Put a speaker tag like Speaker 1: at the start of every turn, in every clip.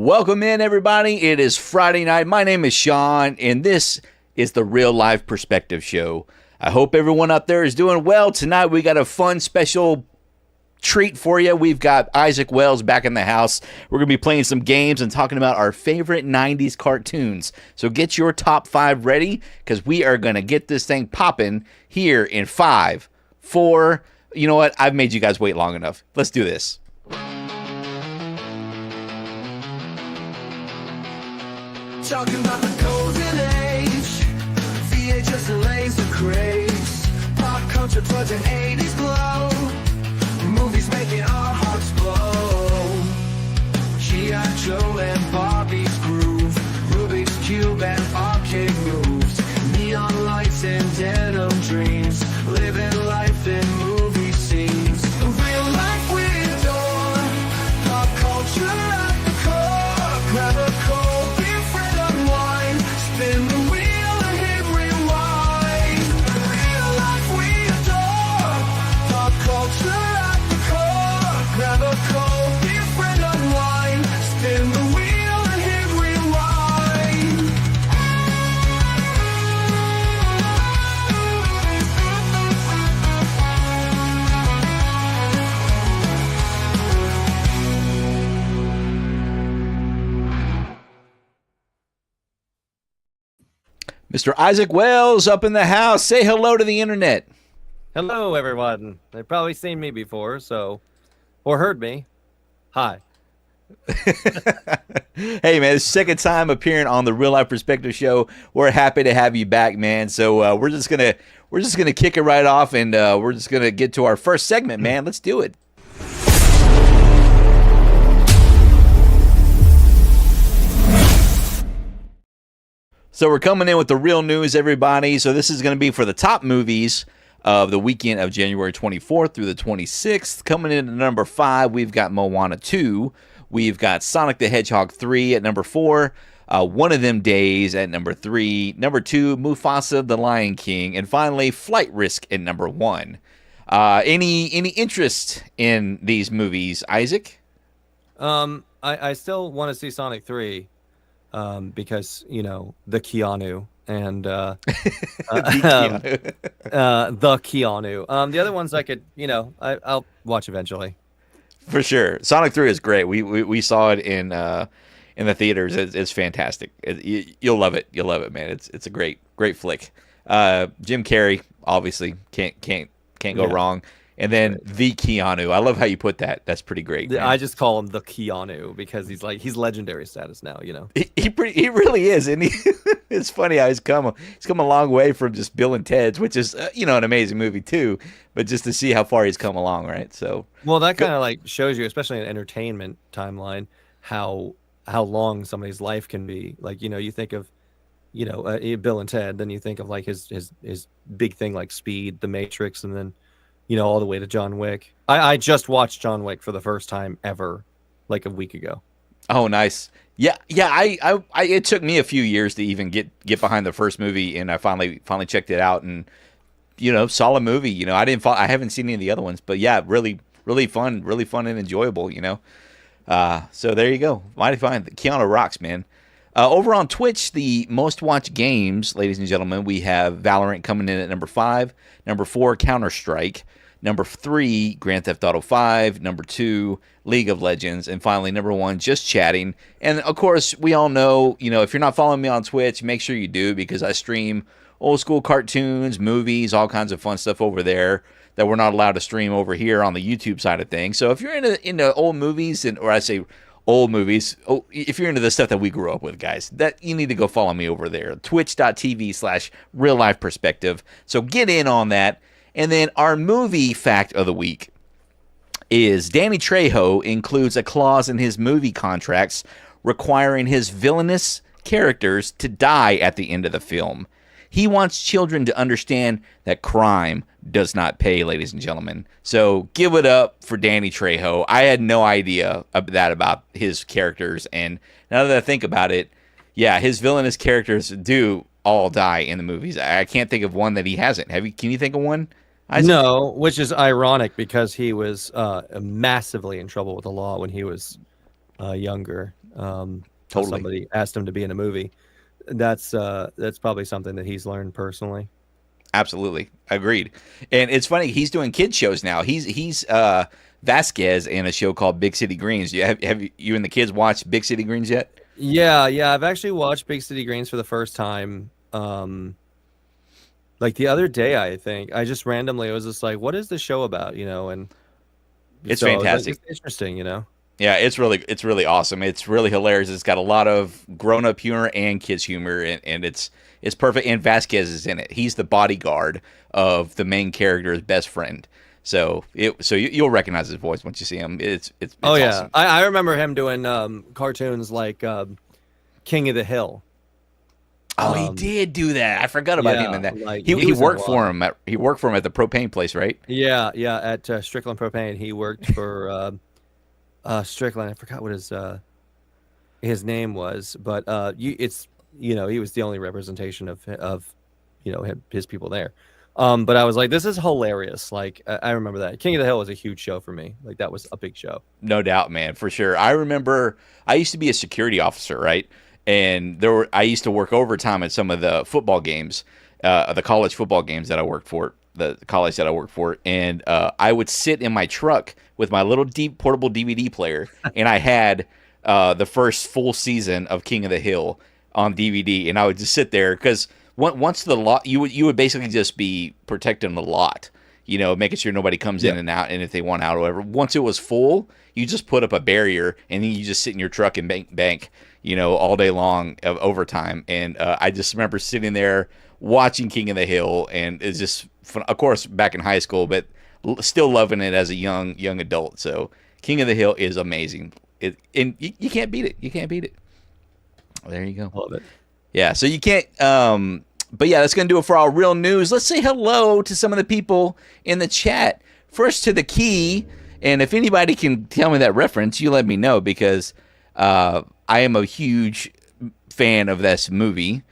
Speaker 1: Welcome in, everybody. It is Friday night. My name is Sean, and this is the Real Life Perspective Show. I hope everyone out there is doing well. Tonight, we got a fun special treat for you. We've got Isaak Wells back in the house. We're going to be playing some games and talking about our favorite 90s cartoons. So get your top 5 ready, because we are going to get this thing popping here in 5, 4. You know what? I've made you guys wait long enough. Let's do this.
Speaker 2: Talking about the golden age, VHS and laser craze, pop culture towards an 80s glow, movies making our hearts blow. G.I. Joe and Barbie's groove, Rubik's Cube and arcade moves, neon lights and denim dreams, living life in movie scenes. Real life we adore, pop culture at the core. Grab a cold beer, friend, unwind, spin the wheel and hit rewind. Real life we adore, pop culture at the core. Grab a cold beer, friend, unwind, spin the wheel and hit rewind.
Speaker 1: Mr. Isaak Wells up in the house. Say hello to the internet.
Speaker 3: Hello, everyone. They've probably seen me before, or heard me. Hi.
Speaker 1: Hey, man, it's the second time appearing on the Real Life Perspective Show. We're happy to have you back, man. So we're just gonna kick it right off, and we're just gonna get to our first segment, man. Let's do it. So we're coming in with the real news, everybody. So this is going to be for the top movies of the weekend of January 24th through the 26th. Coming in at number 5, we've got Moana 2. We've got Sonic the Hedgehog 3 at number 4. One of Them Days at number 3. Number 2, Mufasa the Lion King. And finally, Flight Risk at number 1. Any interest in these movies, Isaac?
Speaker 3: I still want to see Sonic 3. Because the Keanu and the Keanu. The other ones I could, I'll watch eventually.
Speaker 1: For sure, Sonic 3 is great. We saw it in the theaters. It's fantastic. You'll love it. You'll love it, man. It's a great flick. Jim Carrey obviously can't go wrong. And then the Keanu. I love how you put that. That's pretty great. Man.
Speaker 3: I just call him the Keanu because he's legendary status now.
Speaker 1: He really is, and it's funny how he's come a long way from just Bill and Ted's, which is an amazing movie too. But just to see how far he's come along, right? So
Speaker 3: that kind of shows you, especially in entertainment timeline, how long somebody's life can be. You think of Bill and Ted, then you think of his big thing like Speed, The Matrix, and then all the way to John Wick. I just watched John Wick for the first time ever, a week ago.
Speaker 1: Oh, nice. Yeah. I it took me a few years to even get behind the first movie, and I finally checked it out, and solid movie. I haven't seen any of the other ones, but yeah, really fun and enjoyable. So there you go. Mighty fine. Keanu rocks, man. Over on Twitch, the most watched games, ladies and gentlemen, we have Valorant coming in at number 5, number 4, Counter-Strike, number 3, Grand Theft Auto 5, number 2, League of Legends, and finally, number 1, Just Chatting. And, of course, we all know, if you're not following me on Twitch, make sure you do, because I stream old school cartoons, movies, all kinds of fun stuff over there that we're not allowed to stream over here on the YouTube side of things. So if you're into old movies, or I say old movies, if you're into the stuff that we grew up with, guys, that you need to go follow me over there, twitch.tv/real life perspective. So get in on that. And then our movie fact of the week is Danny Trejo includes a clause in his movie contracts requiring his villainous characters to die at the end of the film. He wants children to understand that crime does not pay, ladies and gentlemen. So give it up for Danny Trejo. I had no idea about his characters, and now that I think about it, yeah, his villainous characters do all die in the movies. I can't think of one that he hasn't. Can you think of one? Isaac?
Speaker 3: No, which is ironic because he was massively in trouble with the law when he was younger.
Speaker 1: Totally.
Speaker 3: Somebody asked him to be in a movie. That's probably something that he's learned personally.
Speaker 1: Absolutely. Agreed. And it's funny, he's doing kids shows now. He's Vasquez in a show called Big City Greens. Have you and the kids watched Big City Greens yet?
Speaker 3: Yeah, I've actually watched Big City Greens for the first time. Like the other day, I think I just randomly was just like, "What is the show about?" And
Speaker 1: It's
Speaker 3: so I was like,
Speaker 1: fantastic.
Speaker 3: it's interesting.
Speaker 1: Yeah, it's really awesome. It's really hilarious. It's got a lot of grown up humor and kids humor, and it's perfect. And Vasquez is in it. He's the bodyguard of the main character's best friend. So you'll recognize his voice once you see him. It's
Speaker 3: Oh yeah,
Speaker 1: awesome.
Speaker 3: I remember him doing cartoons like King of the Hill.
Speaker 1: Oh, he did do that. I forgot about him in that.
Speaker 3: like,
Speaker 1: He
Speaker 3: was in
Speaker 1: worked
Speaker 3: a
Speaker 1: for
Speaker 3: lot.
Speaker 1: him at the propane place, right?
Speaker 3: Yeah, at Strickland Propane, he worked for Strickland. I forgot what his name was, but he was the only representation of his people there. But I was like, this is hilarious. Like I remember that King of the Hill was a huge show for me. Like that was a big show.
Speaker 1: No doubt, man, for sure. I remember I used to be a security officer, right? And I used to work overtime at some of the football games, the college football games that I worked for, the college that I worked for, and I would sit in my truck with my little deep portable DVD player, and I had the first full season of King of the Hill on DVD, and I would just sit there because once the lot, you would basically just be protecting the lot, making sure nobody comes in and out, and if they want out or whatever. Once it was full, you just put up a barrier, and then you just sit in your truck and bank, all day long of overtime. And I just remember sitting there watching King of the Hill, and it's just fun. Of course, back in high school, but still loving it as a young adult. So King of the Hill is amazing. And you can't beat it. You can't beat it. There you go.
Speaker 3: Love it.
Speaker 1: Yeah, so you can't. But yeah, that's going to do it for our real news. Let's say hello to some of the people in the chat. First to the Key, and if anybody can tell me that reference, you let me know, because I am a huge fan of this movie.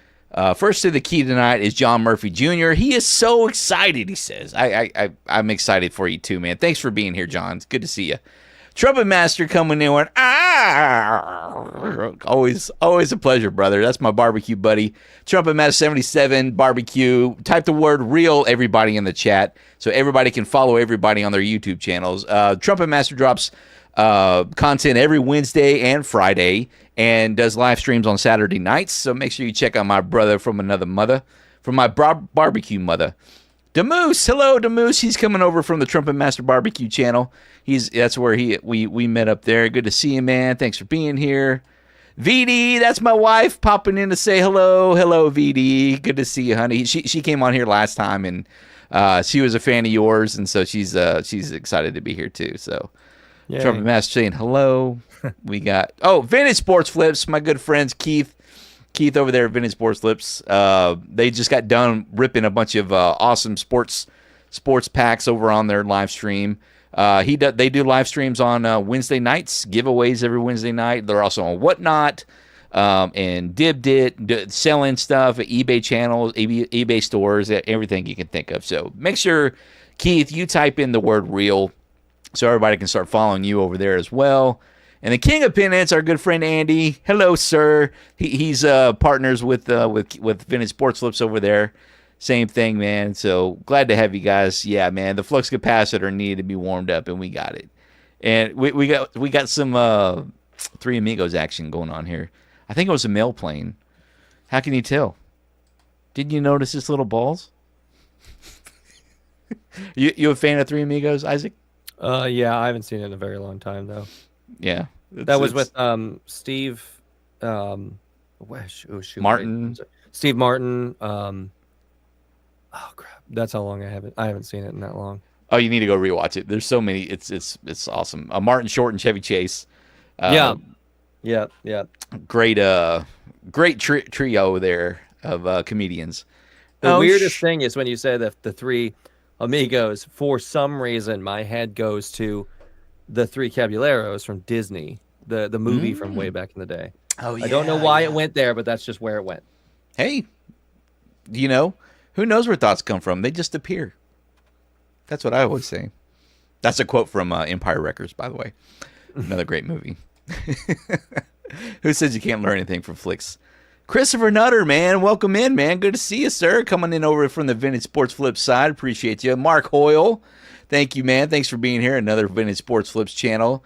Speaker 1: First to the Key tonight is John Murphy Jr. He is so excited, he says. I'm excited for you too, man. Thanks for being here, John. It's good to see you. Trumpet Master coming in with always a pleasure, brother. That's my barbecue buddy. Trumpet Master 77 barbecue. Type the word real, everybody in the chat, so everybody can follow everybody on their YouTube channels. Trumpet Master drops content every Wednesday and Friday, and does live streams on Saturday nights. So make sure you check out my brother from another mother, from my barbecue mother. Demoose, hello Demoose. He's coming over from the Trumpet Master Barbecue channel. That's where we met up there. Good to see you, man. Thanks for being here. VD, that's my wife, popping in to say hello. Hello, VD. Good to see you, honey. She came on here last time, and she was a fan of yours, and so she's excited to be here too. So
Speaker 3: Yay.
Speaker 1: Trumpet Master saying hello. We got Vintage Sports Flips, my good friends Keith over there at Vintage Sports Flips. They just got done ripping a bunch of awesome sports packs over on their live stream. They do live streams on Wednesday nights, giveaways every Wednesday night. They're also on Whatnot and Dibdit, selling stuff at eBay channels, eBay stores, everything you can think of. So make sure, Keith, you type in the word real so everybody can start following you over there as well. And the King of Penance, our good friend Andy. Hello, sir. He's partners with Vintage Sports Flips over there. Same thing, man. So glad to have you guys. Yeah, man. The flux capacitor needed to be warmed up, and we got it. And we got some Three Amigos action going on here. I think it was a mail plane. How can you tell? Didn't you notice his little balls? You a fan of Three Amigos, Isaac?
Speaker 3: Yeah, I haven't seen it in a very long time though.
Speaker 1: Yeah.
Speaker 3: That was with Steve
Speaker 1: Martin.
Speaker 3: Steve Martin. Oh crap. That's how long I haven't seen it in that long.
Speaker 1: Oh, you need to go rewatch it. There's so many. It's awesome. Martin Short and Chevy Chase.
Speaker 3: Yeah.
Speaker 1: Great trio there of comedians.
Speaker 3: The weirdest thing is when you say that the Three Amigos, for some reason my head goes to the Three Caballeros from Disney, the movie from way back in the day.
Speaker 1: Oh yeah.
Speaker 3: I don't know why it went there, but that's just where it went.
Speaker 1: Hey, who knows where thoughts come from? They just appear. That's what I always say. That's a quote from Empire Records, by the way. Another great movie. Who says you can't learn anything from flicks? Christopher Nutter, man, welcome in, man. Good to see you, sir. Coming in over from the Vintage Sports Flips side. Appreciate you. Mark Hoyle, thank you, man. Thanks for being here. Another Vintage Sports Flips channel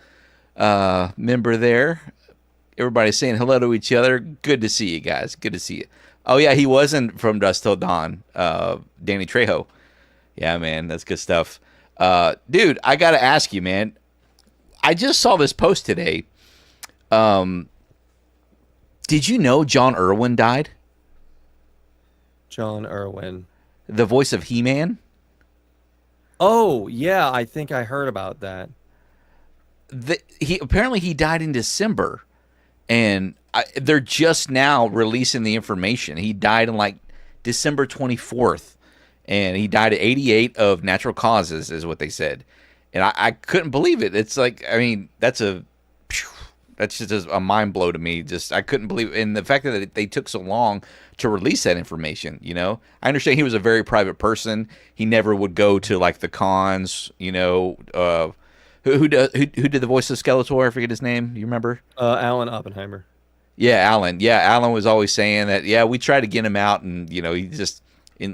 Speaker 1: member there. Everybody's saying hello to each other. Good to see you guys. Good to see you. Oh, yeah, he wasn't from Dusk Till Dawn, Danny Trejo. Yeah, man, that's good stuff. Dude, I got to ask you, man. I just saw this post today. Did you know John Irwin died?
Speaker 3: John Irwin.
Speaker 1: The voice of He-Man?
Speaker 3: Oh, yeah, I think I heard about that.
Speaker 1: Apparently he died in December, and they're just now releasing the information. He died on like December 24th, and he died at 88 of natural causes, is what they said. And I couldn't believe it. It's like, I mean, that's just a mind blow to me. Just, I couldn't believe it. And the fact that they took so long to release that information, you know. I understand he was a very private person. He never would go to like the cons, you know. Who did the voice of Skeletor? I forget his name. You remember?
Speaker 3: Alan Oppenheimer.
Speaker 1: Yeah, Alan. Yeah, Alan was always saying that. Yeah, we tried to get him out, and you know, he just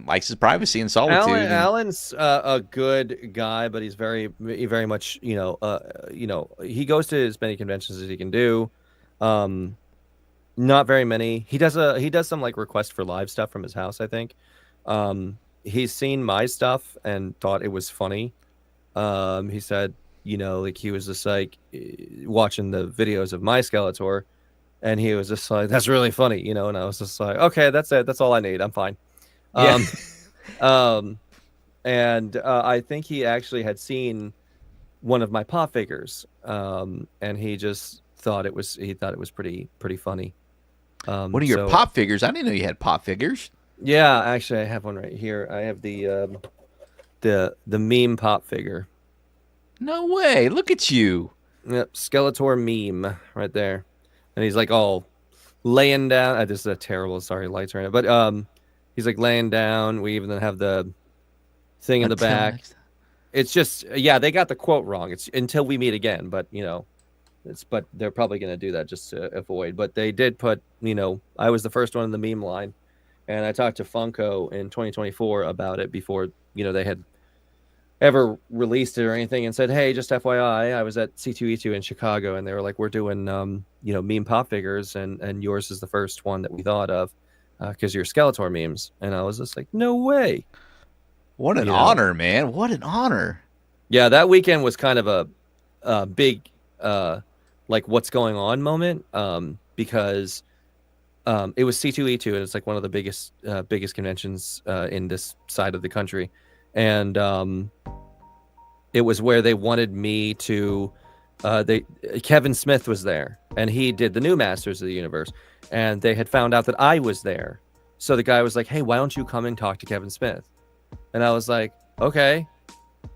Speaker 1: likes his privacy and solitude.
Speaker 3: Alan's a good guy, but he's very much, you know, he goes to as many conventions as he can do. Not very many. He does some like request for live stuff from his house, I think. He's seen my stuff and thought it was funny. He said, you know, like he was just like watching the videos of my Skeletor, and he was just like, that's really funny, you know, and I was just like, okay, that's it. That's all I need. I'm fine.
Speaker 1: Yeah.
Speaker 3: And I think he actually had seen one of my pop figures, and he just thought it was pretty funny.
Speaker 1: One of your pop figures? I didn't know you had pop figures.
Speaker 3: Yeah, actually, I have one right here. I have the meme pop figure.
Speaker 1: No way! Look at you.
Speaker 3: Yep, Skeletor meme right there, and he's like all laying down. This is a terrible. Sorry, lights are in it, but he's like laying down. We even have the thing in the back. It's just, yeah, they got the quote wrong. It's until we meet again, but you know, but they're probably going to do that just to avoid. But they did put, you know, I was the first one in the meme line, and I talked to Funko in 2024 about it before, you know, they had ever released it or anything, and said, hey, just FYI, I was at C2E2 in Chicago, and they were like, we're doing, you know, meme pop figures, and yours is the first one that we thought of. Because you're Skeletor memes. And I was just like, no way.
Speaker 1: What an honor, man. What an honor.
Speaker 3: Yeah, that weekend was kind of a big, like, what's going on moment. Because it was C2E2, and it's like one of the biggest conventions in this side of the country. And it was where they wanted me to... Kevin Smith was there, and he did the new Masters of the Universe. And they had found out that I was there. So the guy was like, hey, why don't you come and talk to Kevin Smith? And I was like, okay,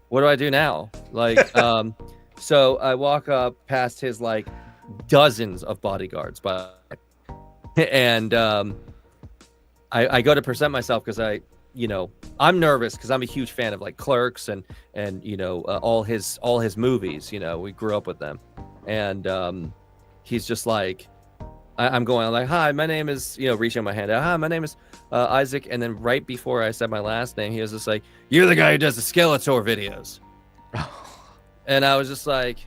Speaker 3: what do I do now? Like, so I walk up past his like dozens of bodyguards, and I go to present myself because I'm nervous because I'm a huge fan of like Clerks and you know, all his movies, you know, we grew up with them. And he's just like, I'm going like, hi, my name is, you know, reaching my hand out. Hi, my name is Isaac. And then right before I said my last name, he was just like, you're the guy who does the Skeletor videos. And I was just like,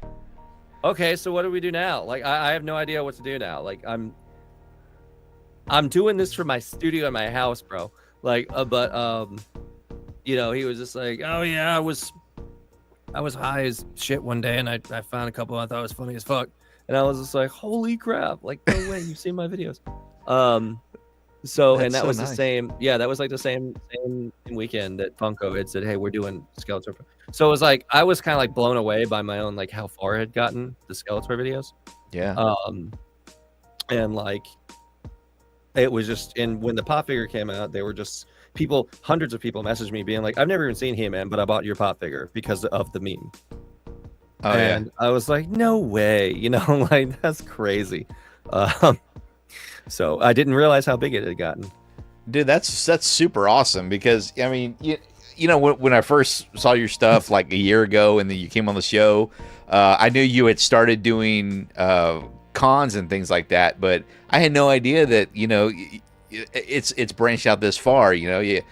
Speaker 3: okay, so what do we do now? Like, I have no idea what to do now. Like, I'm doing this for my studio in my house, bro. Like, you know, he was just like, oh yeah, I was high as shit one day, and I found a couple I thought was funny as fuck. And I was just like, holy crap, like, no way, you've seen my videos. So, and that was nice. The same, yeah, that was like the same weekend that Funko had said, hey, we're doing Skeletor. So it was like, I was kind of like blown away by my own, like how far it had gotten the Skeletor videos.
Speaker 1: Yeah.
Speaker 3: And like, it was just, and when the pop figure came out, they were just hundreds of people messaged me being like, I've never even seen him, man, but I bought your pop figure because of the meme. Oh, and yeah. I was like, no way, you know, like, that's crazy. So I didn't realize how big it had gotten.
Speaker 1: Dude, that's super awesome because, I mean, you know, when I first saw your stuff like a year ago and then you came on the show, I knew you had started doing cons and things like that. But I had no idea that it's branched out this far. You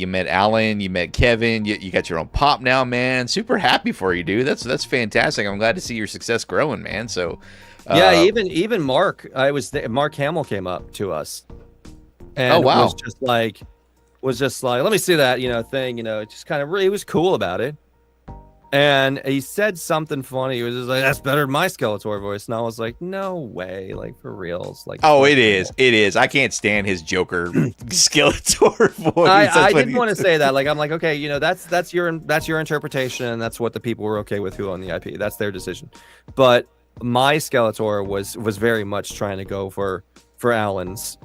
Speaker 1: met Alan, you met Kevin, you got your own pop now, man. Super happy for you, dude. That's fantastic. I'm glad to see your success growing, man. So
Speaker 3: yeah, even Mark, Mark Hamill came up to us, and
Speaker 1: oh wow,
Speaker 3: was just like, let me see that thing, just kind of really, he was cool about it. And he said something funny. He was just like, "That's better than my Skeletor voice." And I was like, "No way! Like for reals? Like
Speaker 1: oh, it is, it is. I can't stand his Joker Skeletor voice."
Speaker 3: I didn't want to say that. Like I'm like, okay, that's your interpretation, and that's what the people were okay with who own the IP. That's their decision. But my Skeletor was very much trying to go for Alan's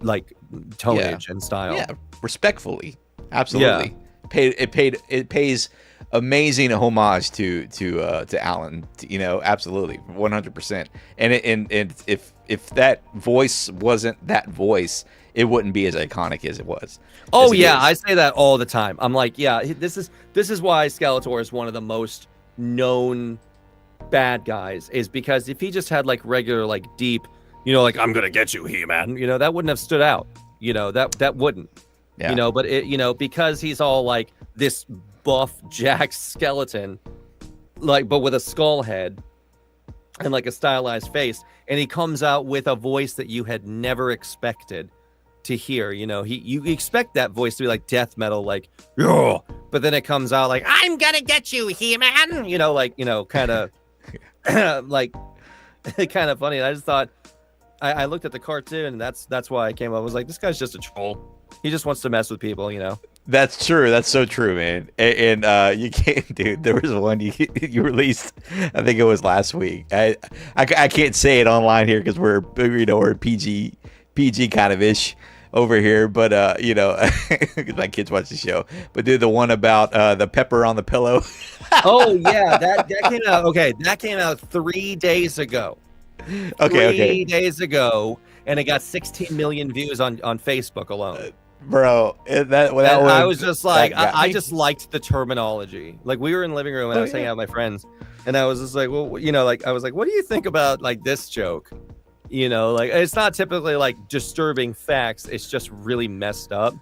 Speaker 3: like tonnage and style.
Speaker 1: Yeah, respectfully, absolutely. Yeah. It pays amazing homage to Alan, absolutely 100%. And if that voice wasn't that voice, it wouldn't be as iconic as it was.
Speaker 3: Oh yeah, I say that all the time. I'm like, yeah, this is why Skeletor is one of the most known bad guys, is because if he just had like regular like deep, like I'm gonna get you, He-Man, that wouldn't have stood out. That wouldn't. Yeah. But it, because he's all like this buff jacked skeleton, like, but with a skull head and like a stylized face, and he comes out with a voice that you had never expected to hear. You expect that voice to be like death metal, like, yo, but then it comes out like, I'm gonna get you, He-Man, kind of like kind of funny. And I just thought, I looked at the cartoon, and that's why I came up. I was like, this guy's just a troll. He just wants to mess with people,
Speaker 1: That's true. That's so true, man. And you can't, dude. There was one you released. I think it was last week. I can't say it online here because we're PG kind of ish over here. But because my kids watch the show. But dude, the one about the pepper on the pillow.
Speaker 3: Oh yeah, that came out. Okay, that came out 3 days ago.
Speaker 1: Okay.
Speaker 3: 3 days ago, and it got 16 million views on Facebook alone.
Speaker 1: Bro,
Speaker 3: I was just like, I just liked the terminology. Like we were in the living room and I was hanging out with my friends, and I was just like, well, like I was like, what do you think about like this joke? Like it's not typically like disturbing facts. It's just really messed up.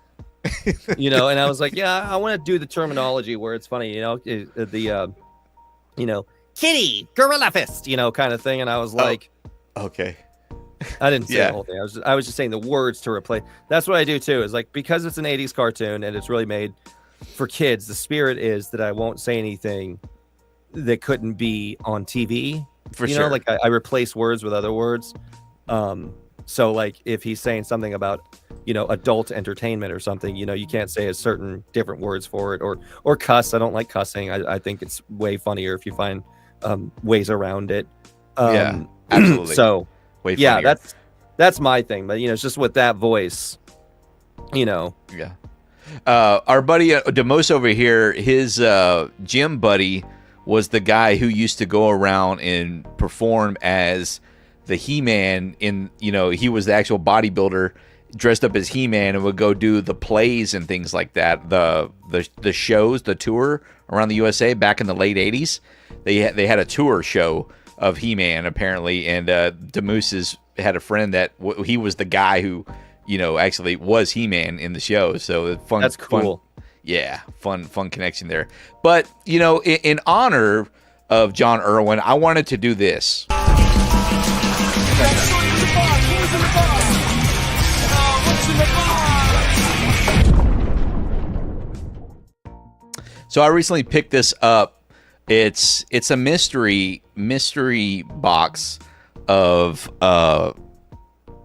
Speaker 3: And I was like, yeah, I want to do the terminology where it's funny. Kitty, gorilla fist, kind of thing. And I was like,
Speaker 1: okay.
Speaker 3: I didn't say the whole thing. I was just saying the words to replace. That's what I do too. Is like, because it's an 80s cartoon and it's really made for kids, the spirit is that I won't say anything that couldn't be on TV.
Speaker 1: For sure.
Speaker 3: Like I replace words with other words. So like if he's saying something about, adult entertainment or something, you can't say a certain different words for it, or cuss. I don't like cussing. I think it's way funnier if you find ways around it.
Speaker 1: Yeah, absolutely.
Speaker 3: So
Speaker 1: way
Speaker 3: yeah,
Speaker 1: funnier.
Speaker 3: that's my thing. But it's just with that voice,
Speaker 1: Yeah. Our buddy DeMos over here, his gym buddy was the guy who used to go around and perform as the He-Man he was the actual bodybuilder dressed up as He-Man and would go do the plays and things like that. The shows, the tour around the USA back in the late 80s. They had a tour show of He-Man apparently, and DeMoose had a friend that he was the guy who actually was He-Man in the show. So fun.
Speaker 3: That's cool.
Speaker 1: Fun connection there. But in honor of John Irwin, I wanted to do this. So I recently picked this up. It's a mystery box of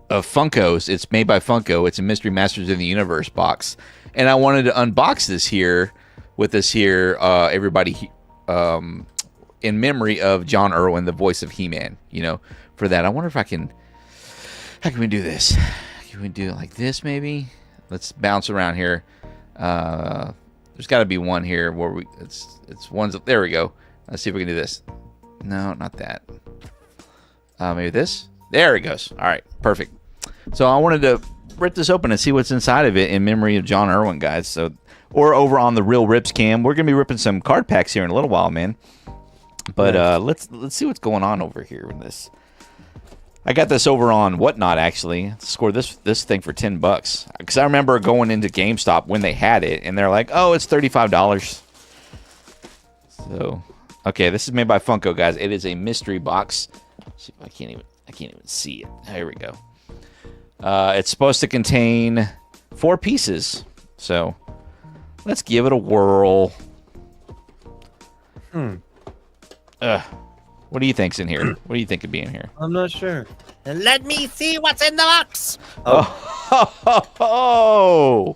Speaker 1: Funkos. It's made by Funko. It's a Mystery Masters of the Universe box, and I wanted to unbox this here with us here, everybody, in memory of John Irwin, the voice of He-Man. For that, I wonder if how can we do this? Can we do it like this maybe? Let's bounce around here. There's got to be one here where it's one's. There we go. Let's see if we can do this. No, not that. Maybe this. There it goes. All right, perfect. So I wanted to rip this open and see what's inside of it in memory of John Irwin, guys. So, or over on the Real Rips cam, we're gonna be ripping some card packs here in a little while, man. But let's see what's going on over here in this. I got this over on Whatnot, actually. Scored this thing for $10 because I remember going into GameStop when they had it, and they're like, "Oh, it's $35." So, okay, this is made by Funko, guys. It is a mystery box. Let's see if I can't even see it. There we go. It's supposed to contain 4 pieces. So, let's give it a whirl. What do you think's in here? What do you think could be in here?
Speaker 3: I'm not sure.
Speaker 4: Let me see what's in the box.
Speaker 1: Oh.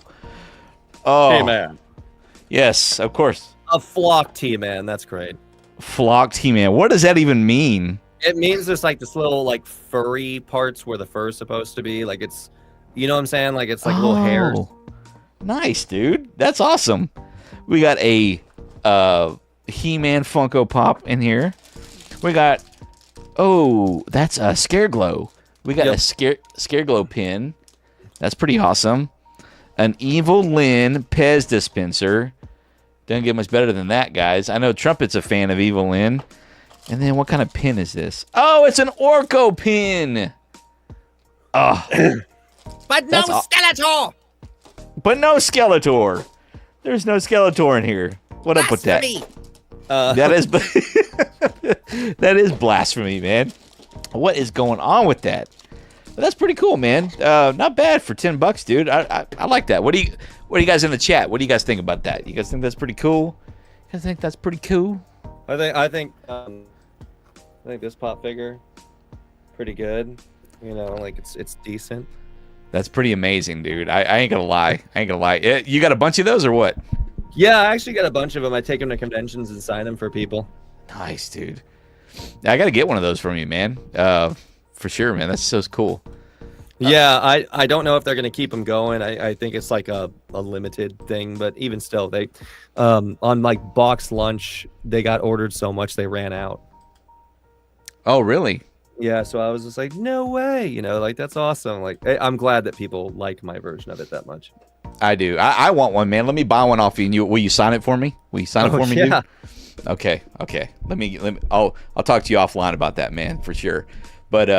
Speaker 3: Hey, man.
Speaker 1: Yes, of course.
Speaker 3: A flock T-Man. That's great.
Speaker 1: Flock T-Man. What does that even mean?
Speaker 3: It means there's like this little like furry parts where the fur's supposed to be. Like it's, you know what I'm saying? Like it's like little hairs.
Speaker 1: Nice, dude. That's awesome. We got a He-Man Funko Pop in here. We got, that's a Scareglow. We got a Scareglow pin. That's pretty awesome. An Evil Lyn Pez dispenser. Doesn't get much better than that, guys. I know Trumpet's a fan of Evil Lyn. And then what kind of pin is this? Oh, it's an Orko pin. Oh.
Speaker 4: But no Skeletor.
Speaker 1: But no Skeletor. There's no Skeletor in here. What up with that? That is that is blasphemy, man. What is going on with that? But that's pretty cool, man. Not bad for $10, dude. I like that. What do you guys in the chat? What do you guys think about that? You guys think that's pretty cool? You guys think that's pretty cool?
Speaker 3: I think this pop figure pretty good. You know, like it's decent.
Speaker 1: That's pretty amazing, dude. I ain't gonna lie. You got a bunch of those or what?
Speaker 3: Yeah, I actually got a bunch of them. I take them to conventions and sign them for people.
Speaker 1: Nice, dude. I got to get one of those from you, man. For sure, man. That's so cool.
Speaker 3: Yeah, I don't know if they're going to keep them going. I think it's like a limited thing, but even still, they on like box lunch, they got ordered so much they ran out.
Speaker 1: Oh, really?
Speaker 3: Yeah, so I was just like, no way. You know, like that's awesome. Like I'm glad that people like my version of it that much.
Speaker 1: I do. I want one, man. Let me buy one off you. Will you sign it for me? Will you sign it for me,
Speaker 3: yeah.
Speaker 1: dude? Okay. Let me. I'll talk to you offline about that, man, for sure. But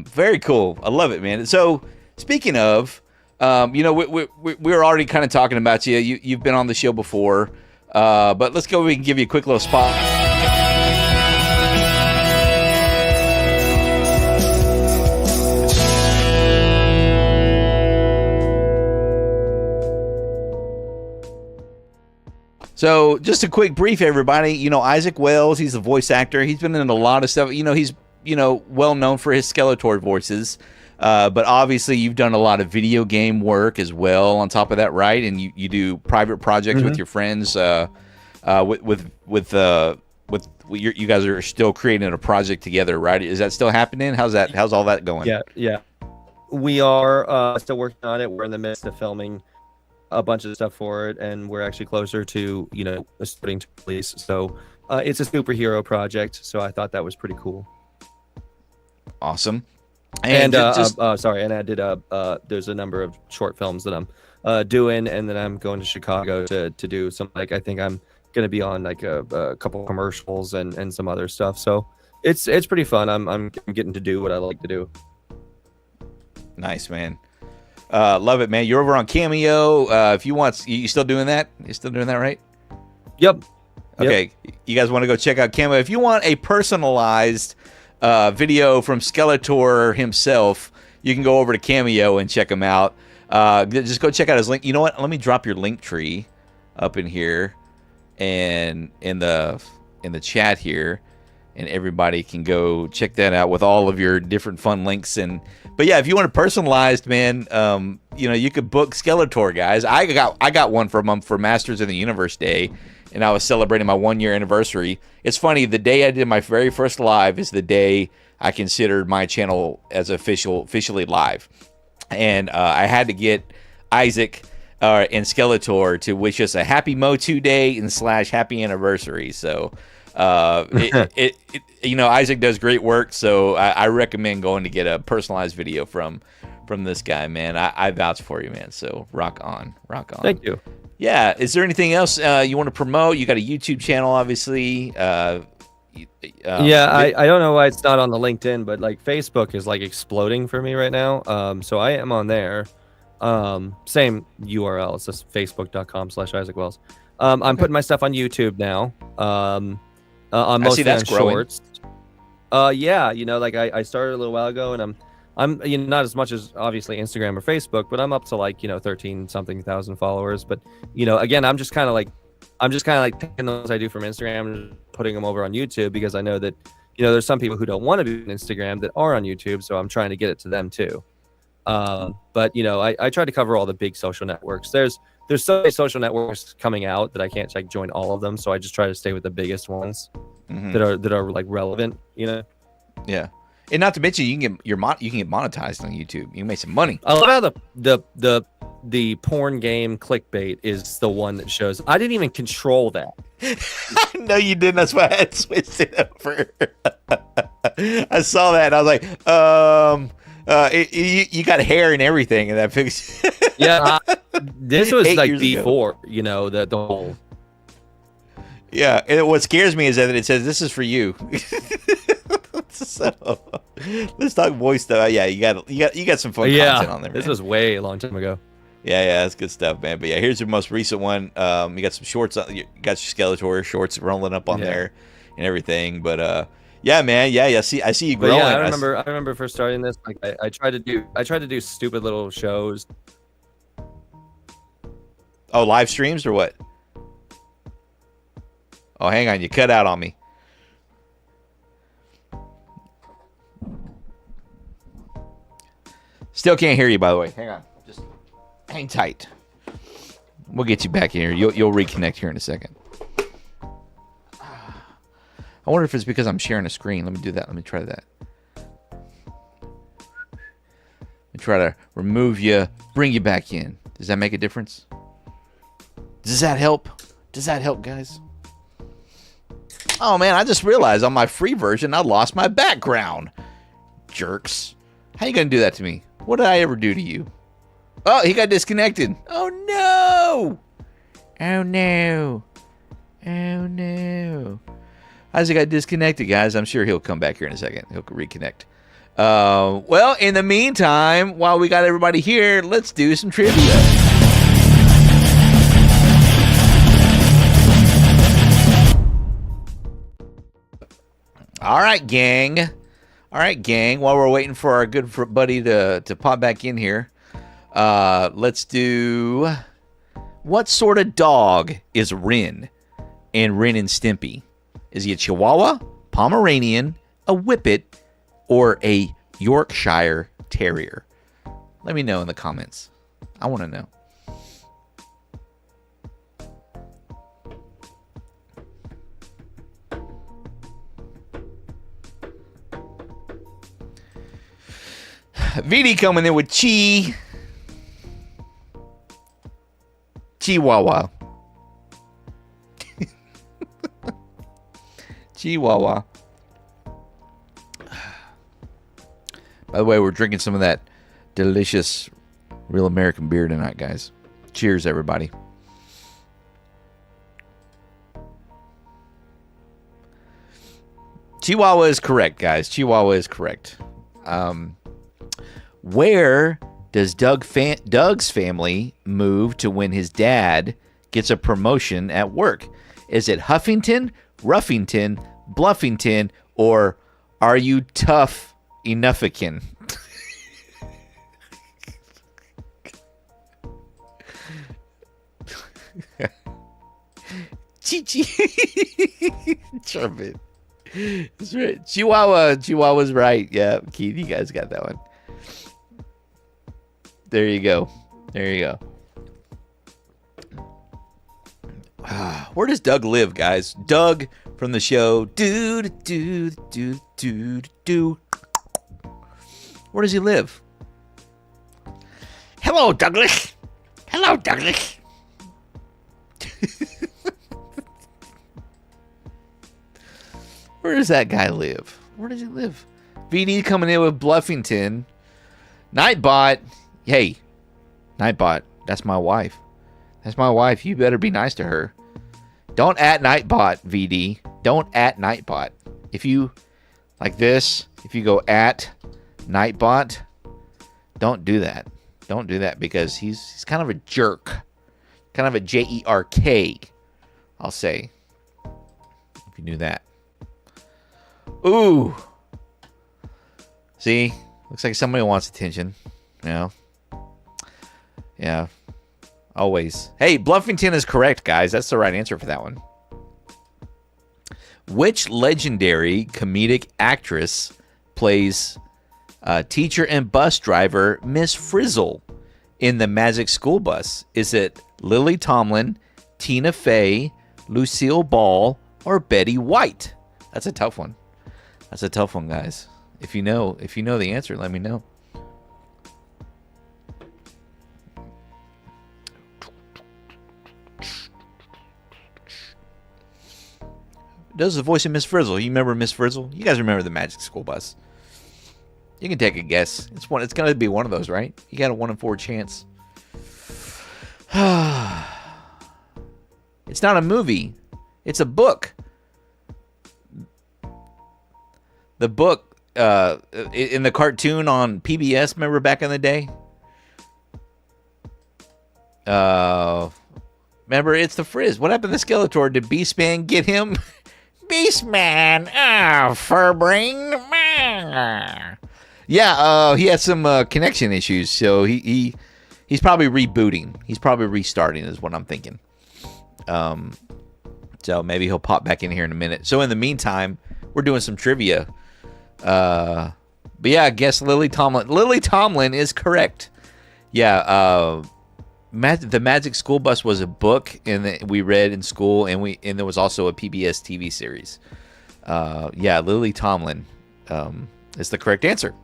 Speaker 1: very cool. I love it, man. So speaking of, we were already kind of talking about you. You've been on the show before, but let's go. We can give you a quick little spot. So just a quick brief, everybody. You know, Isaak Wells, he's a voice actor. He's been in a lot of stuff. You know, he's, well known for his Skeletor voices. But obviously you've done a lot of video game work as well on top of that, right? And you do private projects with your friends. You guys are still creating a project together, right? Is that still happening? How's all that going?
Speaker 3: Yeah. We are still working on it. We're in the midst of filming a bunch of stuff for it, and we're actually closer to starting to release. So it's a superhero project, so I thought that was pretty cool.
Speaker 1: And
Speaker 3: sorry, and I did there's a number of short films that I'm doing, and then I'm going to Chicago to do some, like, I think I'm gonna be on like a couple commercials and some other stuff. So it's pretty fun. I'm getting to do what I like to do.
Speaker 1: Nice, man. Love it, man. You're over on Cameo. If you want, you still doing that? You're still doing that, right?
Speaker 3: Yep.
Speaker 1: Okay. You guys want to go check out Cameo? If you want a personalized video from Skeletor himself, you can go over to Cameo and check him out. Just go check out his link. You know what? Let me drop your link tree up in here and in the chat here, and everybody can go check that out with all of your different fun links. But yeah, if you want it personalized, man, you could book Skeletor, guys. I got one from him for Masters of the Universe Day, and I was celebrating my 1-year anniversary. It's funny, the day I did my very first live is the day I considered my channel as officially live, and I had to get Isaak and Skeletor to wish us a happy Motu Day and / happy anniversary. So. Isaak does great work, so I recommend going to get a personalized video from this guy, man. I vouch for you, man. So rock on.
Speaker 3: Thank you.
Speaker 1: Yeah. Is there anything else you want to promote? You got a YouTube channel, obviously.
Speaker 3: Yeah, I don't know why it's not on the LinkedIn, but like Facebook is like exploding for me right now. So I am on there. Same URL. It's just facebook.com/Isaak Wells. I'm putting my stuff on YouTube now. I'm mostly on shorts. Yeah, like I started a little while ago, and I'm not as much as obviously Instagram or Facebook, but I'm up to like 13 something thousand followers. But again, I'm just kind of like taking those I do from Instagram and putting them over on YouTube, because I know that there's some people who don't want to be on Instagram that are on YouTube, so I'm trying to get it to them too. But I try to cover all the big social networks. There's so many social networks coming out that I can't join all of them, so I just try to stay with the biggest ones that are like relevant.
Speaker 1: Yeah, and not to mention you can get monetized on YouTube. You can make some money.
Speaker 3: I love how the porn game clickbait is the one that shows. I didn't even control that.
Speaker 1: No, you didn't. That's why I had switched it over. I saw that and I was like, you got hair and everything in that picture.
Speaker 3: Yeah, this was like before, the whole.
Speaker 1: Yeah, and what scares me is that it says this is for you. So let's talk voice stuff. Yeah, you got some fun content on there. Man.
Speaker 3: This was way a long time ago.
Speaker 1: Yeah, that's good stuff, man. But yeah, here's your most recent one. You got some shorts. You got your Skeletor shorts rolling up on there and everything. But yeah, man. Yeah. I see you growing.
Speaker 3: Yeah, I remember first starting this. Like I tried to do stupid little shows.
Speaker 1: Oh, live streams or what? Oh, hang on, you cut out on me. Still can't hear you, by the way. Hang on. Just hang tight. We'll get you back in here. You'll reconnect here in a second. I wonder if it's because I'm sharing a screen. Let me do that. Let me try that. Let me try to remove you, bring you back in. Does that make a difference? Does that help? Does that help, guys? Oh, man, I just realized on my free version, I lost my background. Jerks. How you going to do that to me? What did I ever do to you? Oh, he got disconnected. Oh, no. Oh, no. Oh, no. Isaac got disconnected, guys. I'm sure he'll come back here in a second. He'll reconnect. Well, in the meantime, while we got everybody here, let's do some trivia. All right, gang. While we're waiting for our good buddy to pop back in here, let's do... What sort of dog is Ren in Ren and Stimpy? Is he a Chihuahua, Pomeranian, a Whippet, or a Yorkshire Terrier? Let me know in the comments. I want to know. VD coming in with Chihuahua. Chihuahua. By the way, we're drinking some of that delicious real American beer tonight, guys. Cheers, everybody. Chihuahua is correct, guys. Chihuahua is correct. Where does Doug's family move to when his dad gets a promotion at work? Is it Huffington, Ruffington, Bluffington, or are you tough enoughican? Chichi. Trumpet. That's right. Chihuahua's right. Yeah, Keith, you guys got that one. There you go. Where does Doug live, guys? Doug from the show. Do. Where does he live?
Speaker 4: Hello, Douglas.
Speaker 1: Where does that guy live? Where does he live? VD coming in with Bluffington. Nightbot. Hey, Nightbot, that's my wife. You better be nice to her. Don't at Nightbot, VD. Don't at Nightbot. if you like this, if you go at Nightbot, don't do that. Don't do that because he's kind of a jerk. Kind of a jerk, I'll say. If you knew that. Ooh. See? Looks like somebody wants attention. You know? Yeah. Always. Hey, Bluffington is correct, guys. That's the right answer for that one. Which legendary comedic actress plays teacher and bus driver Miss Frizzle in the Magic School Bus? Is it Lily Tomlin, Tina Fey, Lucille Ball, or Betty White? That's a tough one. That's a tough one, guys. If you know the answer, let me know. Does the voice of Miss Frizzle? You remember Miss Frizzle? You guys remember the Magic School Bus? You can take a guess. It's going to be one of those, right? You got a 1 in 4 chance. It's not a movie. It's a book. The book in the cartoon on PBS. Remember back in the day? Remember, it's the Frizz. What happened to Skeletor? Did Beastman get him? Beastman, Furbrain. Yeah, he had some connection issues, so he's probably rebooting. He's probably restarting, is what I'm thinking. So maybe he'll pop back in here in a minute. So in the meantime, we're doing some trivia. But yeah, I guess Lily Tomlin. Lily Tomlin is correct. Yeah, the Magic School Bus was a book, and we read in school, and there was also a PBS TV series. Yeah, Lily Tomlin is the correct answer.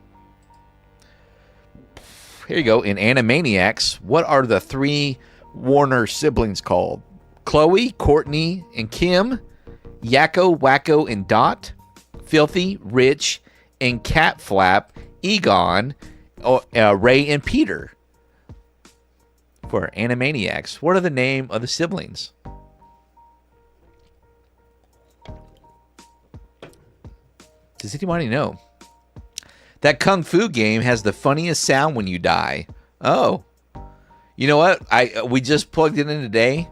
Speaker 1: Here you go. In Animaniacs, what are the 3 Warner siblings called? Chloe, Courtney, and Kim, Yakko, Wacko, and Dot, Filthy, Rich, and Cat Flap, Egon, Ray, and Peter. For Animaniacs, what are the name of the siblings? Does anybody know? That Kung Fu game has the funniest sound when you die. Oh. You know what? We just plugged it in today,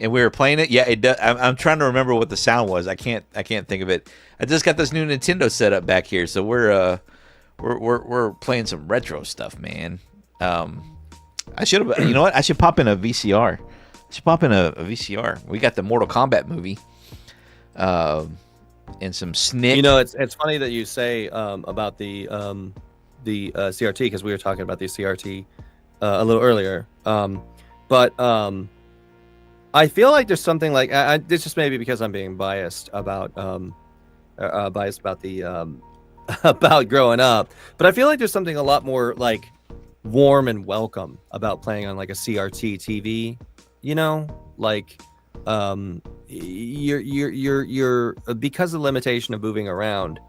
Speaker 1: and we were playing it. Yeah, it does. I'm trying to remember what the sound was. I can't think of it. I just got this new Nintendo set up back here, so we're playing some retro stuff, man. I should have. You know what? I should pop in a VCR. We got the Mortal Kombat movie, and some Snick.
Speaker 3: You know, it's funny that you say about the CRT, because we were talking about the CRT a little earlier. But I feel like there's something like it's just maybe because I'm being biased about the about growing up, but I feel like there's something a lot more like warm and welcome about playing on like a CRT TV, you know, like you're because of the limitation of moving around,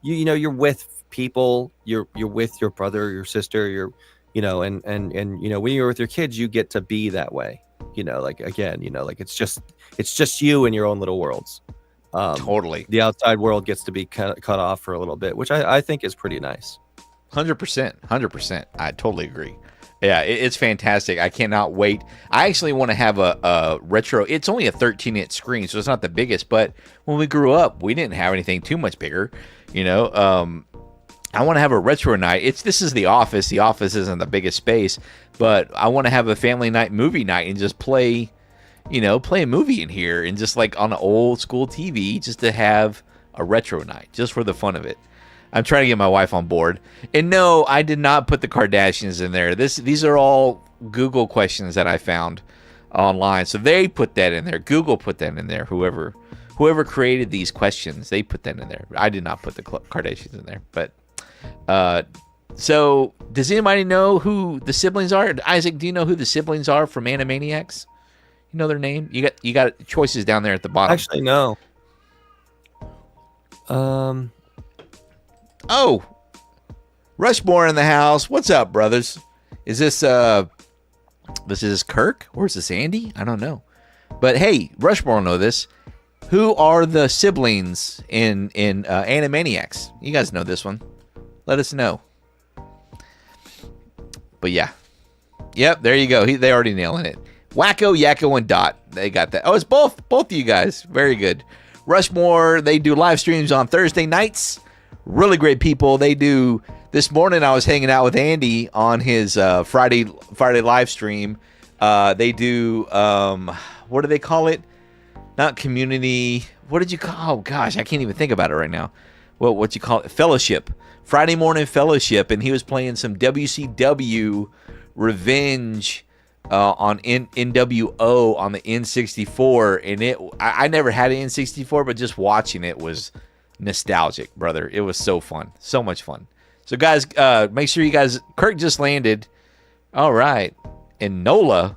Speaker 3: you know, you're with people, you're with your brother, your sister, and you know, when you're with your kids, you get to be that way, you know, like again, you know, like it's just you in your own little worlds.
Speaker 1: Totally.
Speaker 3: The outside world gets to be cut off for a little bit, which I think is pretty nice.
Speaker 1: 100%. I totally agree. Yeah, it's fantastic. I cannot wait. I actually want to have a retro. It's only a 13-inch screen, so it's not the biggest. But when we grew up, we didn't have anything too much bigger. You know, I want to have a retro night. This is the office. The office isn't the biggest space, but I want to have a family night, movie night, and just play a movie in here, and just like on an old school TV, just to have a retro night, just for the fun of it. I'm trying to get my wife on board. And no, I did not put the Kardashians in there. These are all Google questions that I found online. So they put that in there. Google put that in there. Whoever created these questions, they put that in there. I did not put the Kardashians in there. But so does anybody know who the siblings are? Isaac, do you know who the siblings are from Animaniacs? You know their name? You got choices down there at the bottom.
Speaker 3: Actually, no.
Speaker 1: Oh, Rushmore in the house. What's up, brothers? Is this Kirk or is this Andy? I don't know. But hey, Rushmore will know this. Who are the siblings in Animaniacs? You guys know this one. Let us know. But yeah. Yep, there you go. They already nailing it. Wacko, Yakko, and Dot. They got that. Oh, it's both of you guys. Very good. Rushmore, they do live streams on Thursday nights. Really great people. They do. This morning I was hanging out with Andy on his Friday live stream. They do, what do they call it? Not community. What did you call? Oh gosh, I can't even think about it right now. What you call it? Fellowship. Friday morning fellowship, and he was playing some WCW Revenge on NWO on the N64, and I never had an N64, but just watching it was nostalgic, brother. It was so fun, so much fun. So guys, make sure you guys. Kirk just landed. All right, and Nola,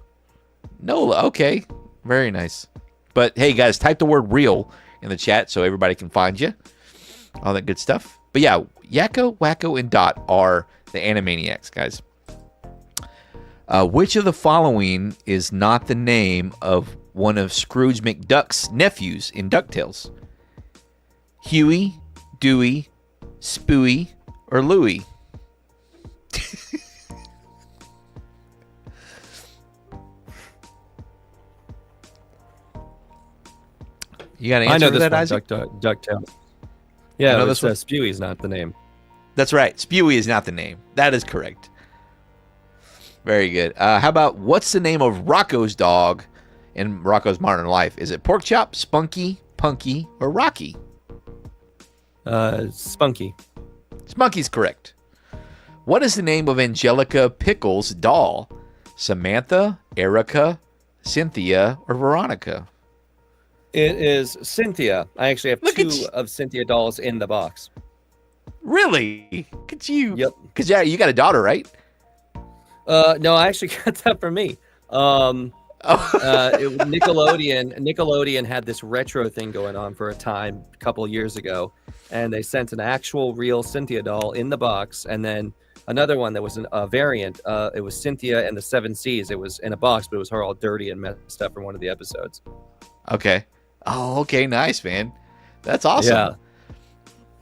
Speaker 1: okay, very nice. But hey, guys, type the word "real" in the chat so everybody can find you. All that good stuff. But yeah, Yakko, Wacko, and Dot are the Animaniacs, guys. Which of the following is not the name of one of Scrooge McDuck's nephews in DuckTales? Huey, Dewey, Spooey, or Louie? You got an answer
Speaker 3: I know
Speaker 1: for
Speaker 3: this
Speaker 1: that,
Speaker 3: one,
Speaker 1: Isaac?
Speaker 3: DuckTales. Yeah,
Speaker 1: I know
Speaker 3: it
Speaker 1: this one.
Speaker 3: Spewey's not the name.
Speaker 1: That's right. Spewy is not the name. That is correct. Very good. How about what's the name of Rocco's dog in Rocco's Modern Life? Is it Porkchop, Spunky, Punky, or Rocky?
Speaker 3: Spunky.
Speaker 1: Spunky's correct. What is the name of Angelica Pickle's doll? Samantha, Erica, Cynthia, or Veronica?
Speaker 3: It is Cynthia. I actually have
Speaker 1: Look at
Speaker 3: two of Cynthia dolls in the box.
Speaker 1: Really? Could you?
Speaker 3: Yep.
Speaker 1: Because yeah, you got a daughter, right?
Speaker 3: No, I actually got that for me. Nickelodeon had this retro thing going on for a time a couple of years ago, and they sent an actual real Cynthia doll in the box, and then another one that was a variant. It was Cynthia and the Seven Seas. It was in a box, but it was her all dirty and messed up from one of the episodes.
Speaker 1: Okay. Oh, okay, nice, man. That's awesome.
Speaker 3: Yeah.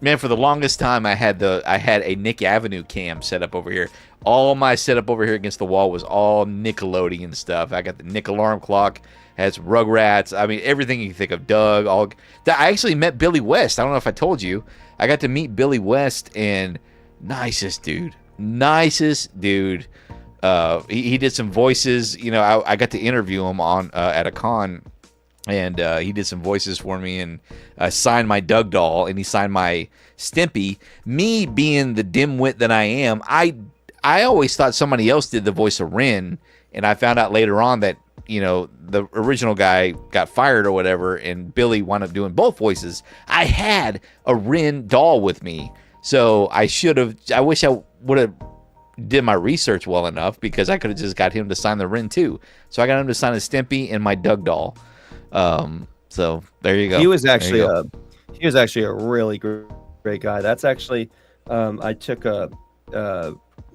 Speaker 1: Man, for the longest time, I had a Nick Avenue cam set up over here. All my setup over here against the wall was all Nickelodeon stuff. I got the Nick alarm clock, has Rugrats. I mean, everything you can think of. Doug. I actually met Billy West. I don't know if I told you. I got to meet Billy West, and nicest dude. He did some voices. You know, I got to interview him on at a con. And he did some voices for me and signed my Doug doll, and he signed my Stimpy. Me being the dimwit that I am, I always thought somebody else did the voice of Ren, and I found out later on that, you know, the original guy got fired or whatever, and Billy wound up doing both voices. I had a Ren doll with me, so I wish I would have did my research well enough, because I could have just got him to sign the Ren too. So I got him to sign a Stimpy and my Doug doll. So there you go.
Speaker 3: He was actually a really great guy. That's actually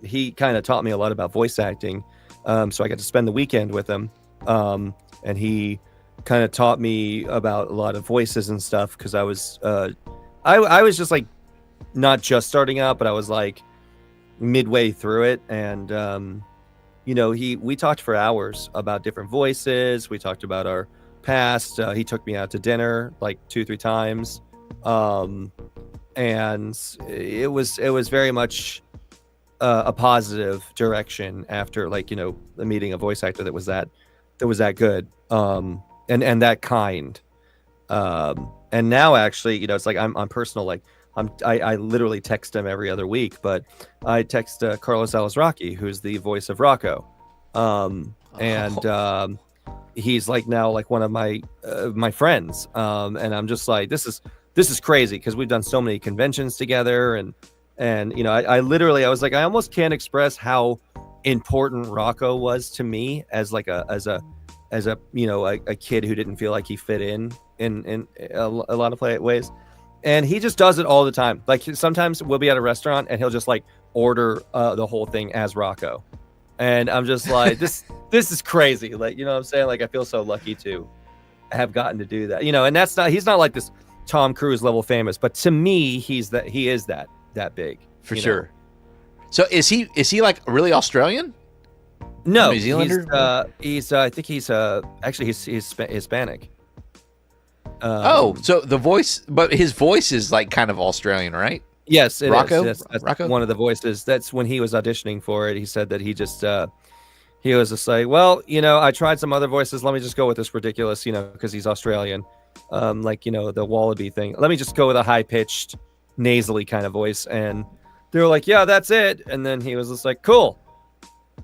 Speaker 3: he kind of taught me a lot about voice acting. So I got to spend the weekend with him. And he kind of taught me about a lot of voices and stuff, because I was just like not just starting out, but I was like midway through it. And we talked for hours about different voices. We talked about our past. He took me out to dinner like 2-3 times, and it was very much a positive direction after, like, the meeting a voice actor that was that good, and that kind, and now actually, it's like I'm personal. Like I literally text him every other week, but I text Carlos Alazraqui, who's the voice of Rocco, and he's like now like one of my friends, and I'm just like, this is crazy, because we've done so many conventions together, and I literally, I was like, I almost can't express how important Rocco was to me as like a kid who didn't feel like he fit in a lot of ways. And he just does it all the time. Like, sometimes we'll be at a restaurant and he'll just like order the whole thing as Rocco. And I'm just like, this is crazy. Like, you know what I'm saying? Like, I feel so lucky to have gotten to do that. And he's not like this Tom Cruise level famous, but to me, he is that big.
Speaker 1: For sure. So is he like really Australian?
Speaker 3: No,
Speaker 1: New Zealander?
Speaker 3: he's I think he's actually he's Hispanic.
Speaker 1: So the voice, but his voice is like kind of Australian, right?
Speaker 3: Yes, it
Speaker 1: Rocco?
Speaker 3: is. That's
Speaker 1: Rocco?
Speaker 3: one of the voices. That's when he was auditioning for it. He said that he was just like, well, I tried some other voices. Let me just go with this ridiculous, because he's Australian, the Wallaby thing. Let me just go with a high pitched, nasally kind of voice. And they were like, yeah, that's it. And then he was just like, cool.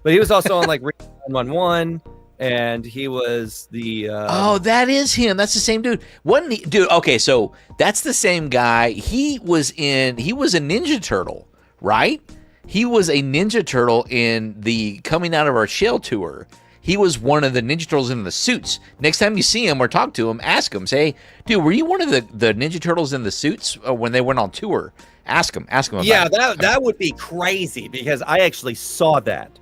Speaker 3: But he was also on like 911. And he was the
Speaker 1: that is him. That's the same dude. Wasn't he, dude? Okay, so that's the same guy. He was a Ninja Turtle, right? He was a Ninja Turtle in the Coming Out of Our Shell tour. He was one of the Ninja Turtles in the suits. Next time you see him or talk to him, ask him. Say, dude, were you one of the Ninja Turtles in the suits when they went on tour? Ask him about it.
Speaker 3: That would be crazy because I actually saw that.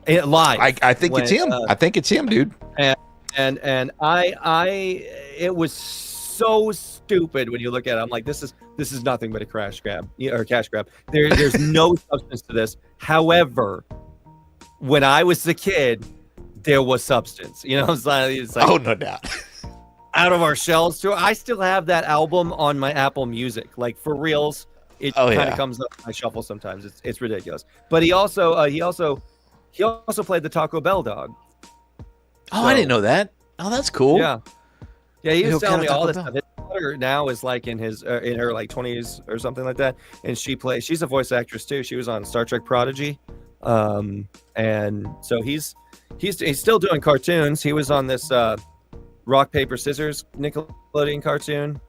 Speaker 3: Live.
Speaker 1: I think it's him. I think it's him, dude.
Speaker 3: And it was so stupid when you look at it. I'm like, this is nothing but a cash grab. There's no substance to this. However, when I was a kid, there was substance. It's like
Speaker 1: oh, no doubt.
Speaker 3: Out of Our Shells too. I still have that album on my Apple Music, like for reals. It kind of comes up. I shuffle sometimes. It's ridiculous. But he also played the Taco Bell dog.
Speaker 1: Oh, I didn't know that. Oh, that's cool.
Speaker 3: Yeah. He was telling me all this stuff. His daughter now is like in her like 20s or something like that, and she's a voice actress too. She was on Star Trek Prodigy, and so he's still doing cartoons. He was on this Rock Paper Scissors Nickelodeon cartoon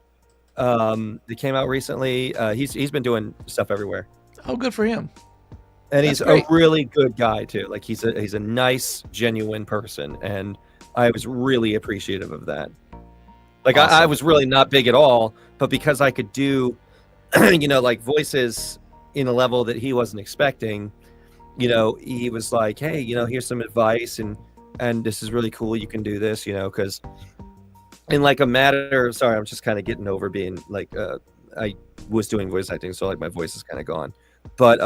Speaker 3: that came out recently. He's been doing stuff everywhere.
Speaker 1: Oh, good for him.
Speaker 3: And he's a really good guy too. Like he's a nice, genuine person, and I was really appreciative of that. Like awesome. I was really not big at all, but because I could do, like voices in a level that he wasn't expecting, he was like, hey, here's some advice, and this is really cool. You can do this, because in like a matter. Sorry, I'm just kind of getting over being like I was doing voice acting, so like my voice is kind of gone, but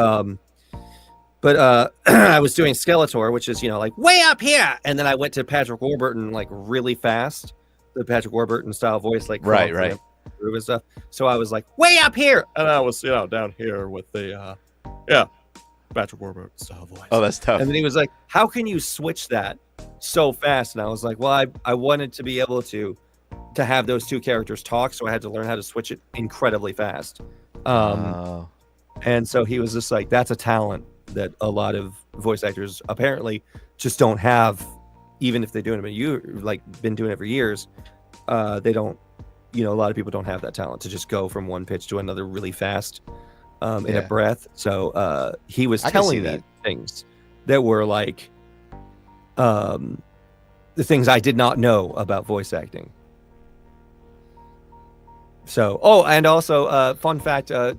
Speaker 3: I was doing Skeletor, which is, like way up here. And then I went to Patrick Warburton like really fast, the Patrick Warburton style voice, like
Speaker 1: right.
Speaker 3: And stuff. So I was like way up here. And I was, down here with the, Patrick Warburton style voice.
Speaker 1: Oh, that's tough.
Speaker 3: And then he was like, how can you switch that so fast? And I was like, well, I wanted to be able to have those two characters talk. So I had to learn how to switch it incredibly fast. And so he was just like, that's a talent that a lot of voice actors apparently just don't have, even if they're doing it, been doing it for years. They don't, a lot of people don't have that talent to just go from one pitch to another really fast in a breath. So he was telling me things that were like the things I did not know about voice acting. So, and also, fun fact, a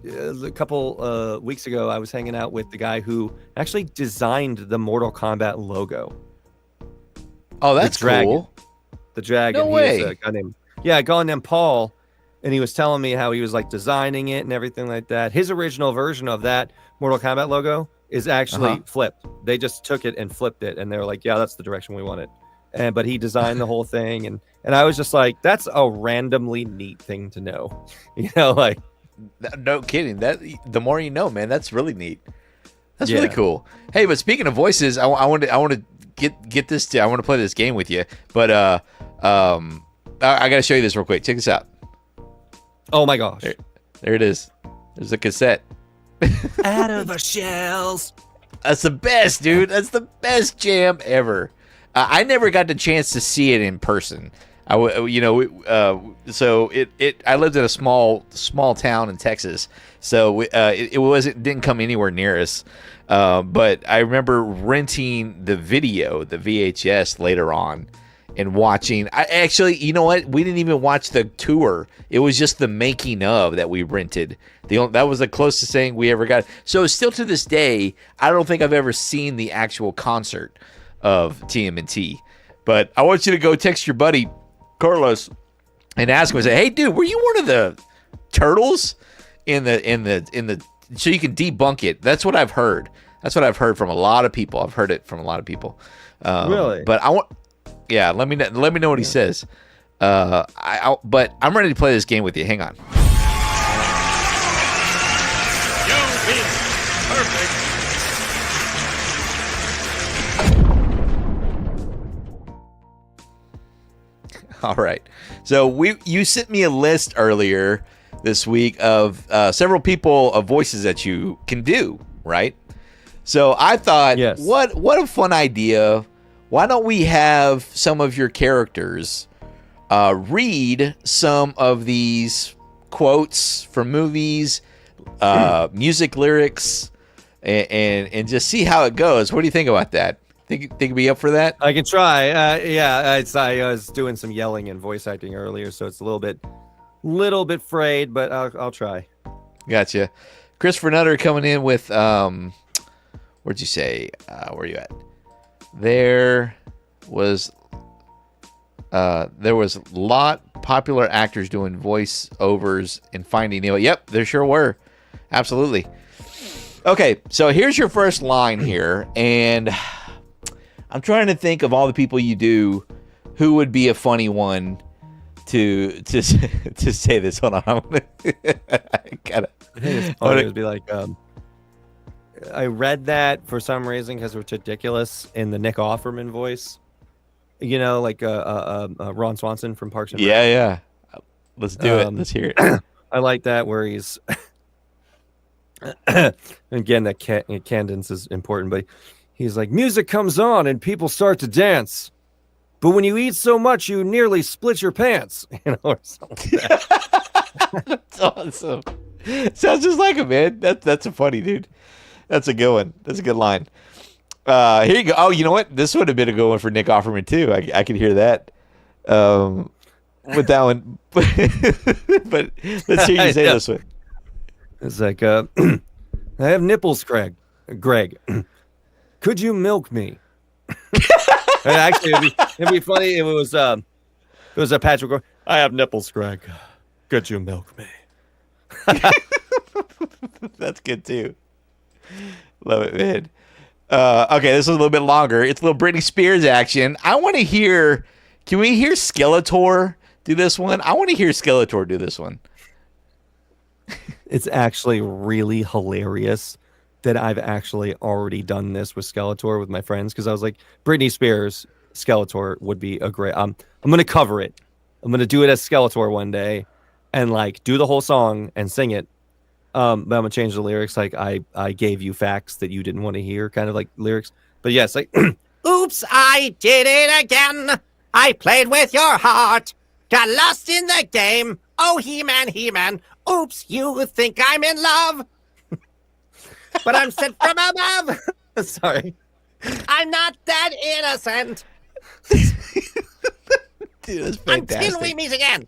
Speaker 3: couple weeks ago, I was hanging out with the guy who actually designed the Mortal Kombat logo.
Speaker 1: Oh, that's cool.
Speaker 3: The dragon.
Speaker 1: No way.
Speaker 3: He was a guy named Paul, and he was telling me how he was like designing it and everything like that. His original version of that Mortal Kombat logo is actually flipped. They just took it and flipped it, and they were like, yeah, that's the direction we want it. But he designed the whole thing, and I was just like, that's a randomly neat thing to know, like.
Speaker 1: No kidding. That the more you know, man. That's really neat. That's really cool. Hey, but speaking of voices, I want to get this. I want to play this game with you, but I got to show you this real quick. Check this out.
Speaker 3: Oh my gosh!
Speaker 1: There it is. There's a cassette.
Speaker 4: Out of our shells.
Speaker 1: That's the best, dude. That's the best jam ever. I never got the chance to see it in person. I lived in a small town in Texas, so it didn't come anywhere near us. But I remember renting the VHS later on, and watching. I actually, you know what? We didn't even watch the tour. It was just the making of that we rented. That was the closest thing we ever got. So still to this day, I don't think I've ever seen the actual concert of TMNT. But I want you to go text your buddy Carlos and ask him, and say, "Hey, dude, were you one of the turtles in the?" So you can debunk it. That's what I've heard. That's what I've heard from a lot of people. I've heard it from a lot of people.
Speaker 3: Really?
Speaker 1: But I want. Yeah, let me know what he says. But I'm ready to play this game with you. Hang on.
Speaker 4: You've been perfect.
Speaker 1: All right. So you sent me a list earlier this week of several people of voices that you can do, right? So I thought,
Speaker 3: Yes.
Speaker 1: what a fun idea. Why don't we have some of your characters read some of these quotes from movies, music lyrics, and just see how it goes. What do you think about that? Think you'd be up for that?
Speaker 3: I can try. I was doing some yelling and voice acting earlier, so it's a little bit frayed, but I'll try.
Speaker 1: Gotcha. Christopher Nutter coming in with where'd you say? Where are you at? There was a lot popular actors doing voiceovers in Finding Nemo. Yep, there sure were. Absolutely. Okay, so here's your first line here, and I'm trying to think of all the people you do, who would be a funny one to say this. Hold on, I gotta.
Speaker 3: I think it's funny. It would be like, I read that for some reason because it's ridiculous in the Nick Offerman voice. You know, like Ron Swanson from Parks and Rec.
Speaker 1: Yeah. Let's do it. Let's hear it.
Speaker 3: I like that where he's again that cadence is important, but he's like, music comes on and people start to dance, but when you eat so much you nearly split your pants, you know, or something like that.
Speaker 1: That's awesome. Sounds just like him, man. That's a funny dude. That's a good one. That's a good line. Here you go. Oh, you know what? This would have been a good one for Nick Offerman too. I could hear that. With that one, but let's hear you say this one.
Speaker 3: It's like, I have nipples, Greg. Could you milk me? Actually, it'd be funny if it was a Patrick. I have nipples, Greg. Could you milk me?
Speaker 1: That's good too. Love it, man. Okay, this is a little bit longer. It's a little Britney Spears action. I want to hear. Can we hear Skeletor do this one? I want to hear Skeletor do this one.
Speaker 3: It's actually really hilarious that I've actually already done this with Skeletor with my friends, because I was like, Britney Spears Skeletor would be a great. I'm gonna cover it. I'm gonna do it as Skeletor one day, and like do the whole song and sing it. But I'm gonna change the lyrics. Like I gave you facts that you didn't want to hear, kind of like lyrics. But yes, like
Speaker 4: Oops, I did it again. I played with your heart. Got lost in the game. Oh, He-Man. Oops, you think I'm in love. But I'm sent from above.
Speaker 3: sorry.
Speaker 4: I'm not that innocent.
Speaker 1: Dude, that's fantastic.
Speaker 4: Until we meet again.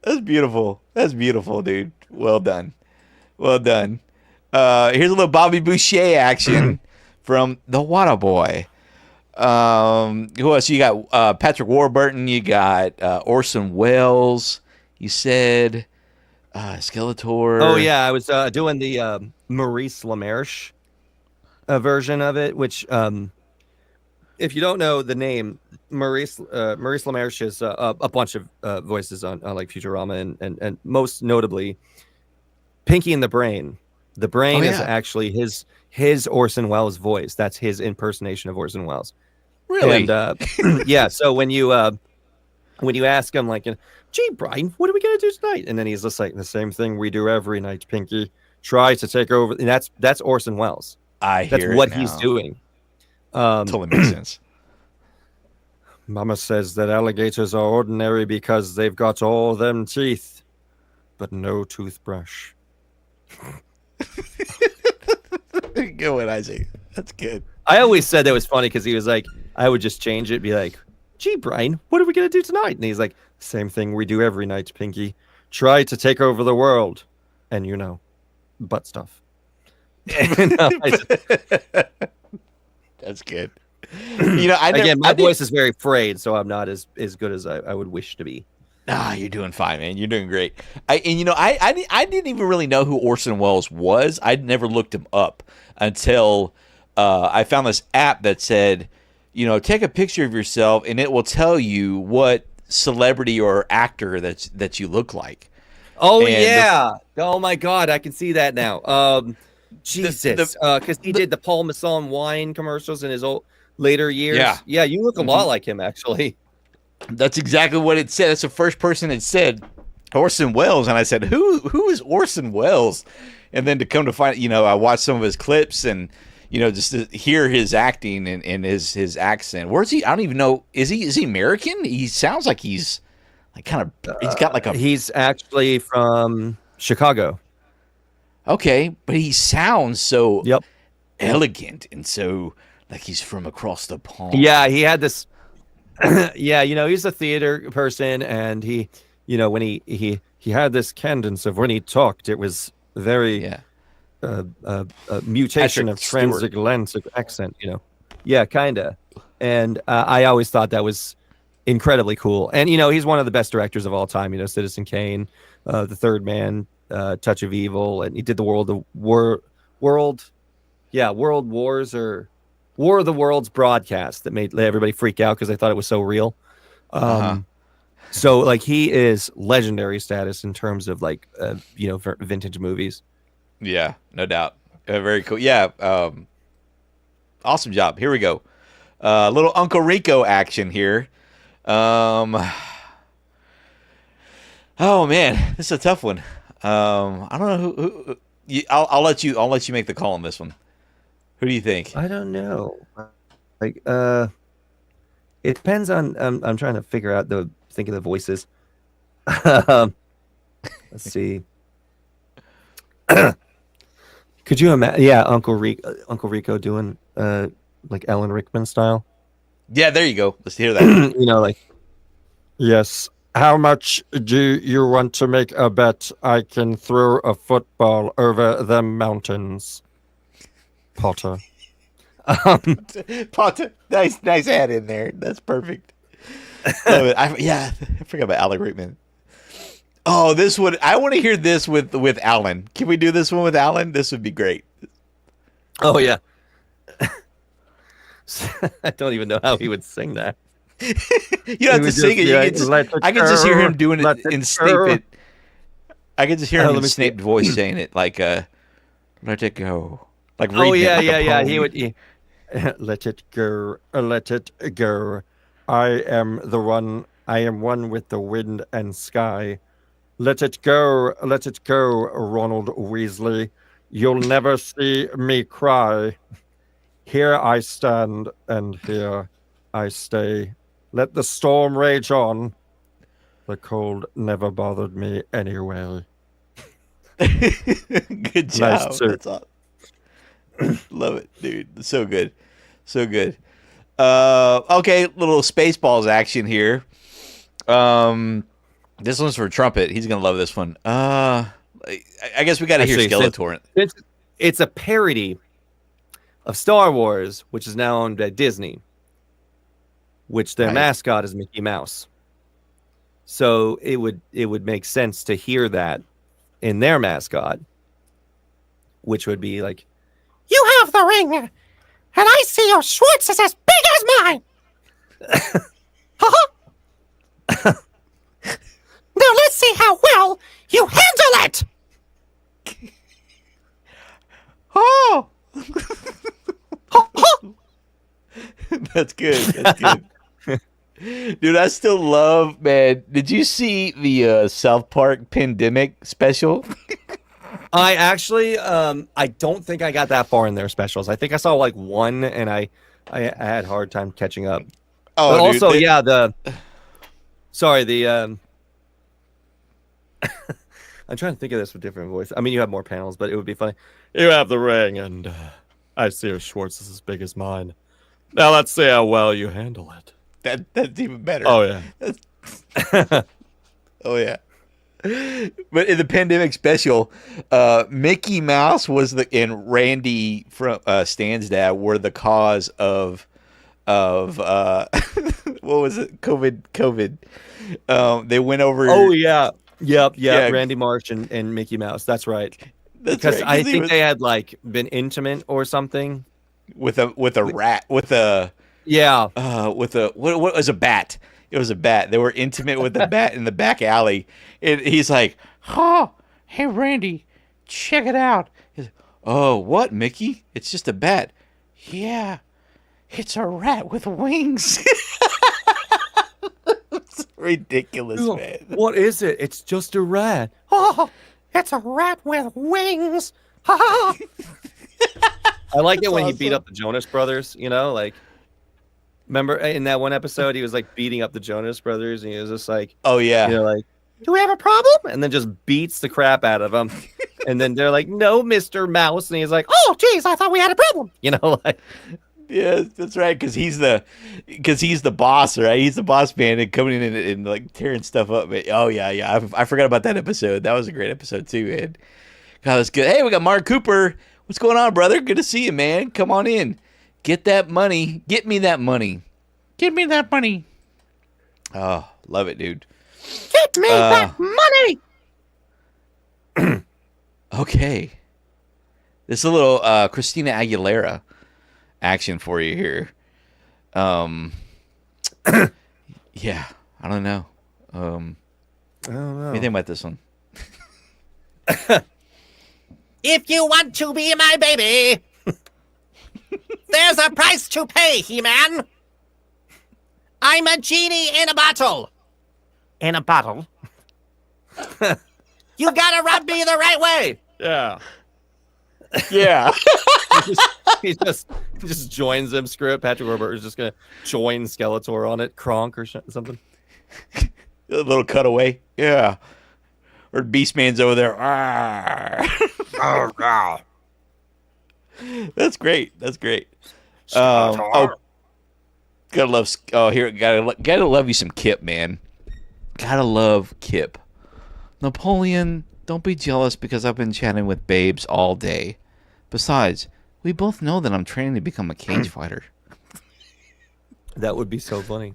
Speaker 1: That's beautiful. That's beautiful, dude. Well done. Well done. Here's a little Bobby Boucher action from The Water Boy. Who else? You got Patrick Warburton. You got Orson Welles. You said Skeletor.
Speaker 3: Oh yeah, I was doing the Maurice LaMarche version of it, which if you don't know the name, Maurice LaMarche is a bunch of voices on like Futurama and most notably Pinky and the Brain. The Brain is actually his Orson Welles voice. That's his impersonation of Orson Welles.
Speaker 1: Really?
Speaker 3: And yeah, so when you ask him like, gee, Brian, what are we gonna do tonight? And then he's just like, the same thing we do every night, Pinky. Try to take over. And that's Orson Welles. That's what he's doing.
Speaker 1: Totally makes sense.
Speaker 3: Mama says that alligators are ordinary because they've got all them teeth, but no toothbrush.
Speaker 1: Good one, Isaac. That's good.
Speaker 3: I always said that was funny because he was like, I would just change it, be like, gee, Brian, what are we going to do tonight? And he's like, same thing we do every night, Pinky. Try to take over the world. And, you know, butt stuff.
Speaker 1: That's good.
Speaker 3: Again, my voice is very frayed, so I'm not as good as I would wish to be.
Speaker 1: You're doing fine, man. You're doing great. I didn't even really know who Orson Welles was. I'd never looked him up until I found this app that said, take a picture of yourself and it will tell you what celebrity or actor that you look like.
Speaker 3: Oh, and yeah. Oh my God, I can see that now. Jesus, because he did the Paul Masson wine commercials in his later years. Yeah, you look a lot like him, actually.
Speaker 1: That's exactly what it said. That's the first person that said Orson Welles, and I said, "Who is Orson Welles?" And then to come to find, I watched some of his clips, and just to hear his acting and his accent. Where's he? I don't even know. Is he American? He sounds like he's like kind of. He's got like a.
Speaker 3: He's actually from Chicago.
Speaker 1: Okay, but he sounds so elegant and so like he's from across the pond.
Speaker 3: Yeah, he had this. Yeah, he's a theater person, and he, when he had this cadence of when he talked, it was very mutation of transatlantic accent. Yeah, kinda. And I always thought that was incredibly cool. And he's one of the best directors of all time. Citizen Kane, The Third Man, Touch of Evil, and he did the World Wars or War of the Worlds broadcast that made everybody freak out because they thought it was so real. So like he is legendary status in terms of like vintage movies.
Speaker 1: Yeah, no doubt. Very cool. Yeah, awesome job. Here we go. Little Uncle Rico action here. Oh man, this is a tough one. I don't know who I'll let you make the call on this one. Who do you think?
Speaker 3: I don't know. Like, it depends on. I'm trying to figure out think of the voices. Let's see. Could you imagine? Yeah, Uncle Rico doing like Alan Rickman style.
Speaker 1: Yeah, there you go. Let's hear that.
Speaker 3: Like, yes. How much do you want to make a bet I can throw a football over the mountains? Potter.
Speaker 1: Potter. Nice add in there. That's perfect. I forgot about Alan Rickman. Oh, this would. I want to hear this with Alan. Can we do this one with Alan? This would be great.
Speaker 3: Oh yeah. I don't even know how he would sing that.
Speaker 1: You don't have to sing it. I can just hear him doing it in Snape. I can just hear him in Snape voice saying it like, "Let it go." Like
Speaker 3: yeah. He would. Let it go. Let it go. I am one with the wind and sky. Let it go. Let it go, Ronald Weasley. You'll never see me cry. Here I stand, and here I stay. Let the storm rage on. The cold never bothered me anyway.
Speaker 1: Good job. Nice, that's awesome. Love it, dude. So good. So good. Okay, little Spaceballs action here. This one's for Trumpet. He's going to love this one. I guess we got to hear Skeletor.
Speaker 3: It's a parody of Star Wars, which is now owned by Disney, which their mascot is Mickey Mouse. So it would make sense to hear that in their mascot, which would be like,
Speaker 4: "You have the ring, and I see your Schwartz is as big as mine." Now let's see how well you handle it.
Speaker 1: Oh, that's good. That's good. Dude, I still love, man. Did you see the South Park Pandemic special?
Speaker 3: I actually, I don't think I got that far in their specials. I think I saw like one, and I had a hard time catching up.
Speaker 1: Oh,
Speaker 3: but
Speaker 1: dude,
Speaker 3: also, I'm trying to think of this with different voice. I mean, you have more panels, but it would be funny. You have the ring, and I see your Schwartz is as big as mine. Now let's see how well you handle it.
Speaker 1: That's even better.
Speaker 3: Oh yeah.
Speaker 1: Oh yeah. But in the Pandemic special, Mickey Mouse and Randy from Stan's dad were the cause of of what was it? COVID. They went over.
Speaker 3: Oh yeah, yep.
Speaker 1: Yeah.
Speaker 3: Randy Marsh and Mickey Mouse. That's right.
Speaker 1: That's
Speaker 3: Because
Speaker 1: right,
Speaker 3: I think they had like been intimate or something.
Speaker 1: with a rat with a
Speaker 3: Yeah.
Speaker 1: what was a bat? It was a bat. They were intimate with the bat in the back alley. And he's like, "Oh, hey Randy, check it out." He's, "Oh, what, Mickey? It's just a bat." "Yeah, it's a rat with wings." It's ridiculous, man.
Speaker 3: What is it? It's just a rat.
Speaker 4: Oh, it's a rat with wings. Ha ha.
Speaker 3: I like it when he
Speaker 1: awesome.
Speaker 3: beat up the Jonas Brothers. You know, like remember in that one episode he was like beating up the Jonas Brothers, and he was just like,
Speaker 1: Oh yeah.
Speaker 3: you know, like, do we have a problem? And then just beats the crap out of them. And then they're like, no, Mr. Mouse. And he's like, oh, geez, I thought we had a problem. You know, like,
Speaker 1: Yeah, that's right. Because he's the boss, right? He's the boss man and coming in and like tearing stuff up. Oh yeah. I forgot about that episode. That was a great episode too, man. God, that's good. Hey, we got Mark Cooper. What's going on, brother? Good to see you, man. Come on in. Get that money. Get me that money. Get me that money. Oh, love it, dude.
Speaker 4: Get me that money.
Speaker 1: Okay. This is a little Christina Aguilera action for you here. Yeah, I don't know.
Speaker 3: I don't
Speaker 1: What
Speaker 3: know.
Speaker 1: do you think about this one?
Speaker 4: If you want to be my baby, there's a price to pay, He-Man. I'm a genie in a bottle. In a bottle? You gotta rub me the right way.
Speaker 3: Yeah.
Speaker 1: Yeah.
Speaker 3: he just joins him. Screw it. Patrick Warburton is just going to join Skeletor on it. Kronk or something.
Speaker 1: A little cutaway. Yeah. Or Beastman's over there.
Speaker 4: Oh, God.
Speaker 1: That's great. That's great. Gotta love. Oh, here, gotta love you some Kip, man. Gotta love Kip. Napoleon, don't be jealous because I've been chatting with babes all day. Besides, we both know that I'm training to become a cage fighter.
Speaker 3: That would be so funny.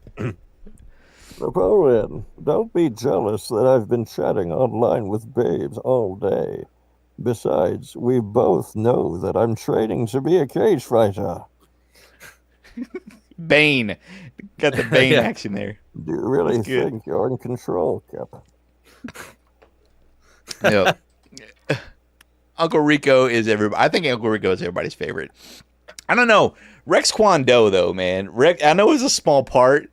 Speaker 5: Napoleon, don't be jealous that I've been chatting online with babes all day. Besides, we both know that I'm training to be a cage fighter.
Speaker 1: Bane, got the Bane
Speaker 3: Yeah.
Speaker 1: action there.
Speaker 5: Do you really
Speaker 1: That's good.
Speaker 5: think you're in control, Kip?
Speaker 1: Yep. Uncle Rico is everybody. I think Uncle Rico is everybody's favorite. I don't know. Rex Kwon Do, though, man. I know it's a small part,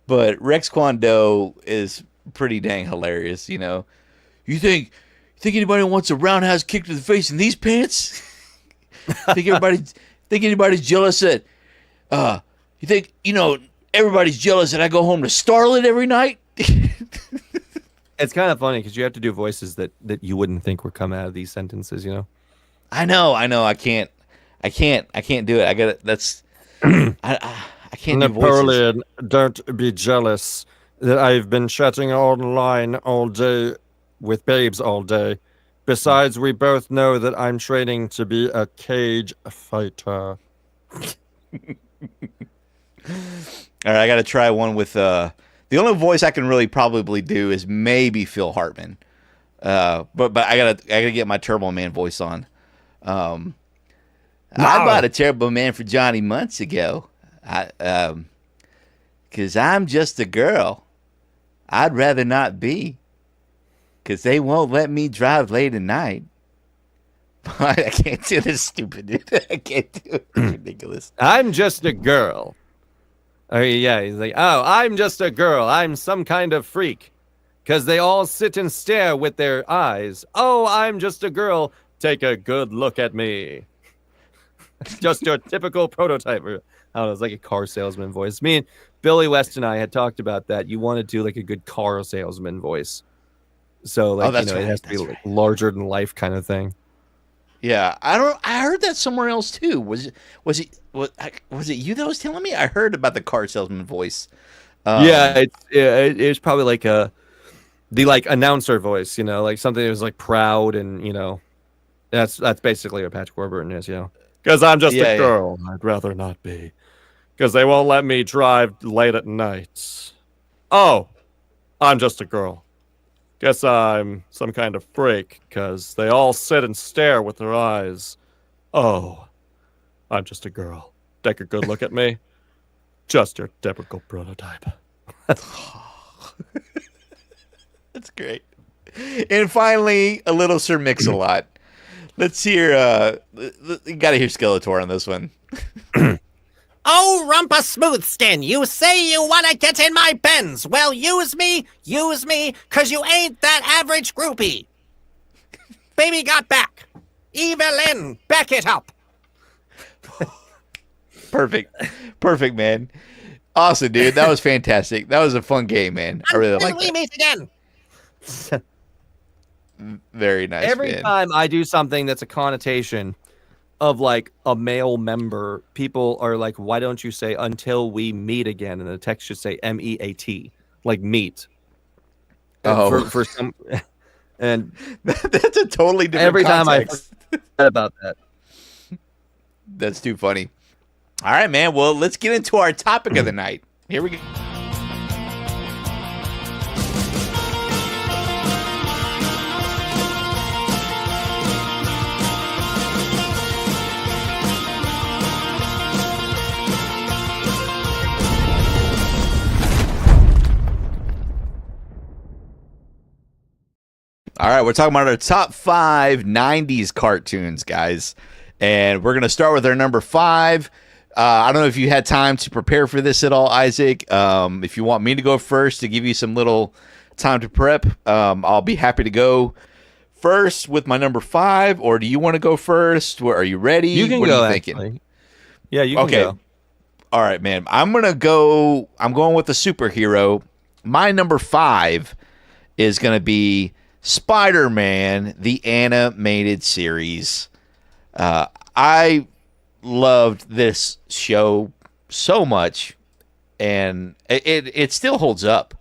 Speaker 1: but Rex Kwon Do is pretty dang hilarious. You know, you think anybody wants a roundhouse kick to the face in these pants? think anybody's jealous that? You think everybody's jealous that I go home to Starlet every night?
Speaker 3: It's kind of funny because you have to do voices that you wouldn't think would come out of these sentences, you know?
Speaker 1: I know. I can't do it. I got it. That's I can't do voices.
Speaker 5: Napoleon, don't be jealous that I've been chatting online all day with babes all day. Besides, we both know that I'm training to be a cage fighter.
Speaker 1: All right, I got to try one with the only voice I can really probably do is maybe Phil Hartman. But I gotta get my Turbo Man voice on. I bought a Turbo Man for Johnny months ago. Cause I'm just a girl. I'd rather not be. Cause they won't let me drive late at night. I can't do this stupid, dude. I can't do it. It's ridiculous.
Speaker 3: I'm just a girl. Oh, yeah, he's like, oh, I'm just a girl. I'm some kind of freak. Because they all sit and stare with their eyes. Oh, I'm just a girl. Take a good look at me. Just your typical prototype. I don't know, it's like a car salesman voice. Me and Billy West and I had talked about that. You want to do like a good car salesman voice. So, like,
Speaker 1: that's
Speaker 3: it
Speaker 1: right,
Speaker 3: has to be
Speaker 1: that's
Speaker 3: like
Speaker 1: right.
Speaker 3: larger than life kind of thing.
Speaker 1: Yeah, I heard that somewhere else too. Was it you that was telling me? I heard about the car salesman voice.
Speaker 3: Yeah, it's probably like the like announcer voice, you know, like something that was like proud and, you know, that's basically what Patrick Warburton is, you know. Because I'm just
Speaker 1: Yeah,
Speaker 3: a
Speaker 1: yeah.
Speaker 3: girl. I'd rather not be.
Speaker 5: because they won't let me drive late at night. Oh, I'm just a girl. Guess I'm some kind of freak, because they all sit and stare with their eyes. Oh, I'm just a girl. Take a good look at me. Just your typical prototype.
Speaker 1: That's great. And finally, a little Sir Mix-a-Lot. Let's hear, you gotta hear Skeletor on this one.
Speaker 4: Oh, Rumpa Smoothskin, you say you want to get in my Benz. Well, use me, cause you ain't that average groupie. Baby got back. Evelyn, back it up.
Speaker 1: Perfect, man. Awesome, dude. That was fantastic. That was a fun game, man. I really like
Speaker 4: we
Speaker 1: that.
Speaker 4: meet again.
Speaker 1: Very nice,
Speaker 3: Every
Speaker 1: man.
Speaker 3: time I do something that's a connotation of like a male member, people are like, why don't you say until we meet again? And the text should say MEAT, like meet.
Speaker 1: Oh.
Speaker 3: For some, and
Speaker 1: That's a totally different
Speaker 3: every
Speaker 1: context.
Speaker 3: time I forget about that.
Speaker 1: That's too funny. All right, man. Well, let's get into our topic of the night. Here we go. All right, we're talking about our top 5 90s cartoons, guys. And we're going to start with our number 5. I don't know if you had time to prepare for this at all, Isaac. If you want me to go first to give you some little time to prep, I'll be happy to go first with my number 5. Or do you want to go first? Are you ready?
Speaker 3: You can
Speaker 1: what
Speaker 3: go,
Speaker 1: are you thinking?
Speaker 3: actually. Yeah, you can go.
Speaker 1: All right, man. I'm going with a superhero. My number 5 is going to be Spider-Man, the animated series. I loved this show so much, and it still holds up.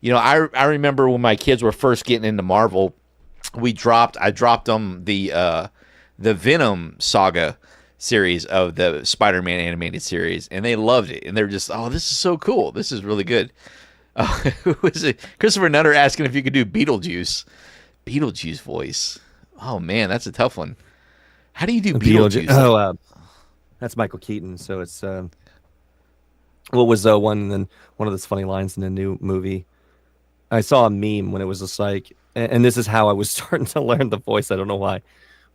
Speaker 1: You know, I remember when my kids were first getting into Marvel, I dropped them the Venom saga series of the Spider-Man animated series, and they loved it, and they were just, oh, this is so cool. This is really good. Who was it? Christopher Nutter asking if you could do Beetlejuice voice. Oh man, that's a tough one. How do you do Beetlejuice?
Speaker 3: Oh, that's Michael Keaton. So it's what was one of those funny lines in the new movie? I saw a meme when it was a psych, and this is how I was starting to learn the voice. I don't know why,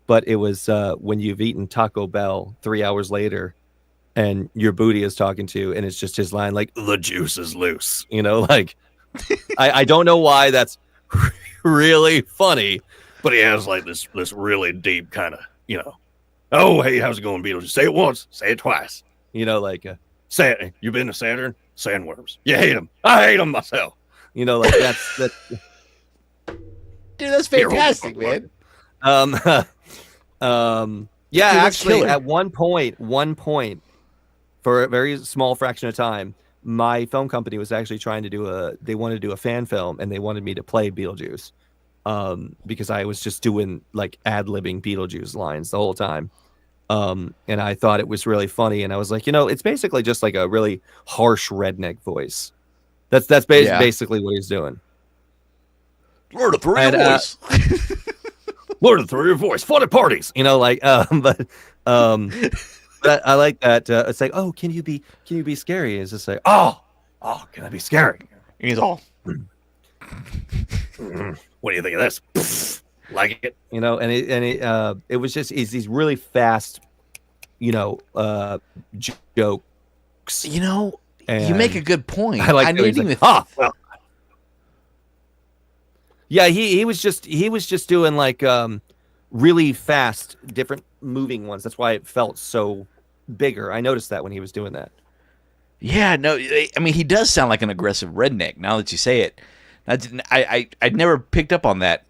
Speaker 3: but it was when you've eaten Taco Bell 3 hours later, and your booty is talking to you, and it's just his line like, "The juice is loose," you know, like. I don't know why that's really funny, but he has like this really deep kind of, you know, oh, hey, how's it going, Beetlejuice? Say it once, say it twice. You know, like, say it. You been to Saturn? Sandworms. You hate them. I hate them myself. You know, like that's
Speaker 1: Dude, that's fantastic, man.
Speaker 3: Yeah,
Speaker 1: Dude,
Speaker 3: actually,
Speaker 1: killer.
Speaker 3: at one point, for a very small fraction of time, my film company was actually trying to they wanted to do a fan film, and they wanted me to play Beetlejuice, because I was just doing like ad-libbing Beetlejuice lines the whole time. And I thought it was really funny, and I was like, you know, it's basically just like a really harsh redneck voice. That's basically what he's doing.
Speaker 1: Lord of the Rings voice.
Speaker 3: Lord of the Rings voice, fun at parties, you know, like, but I like that. It's like, oh, can you be scary? It's just like, oh, can I be scary?
Speaker 1: And he's all,
Speaker 3: What do you think of this? Like it, you know? And it was just these really fast, you know, jokes.
Speaker 1: you know, you
Speaker 3: And
Speaker 1: make a good point.
Speaker 3: I like.
Speaker 1: I didn't even.
Speaker 3: Well. Yeah, he was just doing like really fast, different moving ones. That's why it felt so bigger. I noticed that when he was doing that.
Speaker 1: Yeah, no, I mean, he does sound like an aggressive redneck. Now that you say it, I'd never picked up on that.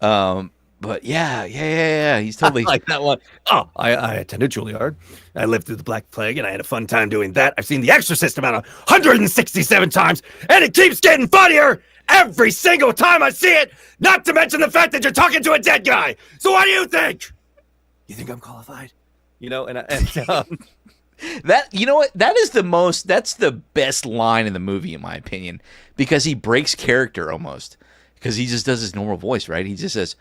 Speaker 1: But yeah, he's totally
Speaker 3: I like that one. Oh, I attended Juilliard. I lived through the Black Plague, and I had a fun time doing that. I've seen The Exorcist about 167 times, and it keeps getting funnier every single time I see it. Not to mention the fact that you're talking to a dead guy. So what do you think? You think I'm qualified? You know,
Speaker 1: That, you know what? That's the best line in the movie, in my opinion, because he breaks character almost. Because he just does his normal voice, right? He just says,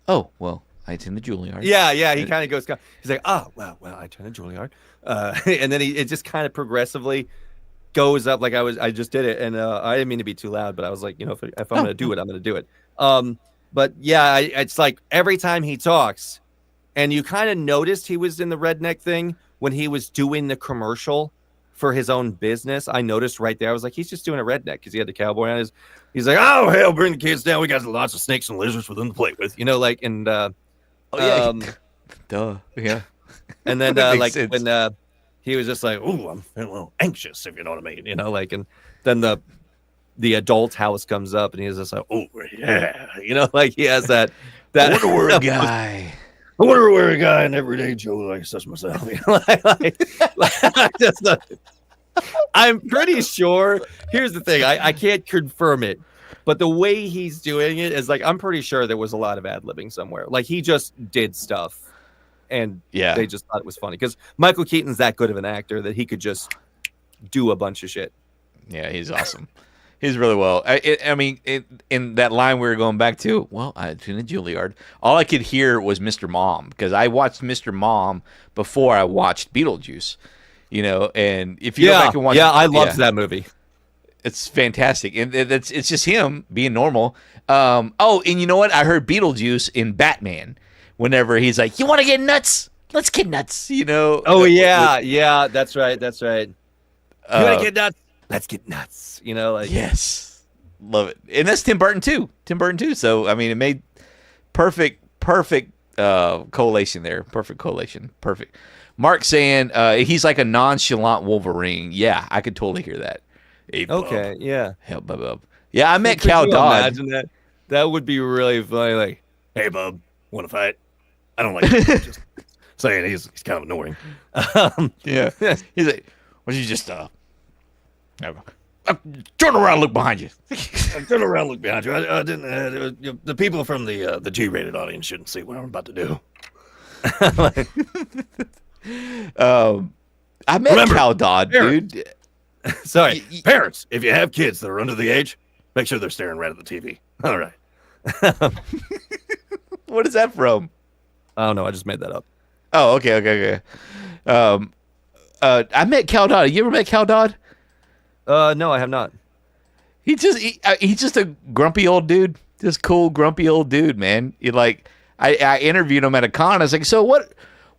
Speaker 1: "Oh, well, I attend the Juilliard."
Speaker 3: Yeah. He kind of goes. He's like, "Oh, well, I turn the Juilliard," and then it just kind of progressively goes up. Like I just did it, and I didn't mean to be too loud, but I was like, if I'm gonna do it, I'm gonna do it. But yeah, it's like every time he talks, and you kind of noticed he was in the redneck thing when he was doing the commercial for his own business. I noticed right there. I was like, he's just doing a redneck because he had the cowboy on his. He's like, "Oh hell, bring the kids down. We got lots of snakes and lizards for them to play with." And
Speaker 1: Duh, yeah.
Speaker 3: And then
Speaker 1: That makes
Speaker 3: like
Speaker 1: sense.
Speaker 3: when he was just like, "Ooh, I'm feeling a little anxious," if you know what I mean. And then the adult house comes up and he's just like, "Oh yeah," like he has that.
Speaker 1: I wonder where a guy.
Speaker 5: I wonder where a guy in everyday Joe like such myself.
Speaker 3: I'm pretty sure. Here's the thing. I can't confirm it, but the way he's doing it is like, I'm pretty sure there was a lot of ad-libbing somewhere. Like he just did stuff and they just thought it was funny because Michael Keaton's that good of an actor that he could just do a bunch of shit.
Speaker 1: Yeah, he's awesome. He's really well. In that line we were going back to, well, I attended Juilliard. All I could hear was Mr. Mom because I watched Mr. Mom before I watched Beetlejuice. And if you go back and watch,
Speaker 3: I loved that movie.
Speaker 1: It's fantastic, and it's just him being normal. And you know what? I heard Beetlejuice in Batman. Whenever he's like, "You want to get nuts? Let's get nuts,"
Speaker 3: Oh yeah, that's right. You want to get nuts? Let's get nuts.
Speaker 1: Yes, love it, and that's Tim Burton too. So it made perfect collation there. Perfect collation. Perfect. Mark saying he's like a nonchalant Wolverine. Yeah, I could totally hear that. Hey,
Speaker 3: okay, yeah.
Speaker 1: Hell, bub. Yeah, I met
Speaker 3: Could
Speaker 1: Cal
Speaker 3: you
Speaker 1: Dodd.
Speaker 3: imagine that? That would be really funny. Like,
Speaker 5: Hey, bub, want to fight? I don't like it. Just saying he's kind of annoying.
Speaker 1: Yeah, he's like, "Why don't you just turn around, and look behind you."
Speaker 5: Turn around, look behind you. I didn't. The people from the G-rated audience shouldn't see what I'm about to do.
Speaker 1: I met
Speaker 5: Remember,
Speaker 1: Cal Dodd, dude.
Speaker 3: sorry.
Speaker 5: Parents, if you have kids that are under the age, make sure they're staring right at the TV. All right.
Speaker 1: What is that from?
Speaker 3: I don't know. I just made that up.
Speaker 1: Oh, okay. I met Cal Dodd. You ever met Cal Dodd?
Speaker 3: No, I have not.
Speaker 1: He's just a grumpy old dude. Just cool, grumpy old dude, man. I interviewed him at a con. I was like, "So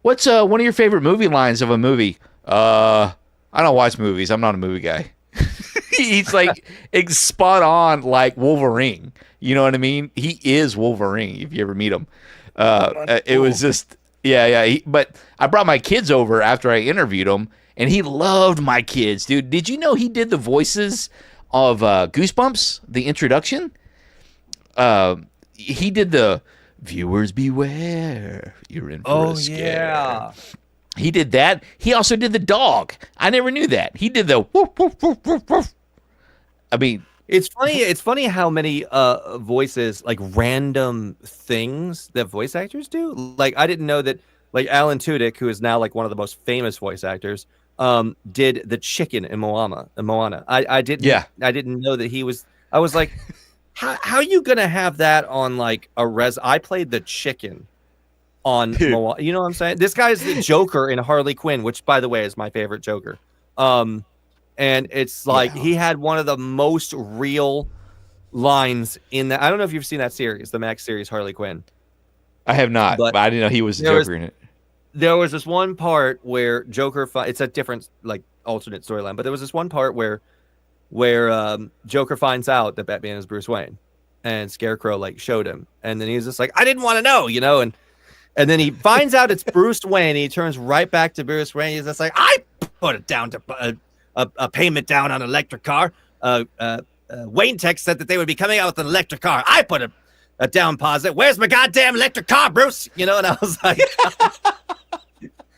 Speaker 1: what's one of your favorite movie lines of a movie?" I don't watch movies. I'm not a movie guy. He's like it's spot on, like Wolverine. You know what I mean? He is Wolverine. If you ever meet him, it was just but I brought my kids over after I interviewed him, and he loved my kids, dude. Did you know he did the voices of Goosebumps, the introduction? He did the "Viewers beware, you're in for a scare."
Speaker 3: Yeah.
Speaker 1: He did that. He also did the dog. I never knew that. He did the woof, woof, woof, woof, woof. I mean,
Speaker 3: It's funny. It's funny how many voices, like random things that voice actors do. Like I didn't know that. Like Alan Tudyk, who is now like one of the most famous voice actors, did the chicken in Moana. I didn't.
Speaker 1: Yeah.
Speaker 3: I didn't know that he was. I was like, how are you gonna have that on like a res? I played the chicken on Moana. You know what I'm saying? This guy's the Joker in Harley Quinn, which by the way is my favorite Joker. And it's like he had one of the most real lines in that. I don't know if you've seen that series, the Max series Harley Quinn.
Speaker 1: I have not, but I didn't know he was the Joker in it.
Speaker 3: There was this one part where Joker. It's a different, like, alternate storyline, but there was this one part where Joker finds out that Batman is Bruce Wayne, and Scarecrow like showed him, and then he's just like, "I didn't want to know," and then he finds out it's Bruce Wayne. And he turns right back to Bruce Wayne. He's just like, "I put it down to a payment down on an electric car. Wayne Tech said that they would be coming out with an electric car. I put a down deposit. Where's my goddamn electric car, Bruce?"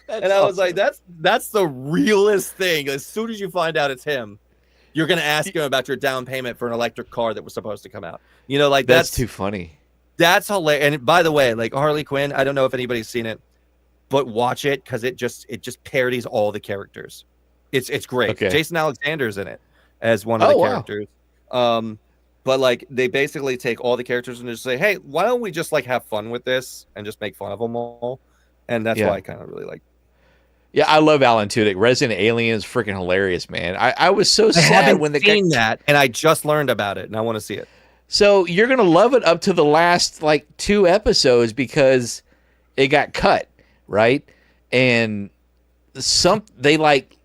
Speaker 3: And I was like, that's the realest thing. As soon as you find out it's him, you're gonna ask him about your down payment for an electric car that was supposed to come out.
Speaker 1: That's too funny.
Speaker 3: That's hilarious. And by the way, like Harley Quinn, I don't know if anybody's seen it. but watch it because it just parodies all the characters. It's great.
Speaker 1: Okay.
Speaker 3: Jason Alexander's in it as one of the
Speaker 1: wow.
Speaker 3: characters. But like they basically take all the characters and just say, hey, why don't we just like have fun with this and just make fun of them all? And that's
Speaker 1: Yeah.
Speaker 3: why I kind of really like.
Speaker 1: Yeah, I love Alan Tudyk. Resident Alien is freaking hilarious, man. I was so
Speaker 3: I
Speaker 1: sad
Speaker 3: haven't
Speaker 1: when the
Speaker 3: seen that, and I just learned about it, and I want to see it.
Speaker 1: So you're gonna love it up to the last like 2 episodes because it got cut, right? And they like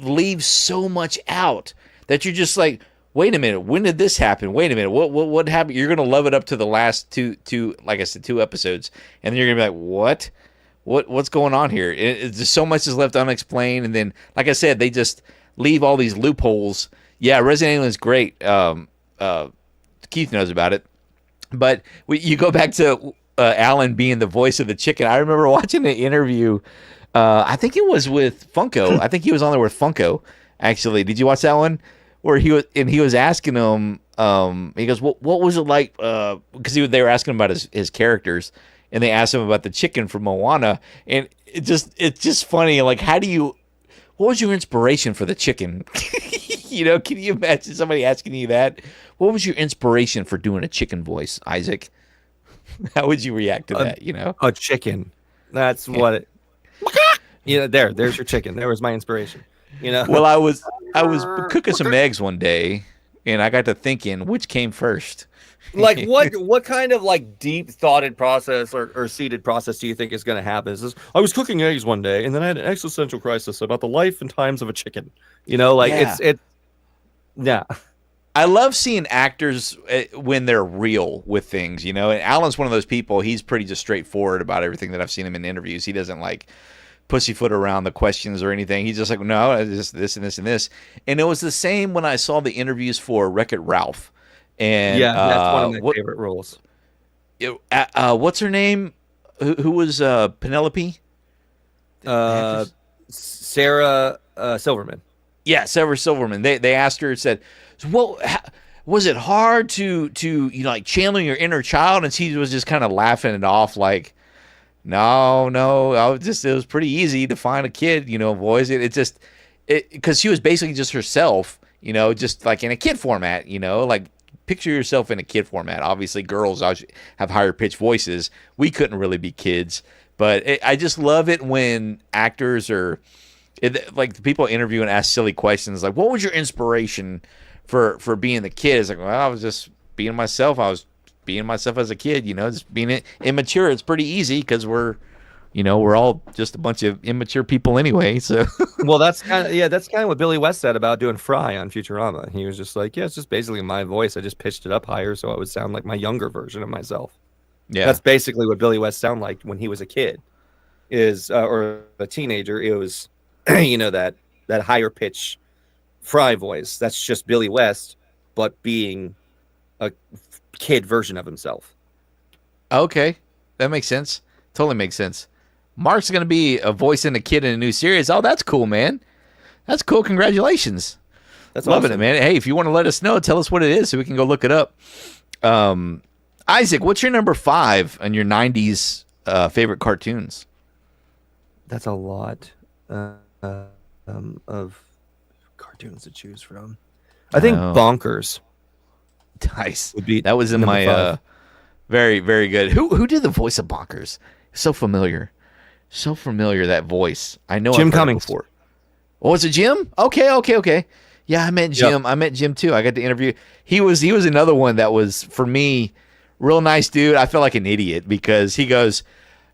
Speaker 1: leave so much out that you're just like, wait a minute, when did this happen? Wait a minute, what happened? You're gonna love it up to the last two like I said, 2 episodes, and then you're gonna be like, what's going on here? It's just so much is left unexplained, and then like I said, they just leave all these loopholes. Yeah, Resident Alien is great. Keith knows about it, but you go back to Alan being the voice of the chicken. I remember watching an interview. I think it was with Funko. I think he was on there with Funko. Actually, did you watch that one? Where he was asking him. He goes, "What was it like?" Because they were asking him about his characters, and they asked him about the chicken from Moana, and it's just funny. Like, what was your inspiration for the chicken? Can you imagine somebody asking you that? What was your inspiration for doing a chicken voice, Isaac? How would you react to that?
Speaker 3: A chicken. That's what it. There's your chicken. There was my inspiration.
Speaker 1: Well, I was cooking some eggs one day, and I got to thinking, which came first?
Speaker 3: Like what kind of like deep thoughted process or seated process do you think is going to happen? I was cooking eggs one day, and then I had an existential crisis about the life and times of a chicken. It's yeah.
Speaker 1: I love seeing actors when they're real with things, and Alan's one of those people. He's pretty just straightforward about everything that I've seen him in interviews. He doesn't like pussyfoot around the questions or anything. He's just like, no, it's this and this and this. And it was the same when I saw the interviews for Wreck-It Ralph. And
Speaker 3: yeah, that's one of my favorite roles.
Speaker 1: What's her name? Who was Penelope?
Speaker 3: Sarah Silverman.
Speaker 1: Yeah, Sarah Silverman. They asked her, said, "Well, was it hard to like channeling your inner child?" And she was just kind of laughing it off, like, "No, it was pretty easy to find a kid, voice. Because she was basically just herself, just like in a kid format, like." Picture yourself in a kid format. Obviously, girls have higher pitched voices. We couldn't really be kids, but I just love it when actors like the people interviewing ask silly questions like, "What was your inspiration for being the kid?" It's like, well, I was just being myself. I was being myself as a kid. Just being immature. It's pretty easy because we're all just a bunch of immature people anyway. So,
Speaker 3: well, that's kind of what Billy West said about doing Fry on Futurama. He was just like, yeah, it's just basically my voice. I just pitched it up higher so it would sound like my younger version of myself. Yeah, that's basically what Billy West sounded like when he was a kid, or a teenager. It was, that higher pitch Fry voice. That's just Billy West, but being a kid version of himself.
Speaker 1: Okay, that makes sense. Totally makes sense. Mark's going to be a voice in a kid in a new series. Oh, that's cool, man. That's cool. Congratulations.
Speaker 3: That's
Speaker 1: loving
Speaker 3: awesome.
Speaker 1: it, man. Hey, if you want to let us know, tell us what it is so we can go look it up. Isaac, what's your number 5 on your 90s favorite cartoons?
Speaker 3: That's a lot of cartoons to choose from. I think Bonkers.
Speaker 1: Nice.
Speaker 3: Would be
Speaker 1: that was in my
Speaker 3: 5.
Speaker 1: Very, very good. Who did the voice of Bonkers? So familiar. So familiar, that voice. I know
Speaker 3: Jim
Speaker 1: I've heard
Speaker 3: Cummings.
Speaker 1: it before. Oh, was it Jim? Okay. Yeah, I met Jim. Yep. I met Jim too. I got to interview. He was another one that was, for me, real nice dude. I felt like an idiot because he goes,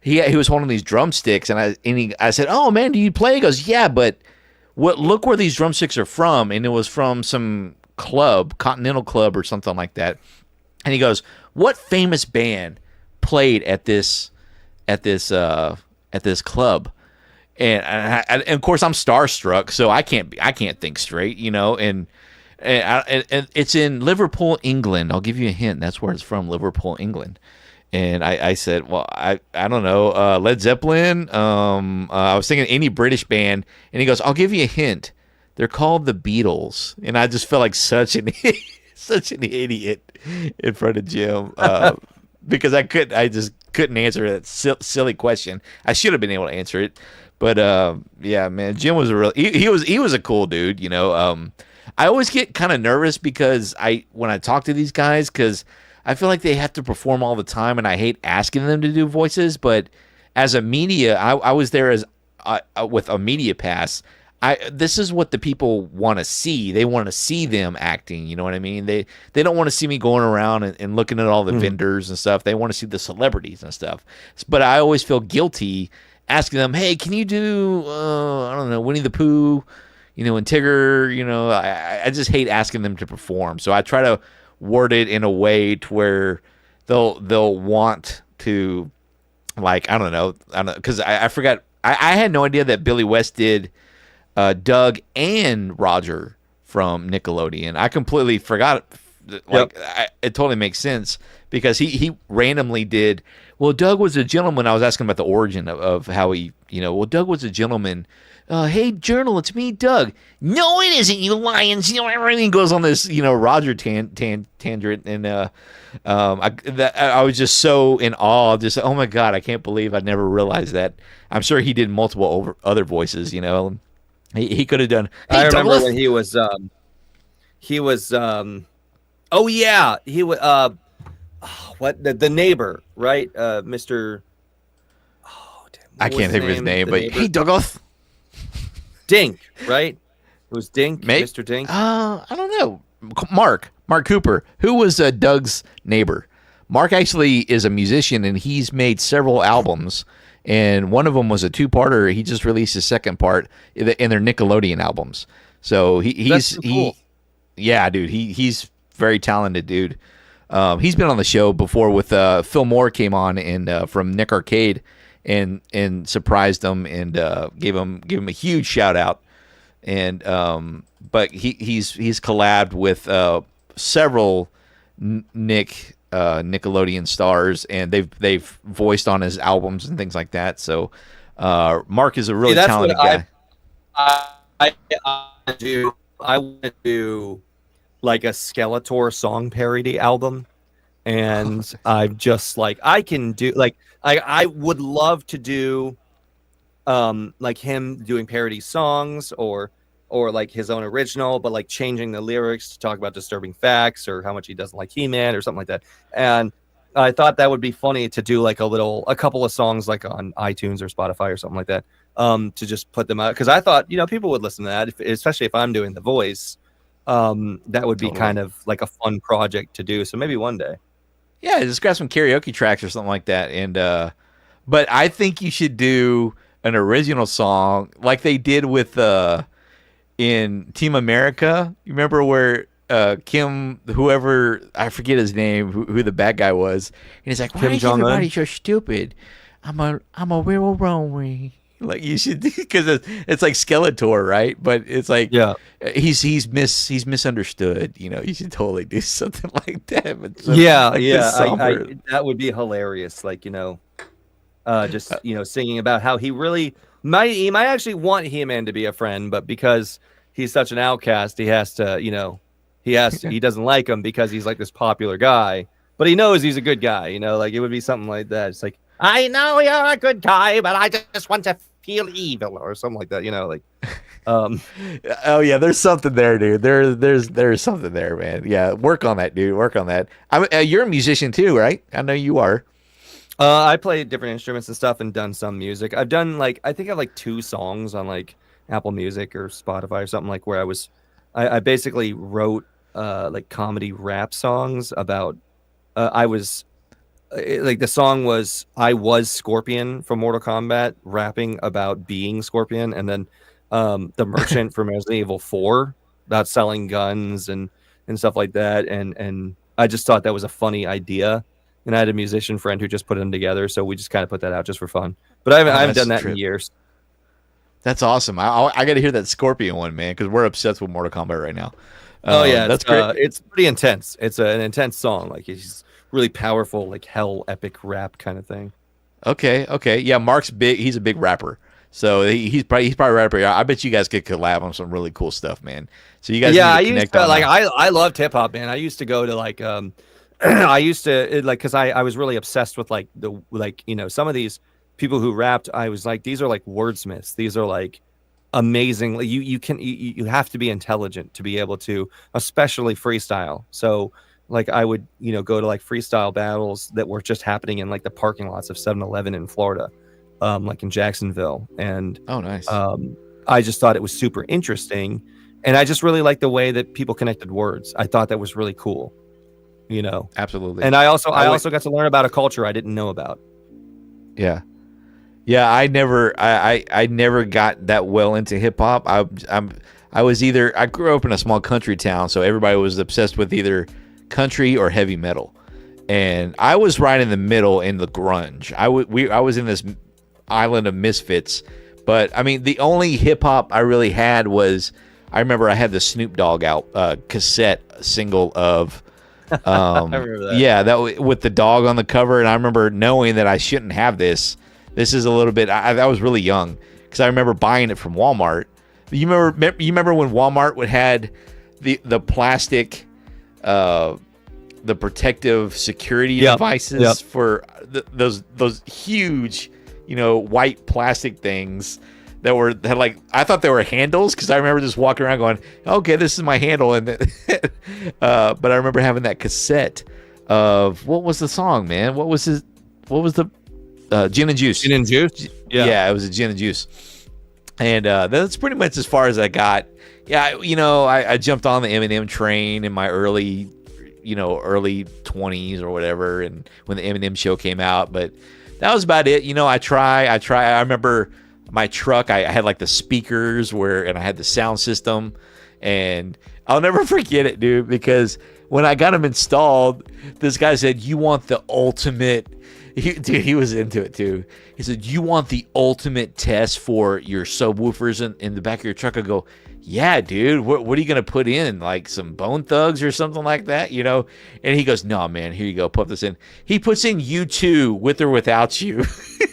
Speaker 1: he was holding these drumsticks, and I said, "Oh man, do you play?" He goes, "Yeah, but look where these drumsticks are from," and it was from some club, Continental Club or something like that. And he goes, "What famous band played at this club?" And of course I'm starstruck, so I can't think straight, and it's in Liverpool, England. I'll give you a hint. That's where it's from, Liverpool, England. And I said, well, I don't know, Led Zeppelin. I was thinking any British band, and he goes, I'll give you a hint. They're called the Beatles. And I just felt like such an idiot in front of Jim. because I just couldn't answer that silly question. I should have been able to answer it, but yeah, man, Jim was he was a cool dude. You know, I always get kind of nervous because when I talk to these guys, because I feel like they have to perform all the time, and I hate asking them to do voices. But as a media, I was there as with a media pass. This is what the people want to see. They want to see them acting. You know what I mean? They don't want to see me going around and looking at all the vendors and stuff. They want to see the celebrities and stuff. But I always feel guilty asking them, hey, can you do, I don't know, Winnie the Pooh, you know, and Tigger, you know, I just hate asking them to perform. So I try to word it in a way to where they'll want to, like, I don't know, because I forgot, I had no idea that Billy West did Doug and Roger from Nickelodeon. I completely forgot. Like, it totally makes sense because he randomly did. Well, Doug was a gentleman. I was asking about the origin of how he, you know. Well, Doug was a gentleman. Hey, Journal, it's me, Doug. No, it isn't, you lions. You know, everything goes on this, you know, Roger tangent, and I was just so in awe. Just, oh my God, I can't believe I never realized that. I'm sure he did multiple other voices, you know. He could have done. Hey,
Speaker 3: I remember
Speaker 1: Douglas.
Speaker 3: when he was oh yeah, he was what the neighbor, right? Mr. Oh, damn,
Speaker 1: I can't think of his name, but
Speaker 3: neighbor?
Speaker 1: hey, Douglas.
Speaker 3: Dink, right? It was Dink,
Speaker 1: Maybe.
Speaker 3: Mr. Dink.
Speaker 1: I don't know. Mark Cooper, who was Doug's neighbor. Mark actually is a musician, and he's made several albums. And one of them was a two-parter. He just released his second part in their Nickelodeon albums. So he's
Speaker 3: cool.
Speaker 1: Yeah, dude. He's very talented, dude. He's been on the show before with Phil Moore came on and from Nick Arcade and surprised him and gave him a huge shout out. And but he's collabed with several Nickelodeon stars, and they've voiced on his albums and things like that. So Mark is a really talented guy.
Speaker 3: I want to do like a Skeletor song parody album, and I'm just like, I can do, like, I would love to do like him doing parody songs or like his own original, but like changing the lyrics to talk about disturbing facts or how much he doesn't like He-Man or something like that. And I thought that would be funny to do like a couple of songs like on iTunes or Spotify or something like that, to just put them out. Because I thought, you know, people would listen to that, especially if I'm doing the voice. That would be kind of like a fun project to do. So maybe one day.
Speaker 1: Yeah, just grab some karaoke tracks or something like that. And but I think you should do an original song like they did with in Team America. You remember where Kim, whoever, I forget his name, who the bad guy was, and he's like, why is everybody so stupid? I'm a real Romy. Like, you should, because it's like Skeletor, right? But it's like,
Speaker 3: Yeah.
Speaker 1: he's misunderstood. You know, you should totally do something like that. But
Speaker 3: That would be hilarious. Like, you know, just, you know, singing about how he might actually want He-Man to be a friend, but because he's such an outcast, he has to, you know, he doesn't like him because he's like this popular guy, but he knows he's a good guy, you know, like it would be something like that. It's like, I know you're a good guy, but I just want to feel evil or something like that, you know, like,
Speaker 1: oh yeah, there's something there, dude. There's something there, man. Yeah, work on that, dude. Work on that. You're a musician too, right? I know you are.
Speaker 3: I play different instruments and stuff and done some music. I've done like, I think I have like 2 songs on like Apple Music or Spotify or something, like where I basically wrote like comedy rap songs about, like the song was, I was Scorpion from Mortal Kombat rapping about being Scorpion. And then the merchant from Resident Evil 4 about selling guns and stuff like that. And I just thought that was a funny idea. And I had a musician friend who just put them together, so we just kind of put that out just for fun. But I haven't done that in years.
Speaker 1: That's awesome. I got to hear that Scorpion one, man, because we're obsessed with Mortal Kombat right now.
Speaker 3: Oh yeah,
Speaker 1: that's great.
Speaker 3: It's pretty intense. It's an intense song. Like, it's really powerful, like hell epic rap kind of thing.
Speaker 1: Okay. Yeah, Mark's big. He's a big rapper. So he's probably a rapper. I bet you guys could collab on some really cool stuff, man. So you guys,
Speaker 3: I used to, like, I loved hip hop, man. I used to go to like I used to like, because I was really obsessed with like some of these people who rapped. I was like, these are like wordsmiths. These are like amazing. Like, you have to be intelligent to be able to, especially freestyle. So like I would go to like freestyle battles that were just happening in like the parking lots of 7-Eleven in Florida, like in Jacksonville, and
Speaker 1: Oh, nice.
Speaker 3: I just thought it was super interesting, and I just really liked the way that people connected words. I thought that was really cool.
Speaker 1: Absolutely.
Speaker 3: And I also
Speaker 1: I would-
Speaker 3: got to learn about a culture I didn't know about.
Speaker 1: Yeah. Yeah, I never got that well into hip hop. I grew up in a small country town, so everybody was obsessed with either country or heavy metal. And I was right in the middle in the grunge. I was in this island of misfits. But I mean, the only hip hop I really had was, I remember I had the Snoop Dogg cassette single of
Speaker 3: I remember that.
Speaker 1: Yeah, with the dog on the cover, and I remember knowing that I shouldn't have this. This is a little bit. I was really young because I remember buying it from Walmart. You remember when Walmart had the plastic, the protective security devices for those huge, white plastic things that like, I thought they were handles because I remember just walking around going, okay, this is my handle, and but I remember having that cassette of, what was the song, man? What was the Gin and Juice?
Speaker 3: Gin and Juice?
Speaker 1: Yeah, it was a Gin and Juice. And that's pretty much as far as I got. Yeah, I jumped on the Eminem train in my early 20s or whatever, and when the Eminem show came out, but that was about it. I remember my truck, I had like the speakers and I had the sound system, and I'll never forget it, dude, because when I got them installed, this guy said, "You want the ultimate..." He was into it too. He said, "You want the ultimate test for your subwoofers in the back of your truck?" I go, "Yeah, dude. What are you gonna put in? Like some Bone Thugs or something like that, And he goes, "No, man. Here you go. Put this in." He puts in U2, With or Without You,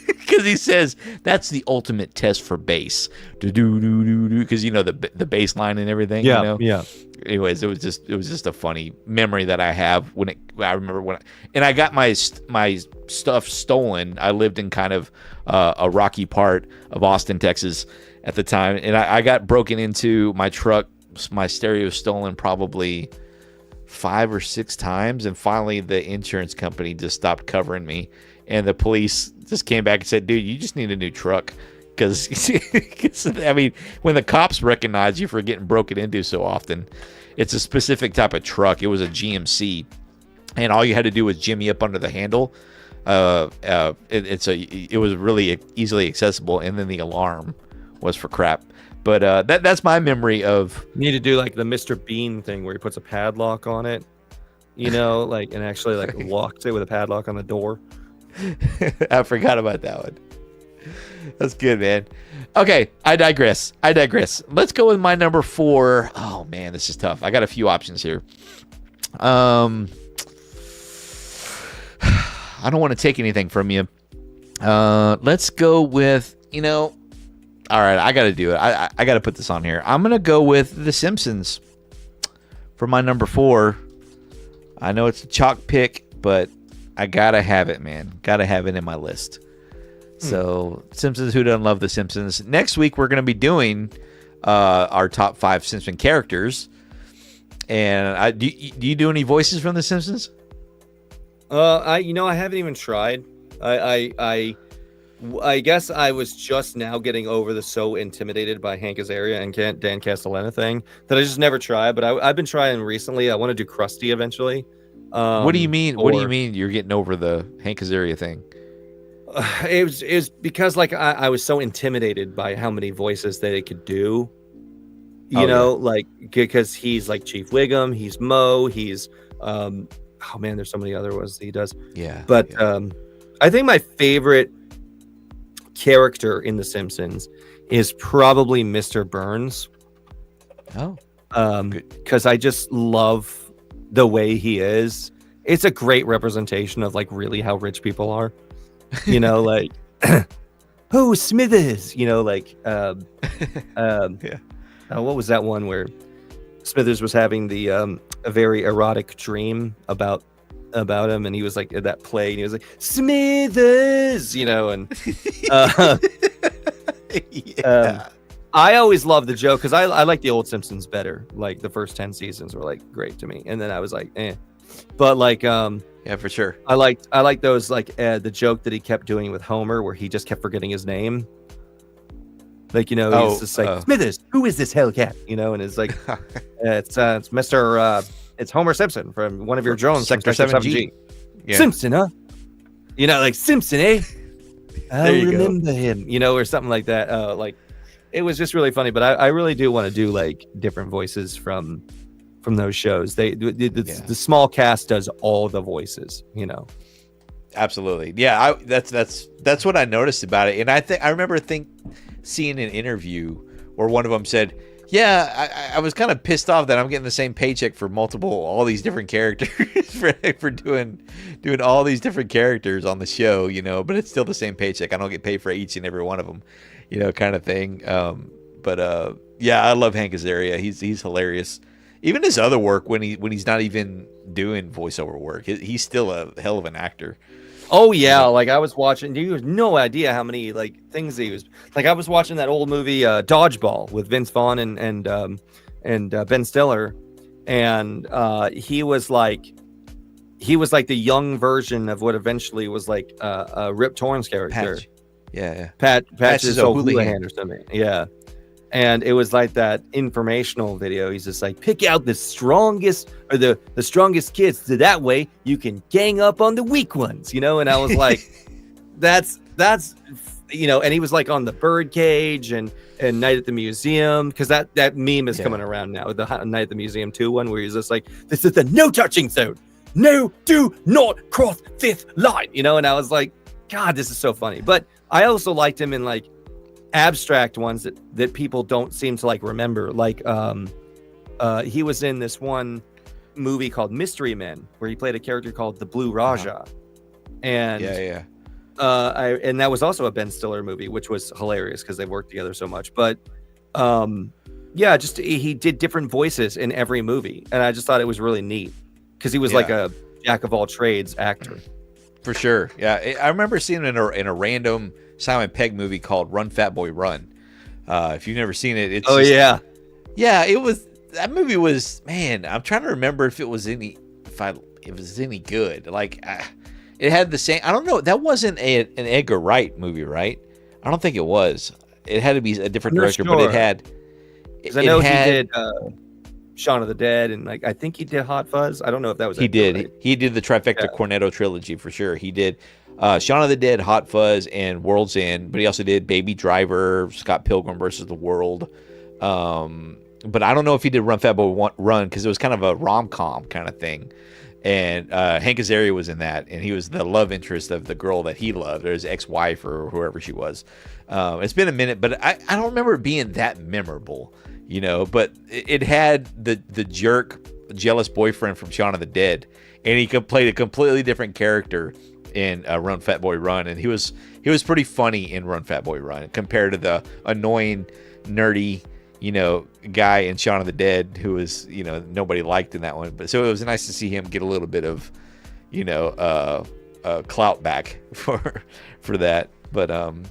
Speaker 1: because he says that's the ultimate test for bass. Because the bass line and everything.
Speaker 3: Yeah.
Speaker 1: Anyways, it was just a funny memory that I have I remember and I got my stuff stolen. I lived in kind of a rocky part of Austin, Texas at the time, and I got broken into my truck. My stereo was stolen probably 5 or 6 times, and finally the insurance company just stopped covering me, and the police just came back and said, "Dude, you just need a new truck." Because I mean, when the cops recognize you for getting broken into so often, it's a specific type of truck. It was a GMC, and all you had to do was jimmy up under the handle. It was really easily accessible, and then the alarm was for crap. But that's my memory of.
Speaker 3: You need to do like the Mr. Bean thing where he puts a padlock on it, and actually like locks it with a padlock on the door.
Speaker 1: I forgot about that one. That's good, man. Okay, I digress. Let's go with my number 4. Oh man, this is tough. I got a few options here. I don't want to take anything from you. Let's go with, all right, I got to do it. I got to put this on here. I'm going to go with The Simpsons for my number 4. I know it's a chalk pick, but I got to have it, man. Got to have it in my list. So, Simpsons, who doesn't love The Simpsons? Next week, we're going to be doing our top 5 Simpson characters. And do you do any voices from The Simpsons?
Speaker 3: I haven't even tried. I guess I was just now getting over the so intimidated by Hank Azaria and Dan Castellaneta thing that I just never tried. But I've been trying recently. I want to do Krusty eventually.
Speaker 1: What do you mean? What do you mean you're getting over the Hank Azaria thing?
Speaker 3: It was because like I was so intimidated by how many voices that it could do. Like because he's like Chief Wiggum, he's Moe, he's oh man, there's so many other ones that he does.
Speaker 1: Yeah.
Speaker 3: But I think my favorite character in The Simpsons is probably Mr. Burns.
Speaker 1: Oh.
Speaker 3: Because I just love the way he is. It's a great representation of like really how rich people are. Like, oh, Smithers, like,
Speaker 1: Yeah.
Speaker 3: What was that one where Smithers was having a very erotic dream about about him, and he was like at that play, and he was like Smithers, and uh, I always loved the joke because I like the old Simpsons better. Like the first 10 seasons were like great to me, and then I was like, but like
Speaker 1: yeah, for sure.
Speaker 3: I like those like the joke that he kept doing with Homer where he just kept forgetting his name. Like, he's just like, Smithers, who is this Hellcat? And it's like, it's Mr. It's Homer Simpson from one of your drones,
Speaker 1: Sector 7G.
Speaker 3: Yeah. Simpson, huh? Like Simpson, eh? I remember him, or something like that. Like, it was just really funny, but I really do want to do like different voices from those shows. The small cast does all the voices,
Speaker 1: Absolutely. Yeah, that's what I noticed about it. And I remember seeing an interview where one of them said, I was kind of pissed off that I'm getting the same paycheck for all these different characters for doing all these different characters on the show, but it's still the same paycheck. I don't get paid for each and every one of them, kind of thing. I love Hank Azaria. He's hilarious. Even his other work when he's not even doing voiceover work, he's still a hell of an actor.
Speaker 3: Oh yeah, like I was watching. You have no idea how many like things he was. Like I was watching that old movie Dodgeball with Vince Vaughn and Ben Stiller, and he was like the young version of what eventually was like Rip Torn's character.
Speaker 1: Patch. Yeah.
Speaker 3: Patch's O'Houlihan or something. Yeah. And it was like that informational video. He's just like, pick out the strongest or the strongest kids, so that way you can gang up on the weak ones, And I was like, that's and he was like on the birdcage and Night at the Museum, because that meme is coming around now, the Night at the Museum 2 one, where he's just like, this is the no touching zone. No, do not cross this line, And I was like, God, this is so funny. But I also liked him in like abstract ones that people don't seem to like remember, like he was in this one movie called Mystery Men where he played a character called the Blue Raja, and and that was also a Ben Stiller movie, which was hilarious because they worked together so much. But just he did different voices in every movie, and I just thought it was really neat because he was like a jack of all trades actor.
Speaker 1: For sure. Yeah, I remember seeing him in a random Simon Pegg movie called Run Fat Boy Run. If you've never seen it, it's that movie was, man, I'm trying to remember if it was any good. Like it had the same, I don't know, that wasn't an Edgar Wright movie, right? I don't think it was. It had to be a different director, but it had.
Speaker 3: I know he did Shaun of the Dead, and like I think he did Hot Fuzz. I don't know if that was.
Speaker 1: He did. He did the trifecta Cornetto trilogy for sure. He did Shaun of the Dead, Hot Fuzz, and World's End. But he also did Baby Driver, Scott Pilgrim versus the World. But I don't know if he did Run Fat Boy Run, because it was kind of a rom-com kind of thing. And Hank Azaria was in that, and he was the love interest of the girl that he loved, or his ex-wife, or whoever she was. It's been a minute, but I don't remember it being that memorable, But it had the jerk, jealous boyfriend from Shaun of the Dead, and he played a completely different character in Run Fat Boy Run, and he was pretty funny in Run Fat Boy Run compared to the annoying, nerdy, guy in Shaun of the Dead who was, nobody liked in that one. But so it was nice to see him get a little bit of, clout back for that. But man,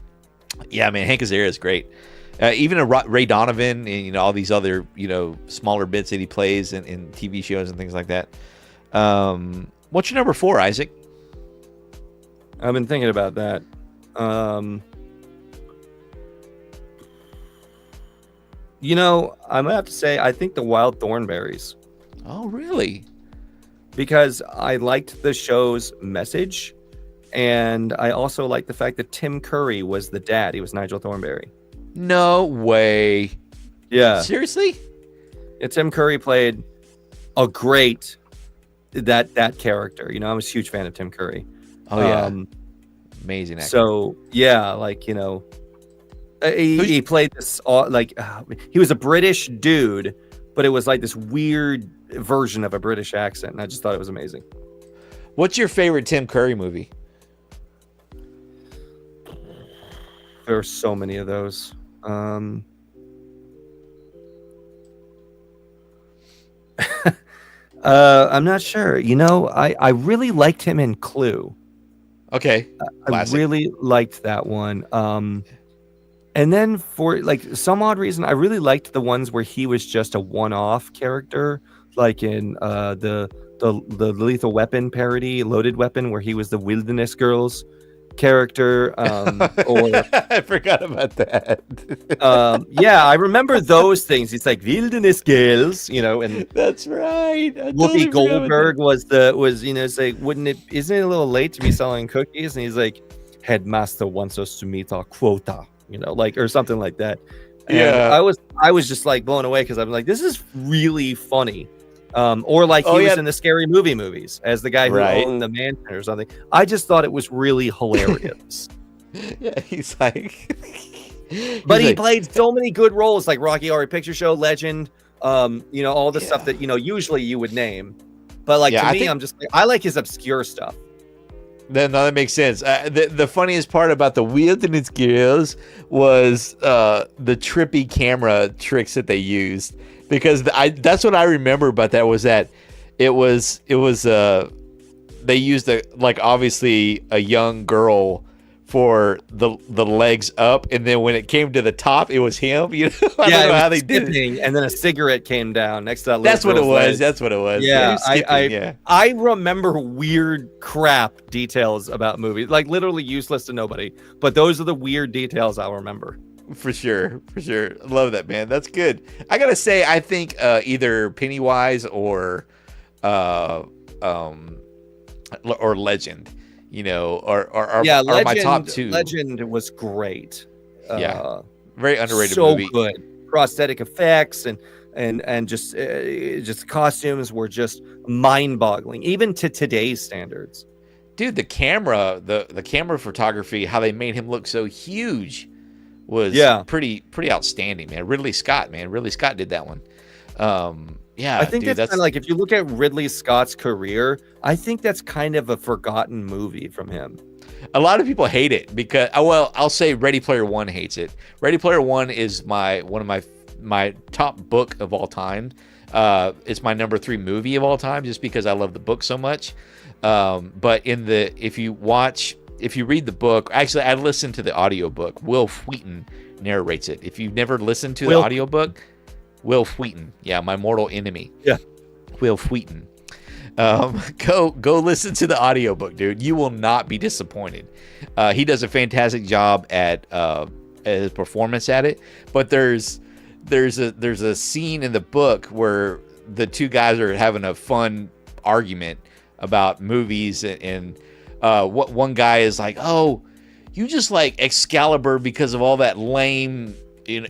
Speaker 1: Hank Azaria is great. Even Ray Donovan and all these other smaller bits that he plays in TV shows and things like that. What's your number 4, Isaac?
Speaker 3: I've been thinking about that. I'm gonna have to say I think the Wild Thornberrys.
Speaker 1: Oh, really?
Speaker 3: Because I liked the show's message, and I also liked the fact that Tim Curry was the dad. He was Nigel Thornberry.
Speaker 1: No way.
Speaker 3: Yeah.
Speaker 1: Seriously?
Speaker 3: Yeah, Tim Curry played a great that character. I was a huge fan of Tim Curry.
Speaker 1: Oh yeah. Amazing actor.
Speaker 3: So yeah, like he played this he was a British dude, but it was like this weird version of a British accent, and I just thought it was amazing.
Speaker 1: What's your favorite Tim Curry movie?
Speaker 3: There are so many of those. I'm not sure. You know, I really liked him in Clue.
Speaker 1: Okay,
Speaker 3: I
Speaker 1: classic.
Speaker 3: really liked that one. And then for like some odd reason, I really liked the ones where he was just a one-off character, like in the Lethal Weapon parody, Loaded Weapon, where he was the Wilderness Girls character. Or
Speaker 1: I forgot about that.
Speaker 3: yeah, I remember those things. It's like Wilderness Girls, you know, and
Speaker 1: That's right. I totally
Speaker 3: Whoopi
Speaker 1: forgot about
Speaker 3: Goldberg was you know, it's like, isn't it a little late to be selling cookies? And he's like, headmaster wants us to meet our quota, you know, like, or something like that. And
Speaker 1: Yeah.
Speaker 3: I was just like blown away because I'm like, this is really funny. Or like he was in the Scary Movie movies as the guy who
Speaker 1: Right.
Speaker 3: owned the mansion or something. I just thought it was really hilarious.
Speaker 1: Yeah, he's like.
Speaker 3: But he
Speaker 1: like,
Speaker 3: played so many good roles, like Rocky Horror Picture Show, Legend, you know, all the stuff that, you know, usually you would name. But like,
Speaker 1: Yeah,
Speaker 3: to
Speaker 1: I
Speaker 3: me,
Speaker 1: think-
Speaker 3: I'm just like, I like his obscure stuff.
Speaker 1: No, that makes sense. The funniest part about the Wilderness Girls was the trippy camera tricks that they used, because that's what I remember about that was that it was they used obviously a young girl for the legs up, and then when it came to the top, it was him. You know, I don't know how they did it.
Speaker 3: And then a cigarette came down next to that.
Speaker 1: That's what it
Speaker 3: girl's
Speaker 1: was.
Speaker 3: leg.
Speaker 1: That's what it was.
Speaker 3: Yeah,
Speaker 1: He was skipping,
Speaker 3: I remember weird crap details about movies, like literally useless to nobody. But those are the weird details I'll remember.
Speaker 1: For sure. Love that, man. That's good. I gotta say, I think either Pennywise or Legend, you know, are my top two.
Speaker 3: Legend was great.
Speaker 1: Yeah. Very underrated
Speaker 3: so
Speaker 1: movie.
Speaker 3: Good prosthetic effects and just costumes were just mind-boggling, even to today's standards.
Speaker 1: Dude, the camera photography, how they made him look so huge was pretty outstanding, man. Ridley Scott did that one. I
Speaker 3: think
Speaker 1: dude,
Speaker 3: that's kind of like, if you look at Ridley Scott's career, I think that's kind of a forgotten movie from him.
Speaker 1: A lot of people hate it because, well, I'll say Ready Player One hates it. Ready Player One is one of my top book of all time. It's my number 3 movie of all time, just because I love the book so much. But if you read the book, actually, I listened to the audiobook. Will Wheaton narrates it. If you've never listened to the audiobook, Will Wheaton, my mortal enemy.
Speaker 3: Yeah,
Speaker 1: Will Wheaton. Go listen to the audiobook, dude. You will not be disappointed. He does a fantastic job at his performance at it. But there's a scene in the book where the two guys are having a fun argument about movies, and what one guy is like, "Oh, you just like Excalibur because of all that lame,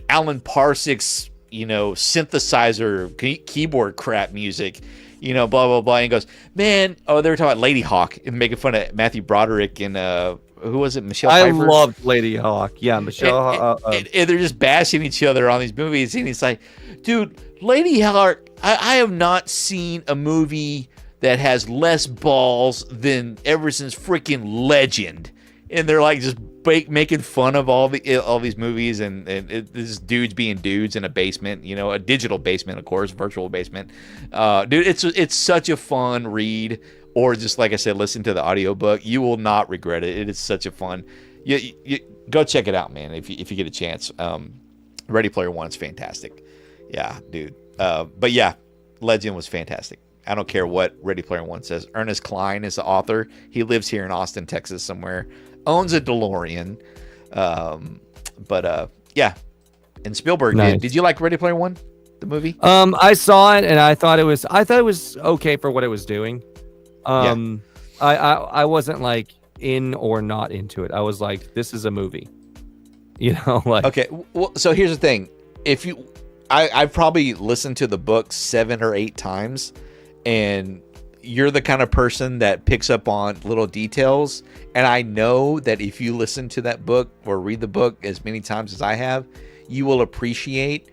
Speaker 1: Alan Parsons, synthesizer keyboard crap music." Blah, blah, blah. And he goes, man, they were talking about Lady Hawk and making fun of Matthew Broderick and who was it? Michelle Pfeiffer?
Speaker 3: I loved Lady Hawk. Yeah, Michelle.
Speaker 1: And they're just bashing each other on these movies. And he's like, dude, Lady Hawk, I have not seen a movie that has less balls than ever since freaking Legend. And they're like just making fun of all these movies, and this dudes being dudes in a basement, a digital basement, of course, virtual basement. Dude, it's such a fun read, or just like I said, listen to the audiobook. You will not regret it. It is such a fun. You go check it out, man, if you get a chance. Ready Player One is fantastic. Yeah, dude. But yeah, Legend was fantastic. I don't care what Ready Player One says. Ernest Cline is the author. He lives here in Austin, Texas somewhere. Owns a DeLorean. Yeah. And Spielberg did. Did you like Ready Player One, the movie?
Speaker 3: I saw it and I thought it was okay for what it was doing. I wasn't like in or not into it. I was like, this is a movie.
Speaker 1: Okay. Well, so here's the thing. I've probably listened to the book 7 or 8 times, and you're the kind of person that picks up on little details. And I know that if you listen to that book or read the book as many times as I have, you will appreciate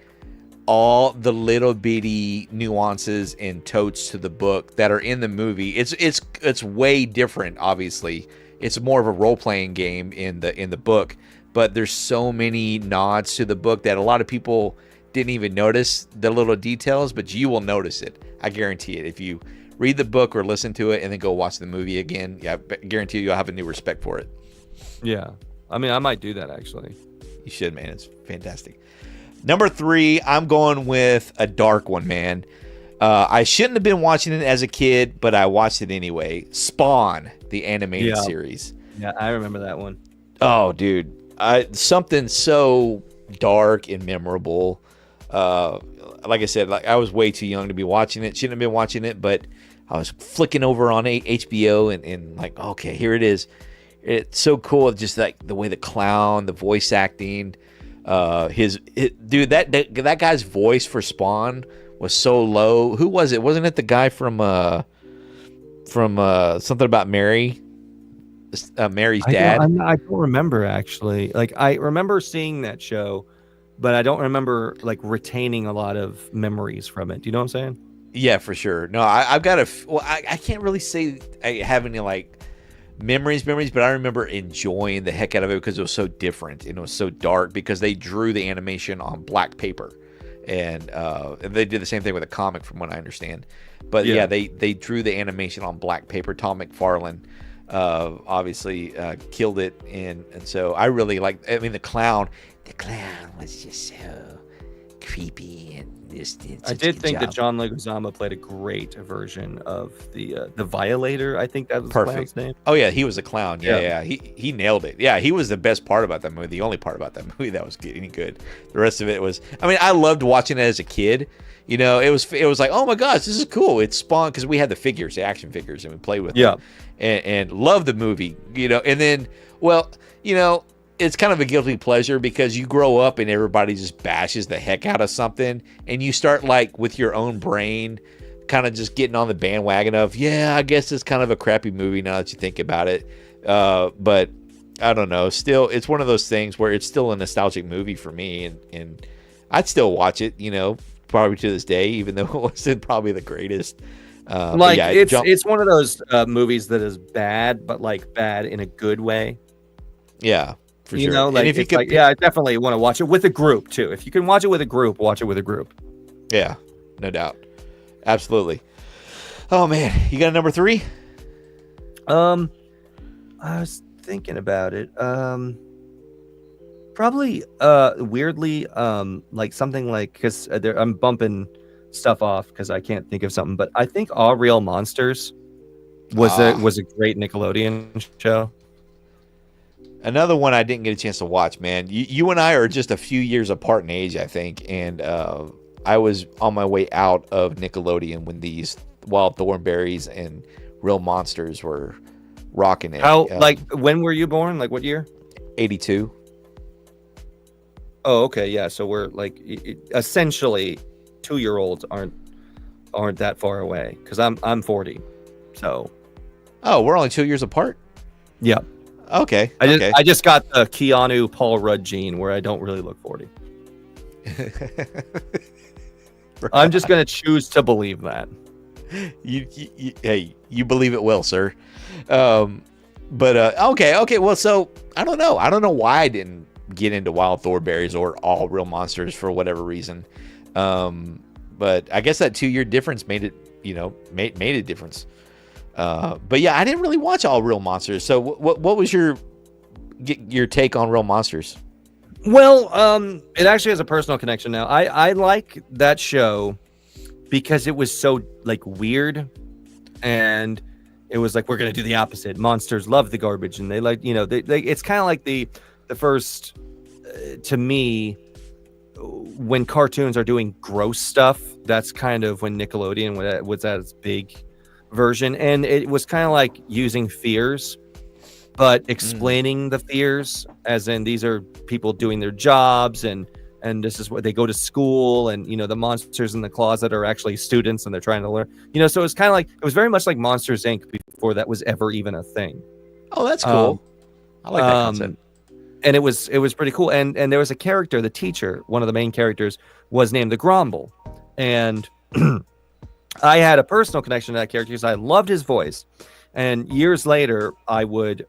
Speaker 1: all the little bitty nuances and totes to the book that are in the movie. It's way different, obviously. It's more of a role-playing game in the book, but there's so many nods to the book that a lot of people didn't even notice the little details, but you will notice it. I guarantee it. If you read the book or listen to it and then go watch the movie again, yeah, I guarantee you'll have a new respect for it.
Speaker 3: Yeah. I mean, I might do that actually.
Speaker 1: You should, man. It's fantastic. Number 3, I'm going with a dark one, man. I shouldn't have been watching it as a kid, but I watched it anyway. Spawn, the animated series.
Speaker 3: Yeah, I remember that one.
Speaker 1: Oh, dude. Something so dark and memorable. Like I said, like I was way too young to be watching it. Shouldn't have been watching it, but I was flicking over on HBO and like, okay, here it is. It's so cool. Just like the way the clown, the voice acting, dude, that guy's voice for Spawn was so low. Who was it? Wasn't it the guy from something about Mary? Mary's dad.
Speaker 3: I don't remember actually. Like I remember seeing that show, but I don't remember like retaining a lot of memories from it. Do you know what I'm saying?
Speaker 1: Yeah, for sure. No, I've got I can't really say I have any like memories, but I remember enjoying the heck out of it because it was so different and it was so dark because they drew the animation on black paper. And they did the same thing with a comic from what I understand. But yeah, they drew the animation on black paper. Tom McFarlane obviously killed it. And so I really like, I mean, the clown was just so creepy and
Speaker 3: I did think that John Leguizamo played a great version of the Violator. I think that was the clown's name.
Speaker 1: Oh yeah, he was a clown. Yeah. He nailed it. Yeah, he was the best part about that movie. The only part about that movie that was any good. The rest of it was. I mean, I loved watching it as a kid. You know, it was like, oh my gosh, this is cool. It's Spawn because we had the figures, the action figures, and we played with them. And loved the movie. You know, and then it's kind of a guilty pleasure because you grow up and everybody just bashes the heck out of something and you start like with your own brain kind of just getting on the bandwagon of, yeah, I guess it's kind of a crappy movie now that you think about it. But I don't know. Still, it's one of those things where it's still a nostalgic movie for me and I'd still watch it, probably to this day, even though it wasn't probably the greatest.
Speaker 3: It's one of those movies that is bad, but like bad in a good way.
Speaker 1: Yeah. For
Speaker 3: you
Speaker 1: sure.
Speaker 3: know, like,
Speaker 1: if you could,
Speaker 3: I definitely want to watch it with a group too. If you can watch it with a group, watch it with a group.
Speaker 1: Yeah, no doubt. Absolutely. Oh man, you got a number 3?
Speaker 3: I was thinking about it. Probably weirdly like something like, because I'm bumping stuff off because I can't think of something, but I think All Real Monsters was a great Nickelodeon show.
Speaker 1: Another one I didn't get a chance to watch, man. You and I are just a few years apart in age, I think, and I was on my way out of Nickelodeon when these Wild Thornberrys and Real Monsters were rocking it.
Speaker 3: Like, when were you born? Like, what year?
Speaker 1: 82.
Speaker 3: Oh, okay, yeah. So we're like essentially 2-year-olds aren't that far away because I'm 40, so.
Speaker 1: Oh, we're only 2 years apart.
Speaker 3: Yeah.
Speaker 1: Okay.
Speaker 3: I just got the Keanu Paul Rudd gene where I don't really look 40. I'm just gonna choose to believe that.
Speaker 1: You believe it will, sir. Okay. Well, so I don't know why I didn't get into Wild Thornberrys or All Real Monsters for whatever reason. But I guess that 2-year difference made it, made a difference. But yeah, I didn't really watch All Real Monsters. So what was your take on Real Monsters?
Speaker 3: Well, it actually has a personal connection now. I like that show because it was so like weird, and it was like, we're gonna do the opposite. Monsters love the garbage, and they like, it's kind of like the first to me, when cartoons are doing gross stuff, that's kind of when Nickelodeon was at its big version, and it was kind of like using fears but explaining the fears, as in these are people doing their jobs, and this is what they go to school, and the monsters in the closet are actually students and they're trying to learn, so it's kind of like, it was very much like Monsters Inc. before that was ever even a thing.
Speaker 1: Oh, that's cool. I like that concept.
Speaker 3: And it was pretty cool, and there was a character, the teacher, one of the main characters, was named the Gromble, and I had a personal connection to that character because I loved his voice. And years later, I would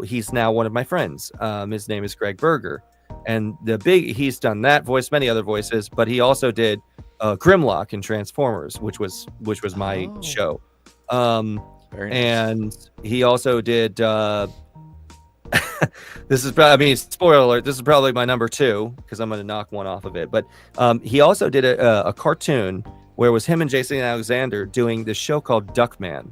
Speaker 3: he's now one of my friends. His name is Greg Berger, and he's done that voice, many other voices, but he also did Grimlock in Transformers, which was my show.
Speaker 1: Very nice.
Speaker 3: And he also did. This is probably, I mean, spoiler alert. This is probably my number 2 because I'm going to knock one off of it. But he also did a cartoon where it was him and Jason Alexander doing this show called Duckman,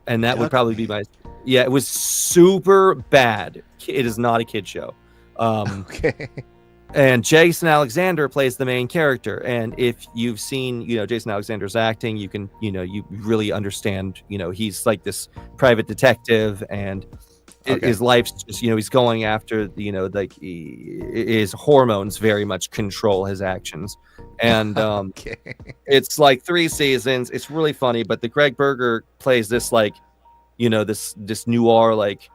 Speaker 3: and that would probably be my. Yeah, it was super bad. It is not a kid show.
Speaker 1: Okay.
Speaker 3: And Jason Alexander plays the main character. And if you've seen, Jason Alexander's acting, you can, you really understand, he's like this private detective, and his life's just, he's going after, like his hormones very much control his actions. And it's like 3 seasons. It's really funny. But the Greg Berger plays this like, this noir like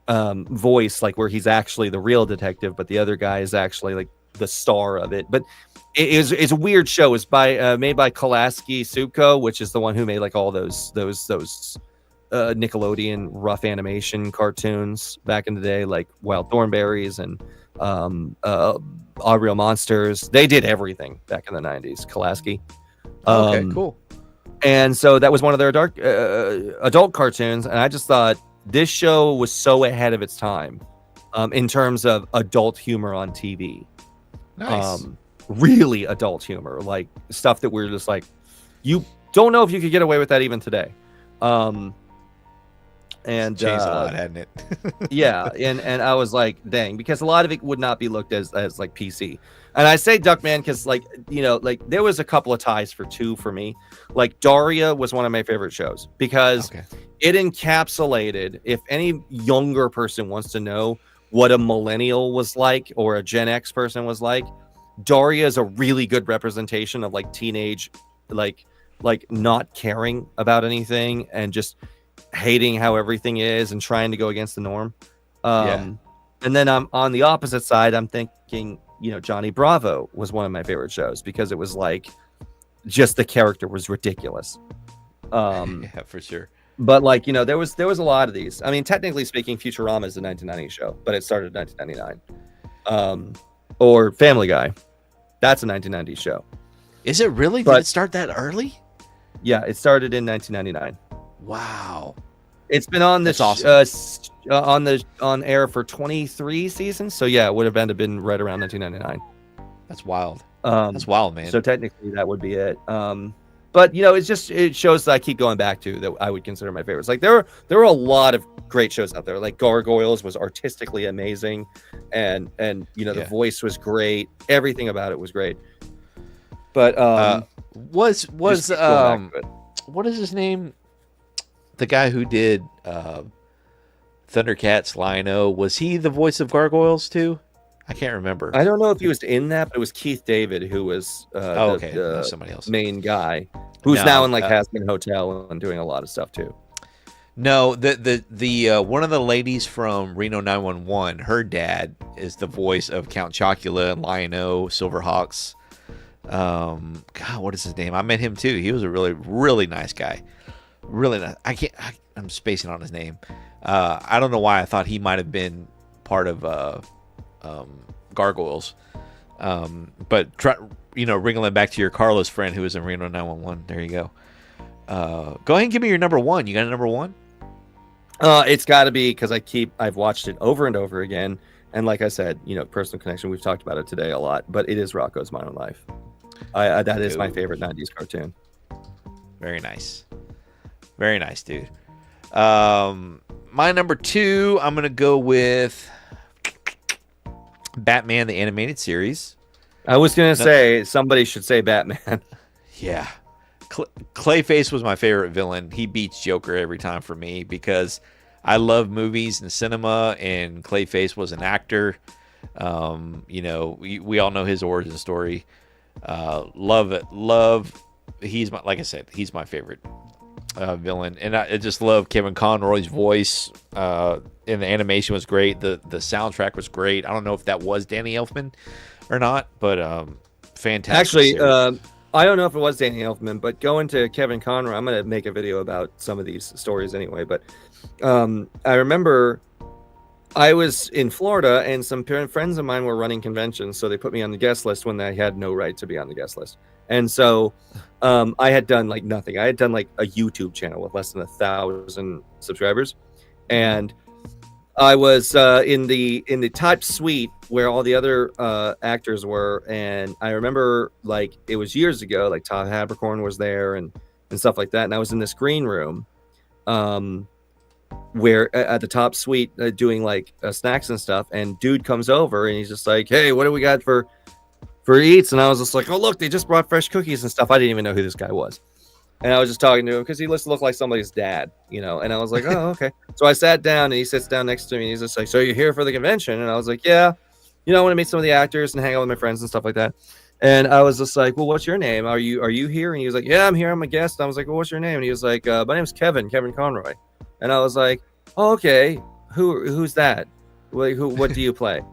Speaker 3: voice, like where he's actually the real detective, but the other guy is actually like the star of it. But it's a weird show. It's made by Kolaski Subco, which is the one who made like all those Nickelodeon rough animation cartoons back in the day, like Wild Thornberrys and All Real Monsters. They did everything back in the 90s. Kolaski.
Speaker 1: Okay, cool.
Speaker 3: And so that was one of their adult cartoons, and I just thought this show was so ahead of its time in terms of adult humor on TV.
Speaker 1: Nice.
Speaker 3: Really adult humor, like stuff that we're just like, you don't know if you could get away with that even today. And
Speaker 1: changed a lot, hadn't it?
Speaker 3: yeah, and I was like, dang, because a lot of it would not be looked as like PC. And I say Duckman because, like, like there was a couple of ties for 2 for me. Like Daria was one of my favorite shows because it encapsulated, if any younger person wants to know what a millennial was like or a Gen X person was like, Daria is a really good representation of like teenage, like not caring about anything and just hating how everything is and trying to go against the norm. And then I'm on the opposite side. I'm thinking, Johnny Bravo was one of my favorite shows because it was like just the character was ridiculous.
Speaker 1: Yeah, for sure.
Speaker 3: But like, there was a lot of these. I mean, technically speaking, Futurama is a 1990 show, but it started in 1999. Or Family Guy. That's a 1990 show.
Speaker 1: Is it really? Did it start that early?
Speaker 3: Yeah, it started in 1999.
Speaker 1: Wow.
Speaker 3: It's been on this
Speaker 1: awesome.
Speaker 3: On air for 23 seasons. So yeah, it would have been right around 1999.
Speaker 1: That's wild. That's wild, man.
Speaker 3: So technically that would be it. But it shows that I keep going back to that I would consider my favorites. Like there were a lot of great shows out there. Like Gargoyles was artistically amazing, and the voice was great. Everything about it was great. But
Speaker 1: what is his name? The guy who did Thundercats, Lion-O, was he the voice of Gargoyles too? I can't remember.
Speaker 3: I don't know if he was in that, but it was Keith David who was
Speaker 1: somebody else,
Speaker 3: main guy, who's now in like Hazbin Hotel and doing a lot of stuff too.
Speaker 1: No, the one of the ladies from Reno 911, her dad is the voice of Count Chocula and Lion-O, Silverhawks. God, what is his name? I met him too. He was a really, really nice guy. Really nice. I'm spacing on his name. I don't know why I thought he might have been part of Gargoyles. But wriggling back to your Carlos friend who was in Reno 911. There you go. Go ahead and give me your number 1. You got a number 1?
Speaker 3: It's got to be because I've watched it over and over again, and like I said, personal connection. We've talked about it today a lot, but it is Rocko's Modern Life. That is my favorite 90s cartoon.
Speaker 1: Very nice. Very nice, dude. My number 2, I'm gonna go with Batman the Animated Series.
Speaker 3: I was gonna say somebody should say Batman.
Speaker 1: Yeah, Clayface was my favorite villain. He beats Joker every time for me because I love movies and cinema, and Clayface was an actor. We all know his origin story. Love it. He's like I said, he's my favorite villain, and I just love Kevin Conroy's voice. And the animation was great. The soundtrack was great. I don't know if that was Danny Elfman or not, but fantastic.
Speaker 3: Actually, I don't know if it was Danny Elfman, but going to Kevin Conroy, I'm going to make a video about some of these stories anyway. But I remember I was in Florida, and some friends of mine were running conventions, so they put me on the guest list when they had no right to be on the guest list. And so I had done like nothing. I had done like a YouTube channel with less than 1,000 subscribers, and I was in the top suite where all the other actors were, and I remember like it was years ago. Like Todd Habercorn was there and stuff like that, and I was in this green room, where at the top suite doing like snacks and stuff, and dude comes over and he's just like, "Hey, what do we got for eats?" And I was just like, "Oh, look, they just brought fresh cookies and stuff." I didn't even know who this guy was. And I was just talking to him because he looked like somebody's dad, And I was like, "Oh, okay." So I sat down and he sits down next to me and he's just like, "So you're here for the convention?" And I was like, "Yeah, I want to meet some of the actors and hang out with my friends and stuff like that." And I was just like, "Well, what's your name? Are you here?" And he was like, "Yeah, I'm here. I'm a guest." And I was like, "Well, what's your name?" And he was like, "My name's Kevin Conroy." And I was like, "Oh, okay. Who's that? What do you play?"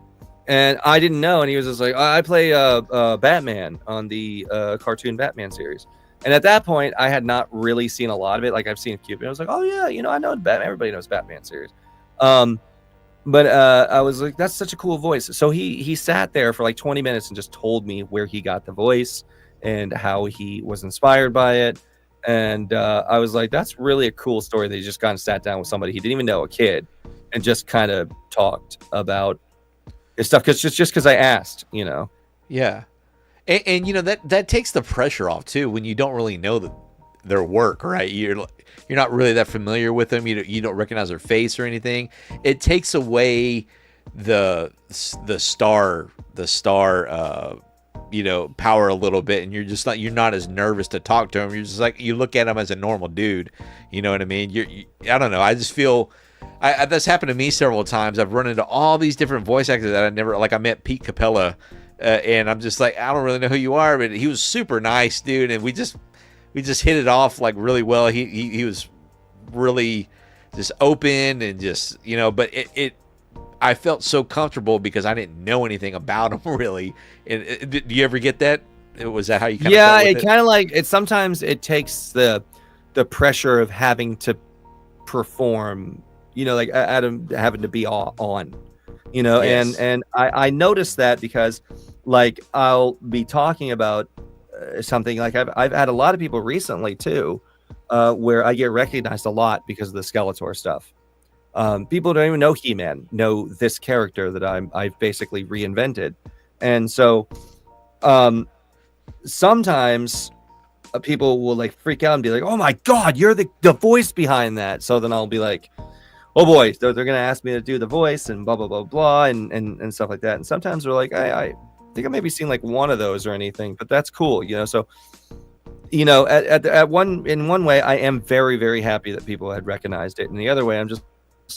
Speaker 3: And I didn't know. And he was just like, "I play Batman on the cartoon Batman series." And at that point, I had not really seen a lot of it. Like I've seen Cupid. I was like, "Oh yeah, I know Batman. Everybody knows Batman series." But I was like, "That's such a cool voice." So he sat there for like 20 minutes and just told me where he got the voice and how he was inspired by it. And I was like, "That's really a cool story." That he just kind of sat down with somebody he didn't even know, a kid, and just kind of talked about his stuff because just because I asked,
Speaker 1: Yeah. And that takes the pressure off too when you don't really know their work, right? You're not really that familiar with them. You don't recognize their face or anything. It takes away the star power a little bit, and you're not as nervous to talk to him. You're just like, you look at him as a normal dude. You know what I mean? I don't know. I just feel that's happened to me several times. I've run into all these different voice actors that I met Pete Capella. And I'm just like, I don't really know who you are, but he was super nice, dude, and we just hit it off like really well. He was really just open and just but I felt so comfortable because I didn't know anything about him really. And do you ever get that? Was that how you kind of felt with
Speaker 3: it kind of like it. Sometimes it takes the pressure of having to perform, like Adam having to be on.
Speaker 1: Yes.
Speaker 3: And I noticed that because like I'll be talking about something like I've had a lot of people recently too, where I get recognized a lot because of the Skeletor stuff. People don't even know He-Man, know this character that I've basically reinvented. And so sometimes people will like freak out and be like, "Oh my God, you're the voice behind that." So then I'll be like, "Oh boy, they're going to ask me to do the voice and blah, blah, blah, blah," and stuff like that. And sometimes they're like, I think I maybe seen like one of those or anything, but that's cool, So, in one way, I am very, very happy that people had recognized it. And the other way, I'm just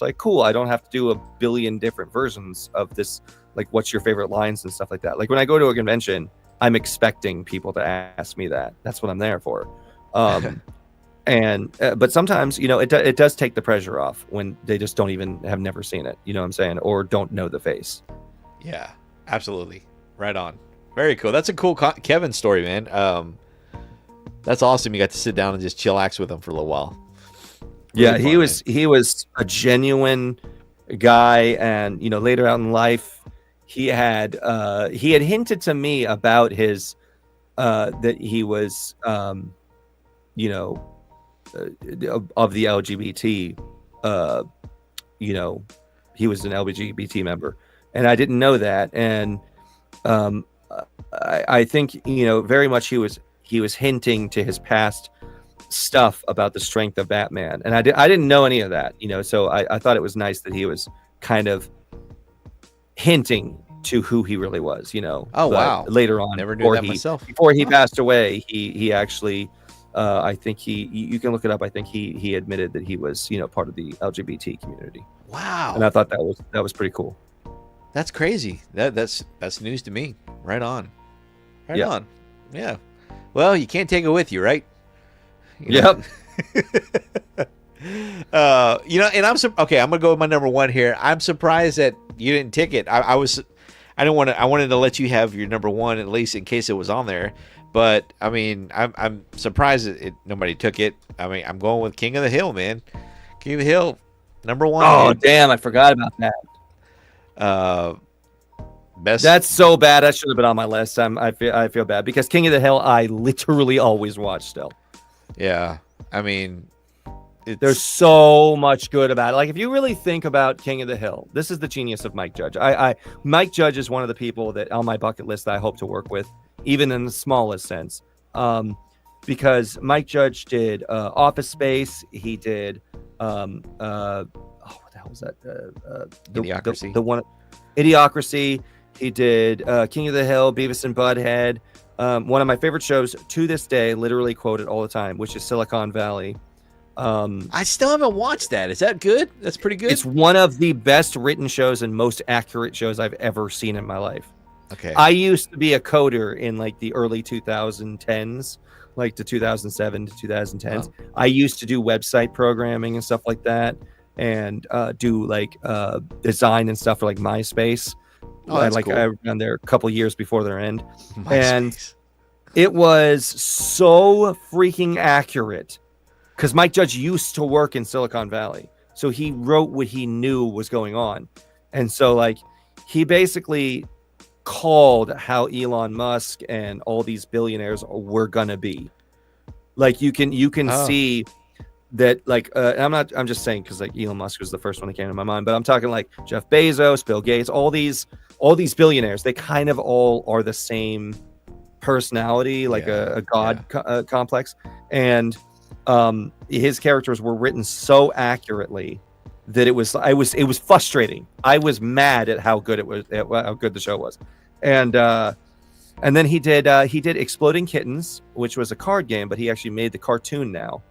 Speaker 3: like, cool, I don't have to do a billion different versions of this. Like, what's your favorite lines and stuff like that. Like when I go to a convention, I'm expecting people to ask me that. That's what I'm there for. And but sometimes it does take the pressure off when they just have never seen it, what I'm saying, or don't know the face.
Speaker 1: Yeah, absolutely. Right on. Very cool. That's a cool Kevin story, man. That's awesome. You got to sit down and just chillax with him for a little while.
Speaker 3: Really fun, he was a genuine guy, and later out in life he had hinted to me about his that he was of the LGBT, he was an LGBT member, and I didn't know that. And I think very much he was hinting to his past stuff about the strength of Batman, and I didn't know any of that, so I thought it was nice that he was kind of hinting to who he really was,
Speaker 1: Oh wow!
Speaker 3: Later on,
Speaker 1: never knew that myself.
Speaker 3: Before he passed away, he actually. I think you can look it up. I think he admitted that he was, part of the LGBT community.
Speaker 1: Wow.
Speaker 3: And I thought that was pretty cool.
Speaker 1: That's crazy. That's news to me. Right on. Right on. Yeah. Well, you can't take it with you, right?
Speaker 3: Yep.
Speaker 1: And I'm okay. I'm gonna go with my number one here. I'm surprised that you didn't tick it. I wanted to let you have your number one at least in case it was on there. But I mean, I'm surprised that nobody took it. I mean, I'm going with King of the Hill, man. King of the Hill, number one.
Speaker 3: Oh, damn! I forgot about that.
Speaker 1: Best.
Speaker 3: That's so bad. That should have been on my list. I feel bad because King of the Hill I literally always watch still.
Speaker 1: Yeah. I mean,
Speaker 3: There's so much good about it. Like if you really think about King of the Hill, this is the genius of Mike Judge. Mike Judge is one of the people that on my bucket list that I hope to work with, even in the smallest sense. Because Mike Judge did Office Space. He did what the hell was that?
Speaker 1: Idiocracy.
Speaker 3: The one Idiocracy. He did King of the Hill, Beavis and Butthead. One of my favorite shows to this day, literally quoted all the time, which is Silicon Valley.
Speaker 1: I still haven't watched that. Is that good? That's pretty good.
Speaker 3: It's one of the best written shows and most accurate shows I've ever seen in my life.
Speaker 1: Okay.
Speaker 3: I used to be a coder in like the early 2010s, like the 2007 to 2010s.
Speaker 1: Wow.
Speaker 3: I used to do website programming and stuff like that, and do like design and stuff for like MySpace.
Speaker 1: Oh, that's
Speaker 3: like
Speaker 1: cool.
Speaker 3: I ran there a couple years before their end.
Speaker 1: MySpace.
Speaker 3: And it was so freaking accurate because Mike Judge used to work in Silicon Valley. So he wrote what he knew was going on. And so like he basically called how Elon Musk and all these billionaires were going to be. Like you can see that like I'm just saying because like Elon Musk was the first one that came to my mind, but I'm talking like Jeff Bezos, Bill Gates, all these billionaires, they kind of all are the same personality, like a god complex. And his characters were written so accurately that it was frustrating. I was mad at how good how good the show was. And then he did Exploding Kittens, which was a card game, but he actually made the cartoon now.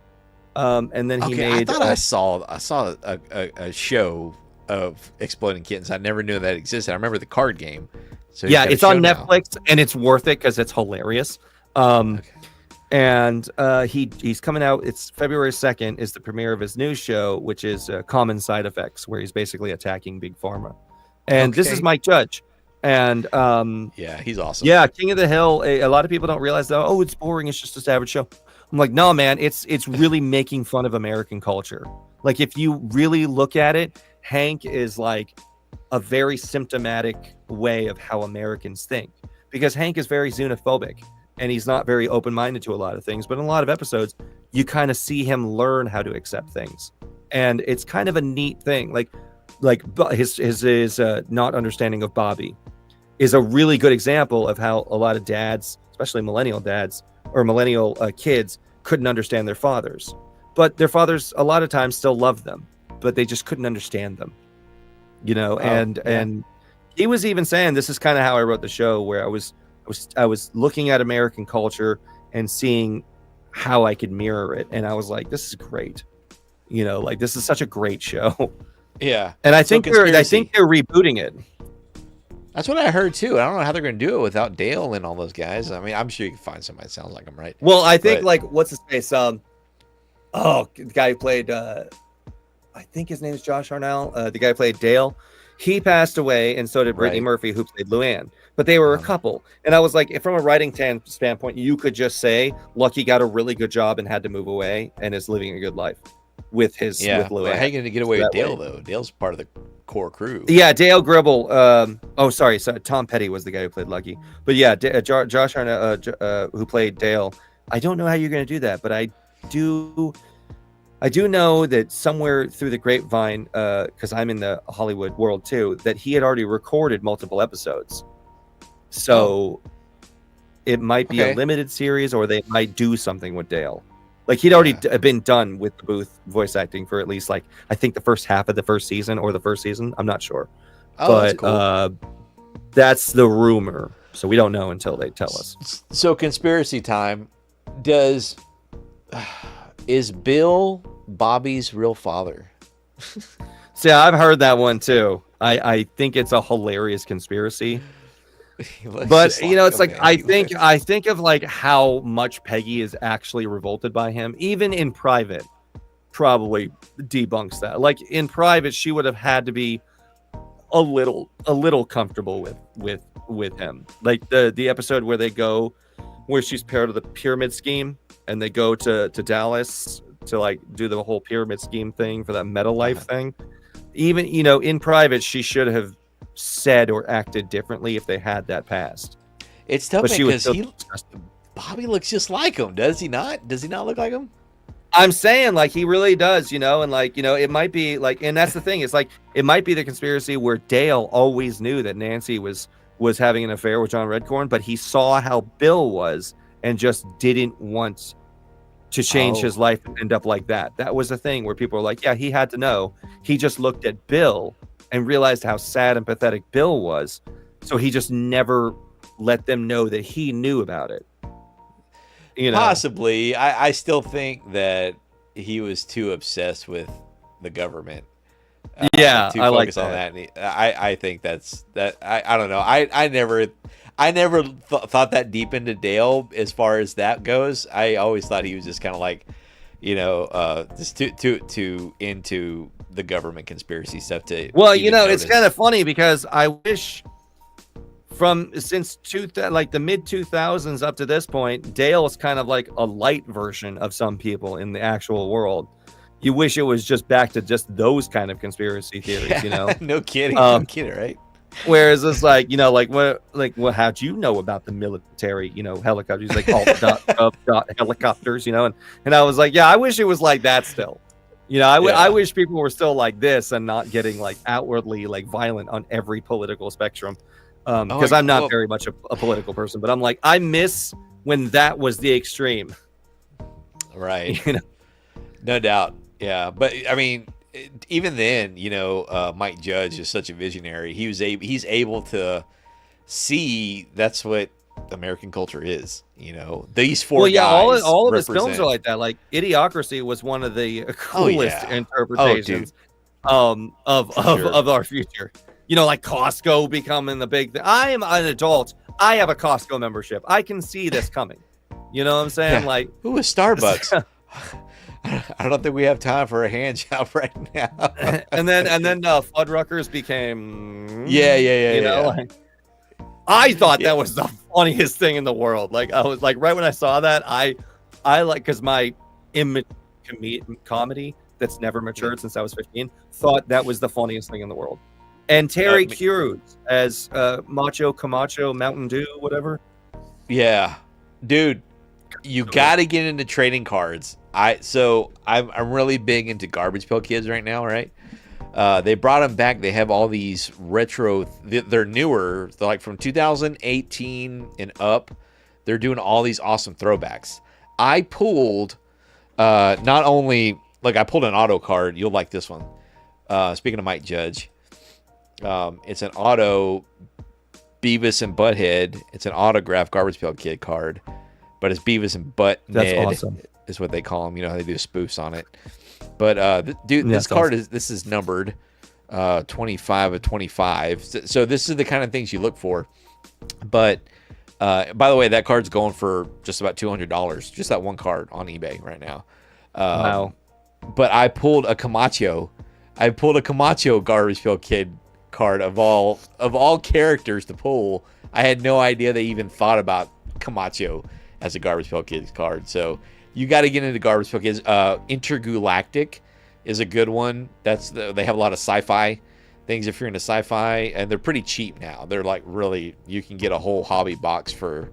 Speaker 3: And then he made.
Speaker 1: I thought I saw a show of Exploding Kittens. I never knew that existed. I remember the card game. So
Speaker 3: yeah, it's on
Speaker 1: now.
Speaker 3: Netflix and it's worth it because it's hilarious. And he's coming out. It's February 2nd is the premiere of his new show, which is Common Side Effects, where he's basically attacking Big Pharma. And this is Mike Judge. And
Speaker 1: yeah, he's awesome.
Speaker 3: Yeah, King of the Hill. A lot of people don't realize that. Oh, it's boring. It's just a average show. I'm like, no, man. It's really making fun of American culture. Like, if you really look at it, Hank is like a very symptomatic way of how Americans think, because Hank is very xenophobic and he's not very open-minded to a lot of things. But in a lot of episodes, you kind of see him learn how to accept things, and it's kind of a neat thing. Like his not understanding of Bobby is a really good example of how a lot of dads, especially millennial dads or millennial kids, couldn't understand their fathers, but their fathers a lot of times still loved them, but they just couldn't understand them, you know. And he was even saying, this is kind of how I wrote the show, where I was looking at American culture and seeing how I could mirror it, and I was like, this is great, you know, like this is such a great show.
Speaker 1: Yeah,
Speaker 3: and I think they're rebooting it.
Speaker 1: That's what I heard too. I don't know how they're going to do it without Dale and all those guys. I mean, I'm sure you can find somebody that sounds like him, right?
Speaker 3: Well, I think like what's his face? The guy who played. I think his name is Josh Harnell. The guy who played Dale. He passed away, and so did Brittany Murphy, who played Luann. But they were a couple, and I was like, from a writing standpoint, you could just say Lucky got a really good job and had to move away, and is living a good life with his with Luann.
Speaker 1: Well, how are you going to get away with Dale though? Dale's part of the core crew.
Speaker 3: Yeah, Dale Gribble. Sorry, Tom Petty was the guy who played Lucky. But yeah, Josh Harnett, who played Dale. I don't know how you're going to do that, but I do know that somewhere through the grapevine, because I'm in the Hollywood world too, that he had already recorded multiple episodes. So it might be a limited series, or they might do something with Dale. Like he'd already been done with the booth voice acting for at least like I think the first half of the first season or the first season. I'm not sure, but that's, cool. That's the rumor. So we don't know until they tell us.
Speaker 1: So conspiracy time. Is Bill Bobby's real father?
Speaker 3: See, I've heard that one too. I think it's a hilarious conspiracy. But you know, it's like I think of like how much Peggy is actually revolted by him, even in private. Probably debunks that. Like in private, she would have had to be a little comfortable with him. Like the episode where she's part of the pyramid scheme, and they go to Dallas to like do the whole pyramid scheme thing for that Meta Life thing. Even, you know, in private, she should have said or acted differently if they had that past.
Speaker 1: It's tough
Speaker 3: But she was
Speaker 1: because
Speaker 3: still
Speaker 1: Bobby looks just like him, does he not? Does he not look like him?
Speaker 3: I'm saying, like, he really does, and like, it might be like, and that's the thing, it's like, it might be the conspiracy where Dale always knew that Nancy was having an affair with John Redcorn, but he saw how Bill was and just didn't want to change his life and end up like that. That was the thing where people were like, yeah, he had to know. He just looked at Bill and realized how sad and pathetic Bill was. So he just never let them know that he knew about it.
Speaker 1: Possibly. I still think that he was too obsessed with the government. To
Speaker 3: I
Speaker 1: focus
Speaker 3: like
Speaker 1: on
Speaker 3: that.
Speaker 1: that. I think that's that. I don't know. I never thought that deep into Dale as far as that goes. I always thought he was just kind of like, just too into the government conspiracy stuff.
Speaker 3: Well,
Speaker 1: even
Speaker 3: it's
Speaker 1: notice.
Speaker 3: kind of funny because I wish since like the mid 2000s up to this point, Dale is kind of like a light version of some people in the actual world. You wish it was just back to just those kind of conspiracy theories,
Speaker 1: No kidding. No kidding, right?
Speaker 3: Whereas it's like, what how'd you know about the military, helicopters? He's like, helicopters, and I was like, yeah, I wish it was like that still. I wish people were still like this and not getting like outwardly like violent on every political spectrum. Because I'm not very much a political person, but I'm like, I miss when that was the extreme.
Speaker 1: Right. No doubt. Yeah. But I mean, even then, Mike Judge is such a visionary. He's able to see that's what American culture is. These four guys.
Speaker 3: All of his films are like that. Like Idiocracy was one of the coolest interpretations of our future. Like Costco becoming the big thing. I am an adult. I have a Costco membership. I can see this coming. You know what I'm saying?
Speaker 1: Yeah.
Speaker 3: Like,
Speaker 1: who is Starbucks? I don't think we have time for a hand job right now.
Speaker 3: and then Fuddruckers became.
Speaker 1: Yeah.
Speaker 3: Like, I thought that was the funniest thing in the world. Like, I was like, right when I saw that, I like, because my comedy that's never matured since I was 15 thought that was the funniest thing in the world. And Terry Crews as Macho Camacho Mountain Dew, whatever.
Speaker 1: Yeah, dude, you got to get into trading cards. I'm really big into Garbage Pail Kids right now, right? They brought them back. They have all these retro. They're newer. They're like from 2018 and up. They're doing all these awesome throwbacks. I pulled not only like I pulled an auto card. You'll like this one. Speaking of Mike Judge. It's an auto Beavis and Butthead. It's an autographed Garbage Pail Kid card, but it's Beavis and Butt
Speaker 3: That's
Speaker 1: Ned
Speaker 3: awesome.
Speaker 1: Is what they call them. How they do spoofs on it. But dude, this card
Speaker 3: awesome.
Speaker 1: is numbered 25 of 25. So this is the kind of things you look for. But by the way, that card's going for just about $200. Just that one card on eBay right now.
Speaker 3: Wow.
Speaker 1: But I pulled a Camacho. Garbage Pail Kid card of all characters to pull. I had no idea they even thought about Camacho as a Garbage Pail Kids card. So you got to get into Garbage Pail Kids. Intergalactic is a good one. They have a lot of sci-fi things if you're into sci-fi, and they're pretty cheap now. They're like really, you can get a whole hobby box for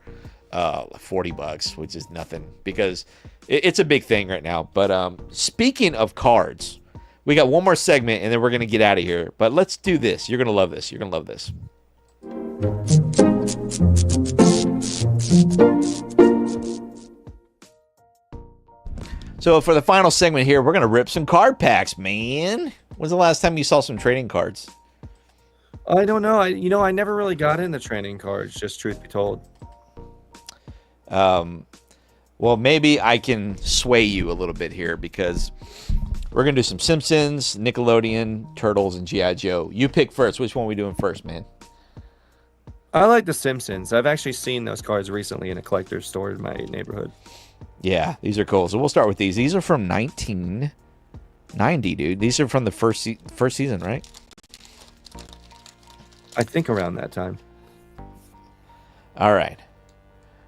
Speaker 1: $40, which is nothing because it's a big thing right now. But speaking of cards, we got one more segment and then we're going to get out of here. But let's do this. You're going to love this. You're going to love this. So for the final segment here, we're going to rip some card packs, man. When's the last time you saw some trading cards?
Speaker 3: I don't know. I never really got into trading cards, just truth be told.
Speaker 1: Well, maybe I can sway you a little bit here because we're going to do some Simpsons, Nickelodeon, Turtles, and G.I. Joe. You pick first. Which one are we doing first, man?
Speaker 3: I like The Simpsons. I've actually seen those cards recently in a collector's store in my neighborhood.
Speaker 1: Yeah, these are cool. So we'll start with these. These are from 1990, dude. These are from the first season, right?
Speaker 3: I think around that time.
Speaker 1: All right.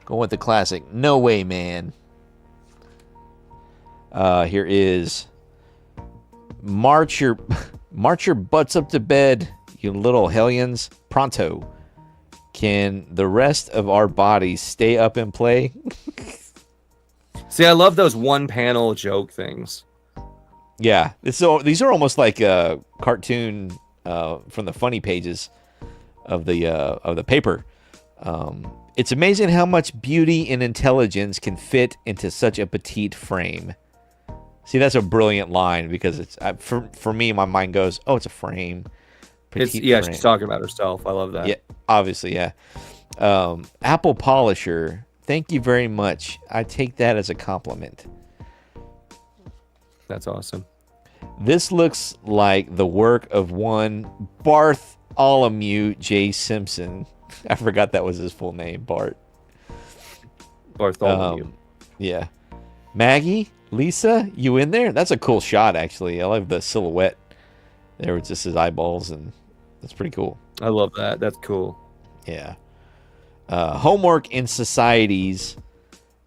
Speaker 1: Going with the classic. No Way, Man. Here is March your butts up to bed, you little hellions. Pronto. Can the rest of our bodies stay up and play?
Speaker 3: See, I love those one-panel joke things.
Speaker 1: Yeah, these are almost like a cartoon from the funny pages of the paper. It's amazing how much beauty and intelligence can fit into such a petite frame. See, that's a brilliant line because it's for me, my mind goes, "Oh, it's a frame." Petite frame.
Speaker 3: She's talking about herself. I love that.
Speaker 1: Yeah, obviously, yeah. Apple Polisher, thank you very much. I take that as a compliment.
Speaker 3: That's awesome.
Speaker 1: This looks like the work of one Bartholomew J. Simpson. I forgot that was his full name, Bart.
Speaker 3: Bartholomew.
Speaker 1: Yeah. Maggie, Lisa, you in there? That's a cool shot, actually. I love the silhouette. There was just his eyeballs, and that's pretty cool.
Speaker 3: I love that. That's cool.
Speaker 1: Yeah. Homework in society's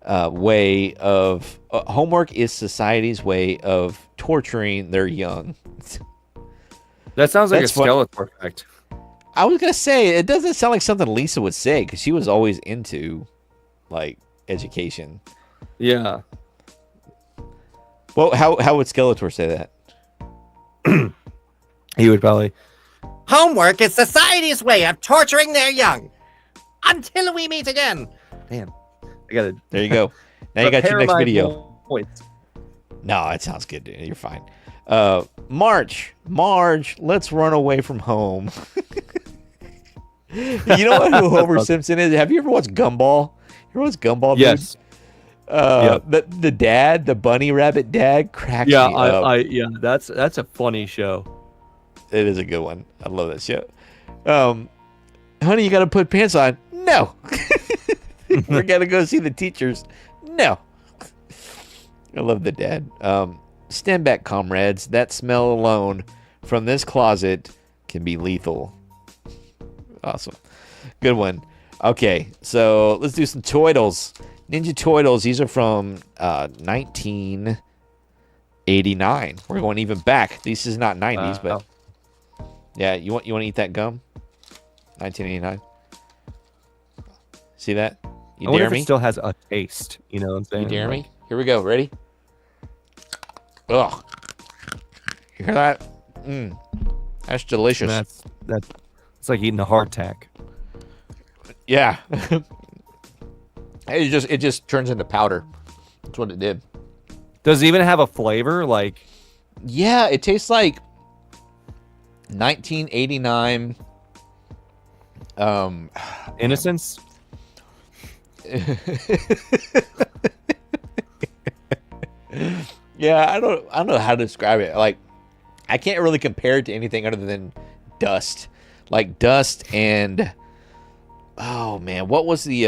Speaker 1: way of homework is society's way of torturing their young.
Speaker 3: That sounds like
Speaker 1: That's
Speaker 3: a Skeletor effect.
Speaker 1: I was gonna say it doesn't sound like something Lisa would say because she was always into like education.
Speaker 3: Yeah.
Speaker 1: Well, how would Skeletor say that?
Speaker 3: He would probably.
Speaker 4: Homework is society's way of torturing their young. Until we meet again.
Speaker 3: Damn. I gotta.
Speaker 1: There you go. Now you got your next video.
Speaker 3: Points.
Speaker 1: No, it sounds good, dude. You're fine. Marge, let's run away from home. You know what who Homer Simpson is? Have you ever watched Gumball? You ever watched Gumball? Dude?
Speaker 3: Yes.
Speaker 1: The dad, the bunny rabbit dad, cracks me up.
Speaker 3: Yeah. That's a funny show.
Speaker 1: It is a good one. I love that show. Honey, you got to put pants on. No. We're gonna go see the teachers. No. I love the dad. Stand back, comrades. That smell alone from this closet can be lethal. Awesome. Good one. Okay, so let's do some Toidles. Ninja Toidles. These are from 1989. We're going even back. This is not 90s, but yeah. You want to eat that gum? 1989. See that? You
Speaker 3: I wonder
Speaker 1: dare
Speaker 3: if
Speaker 1: me?
Speaker 3: it still has a taste. You know what I'm saying?
Speaker 1: You dare me? Here we go. Ready? Ugh. You hear that? That's delicious.
Speaker 3: That's it's like eating a hardtack.
Speaker 1: Yeah. It just turns into powder. That's what it did.
Speaker 3: Does it even have a flavor? Like,
Speaker 1: yeah, it tastes like 1989
Speaker 3: Innocence?
Speaker 1: Yeah, I don't know how to describe it. Like, I can't really compare it to anything other than dust. Like dust and oh man, what was the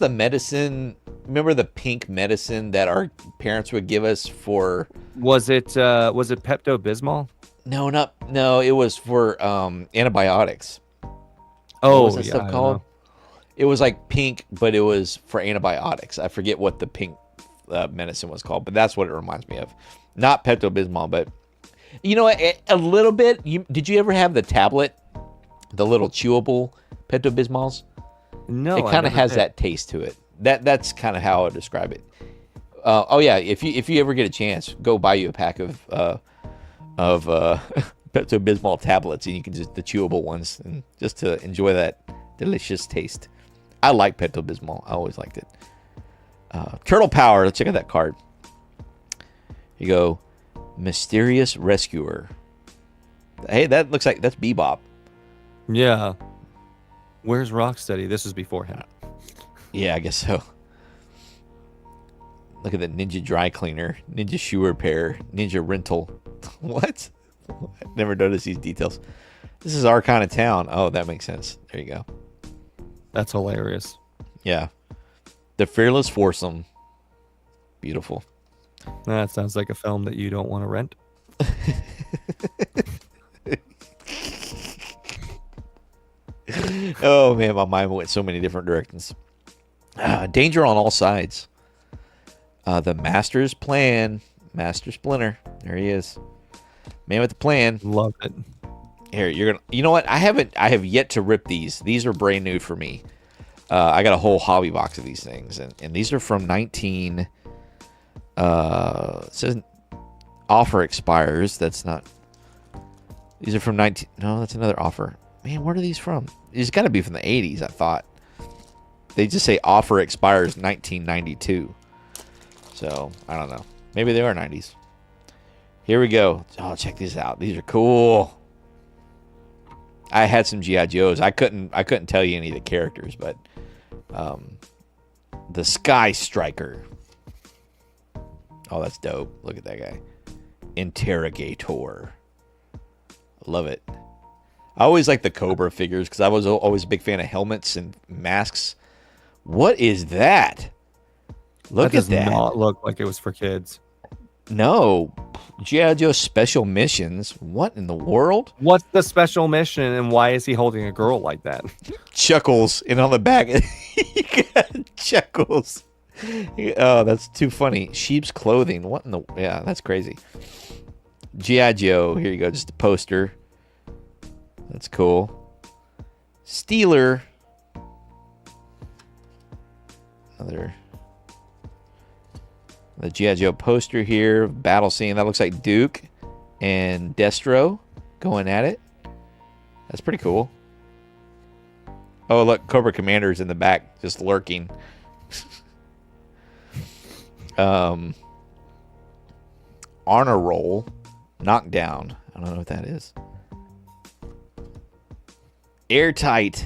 Speaker 1: medicine? Remember the pink medicine that our parents would give us for?
Speaker 3: Was it Pepto-Bismol?
Speaker 1: No, it was for antibiotics.
Speaker 3: Oh,
Speaker 1: what was that
Speaker 3: yeah,
Speaker 1: stuff called? It was like pink, but it was for antibiotics. I forget what the pink medicine was called, but that's what it reminds me of. Not Pepto-Bismol, but you know, a little bit. Did you ever have the tablet, the little chewable Pepto-Bismols?
Speaker 3: No,
Speaker 1: It kind of has that taste to it. That's kind of how I would describe it. Oh yeah, if you ever get a chance, go buy you a pack of Pepto-Bismol tablets, and you can just the chewable ones, and just to enjoy that delicious taste. I like Pepto-Bismol. I always liked it. Turtle Power. Let's check out that card. You go, Mysterious Rescuer. Hey, that looks like that's Bebop.
Speaker 3: Yeah. Where's Rocksteady? This is before him.
Speaker 1: Yeah, I guess so. Look at the Ninja Dry Cleaner, Ninja Shoe Repair, Ninja Rental. What? Never noticed these details. This is our kind of town. Oh, that makes sense. There you go.
Speaker 3: That's hilarious.
Speaker 1: Yeah. The Fearless Foursome. Beautiful.
Speaker 3: That sounds like a film that you don't want to rent.
Speaker 1: Oh man, my mind went so many different directions. Danger on all sides. The Master's Plan. Master Splinter. There he is. Man with the plan.
Speaker 3: Love it.
Speaker 1: Here, you know what? I have yet to rip these. These are brand new for me. I got a whole hobby box of these things, and these are from 19. It says offer expires. That's not. These are from 19. No, that's another offer. Man, where are these from? It's got to be from the 80s. I thought. They just say offer expires 1992. So I don't know. Maybe they are 90s. Here we go. Oh, check these out. These are cool. I had some G.I. Joes. I couldn't tell you any of the characters, but the Sky Striker. Oh, that's dope. Look at that guy. Interrogator. Love it. I always like the Cobra figures because I was always a big fan of helmets and masks. What is that? Look at that.
Speaker 3: Does not look like it was for kids.
Speaker 1: No. G.I. Joe Special Missions. What in the world?
Speaker 3: What's the special mission, and why is he holding a girl like that?
Speaker 1: Chuckles. And on the back, you got Chuckles. Oh, that's too funny. Sheep's clothing. What in the... Yeah, that's crazy. G.I. Joe. Here you go. Just a poster. That's cool. Steeler. Another... The G.I. Joe poster here. Battle scene. That looks like Duke and Destro going at it. That's pretty cool. Oh, look. Cobra Commander's in the back just lurking. Honor Roll. Knockdown. I don't know what that is. Airtight.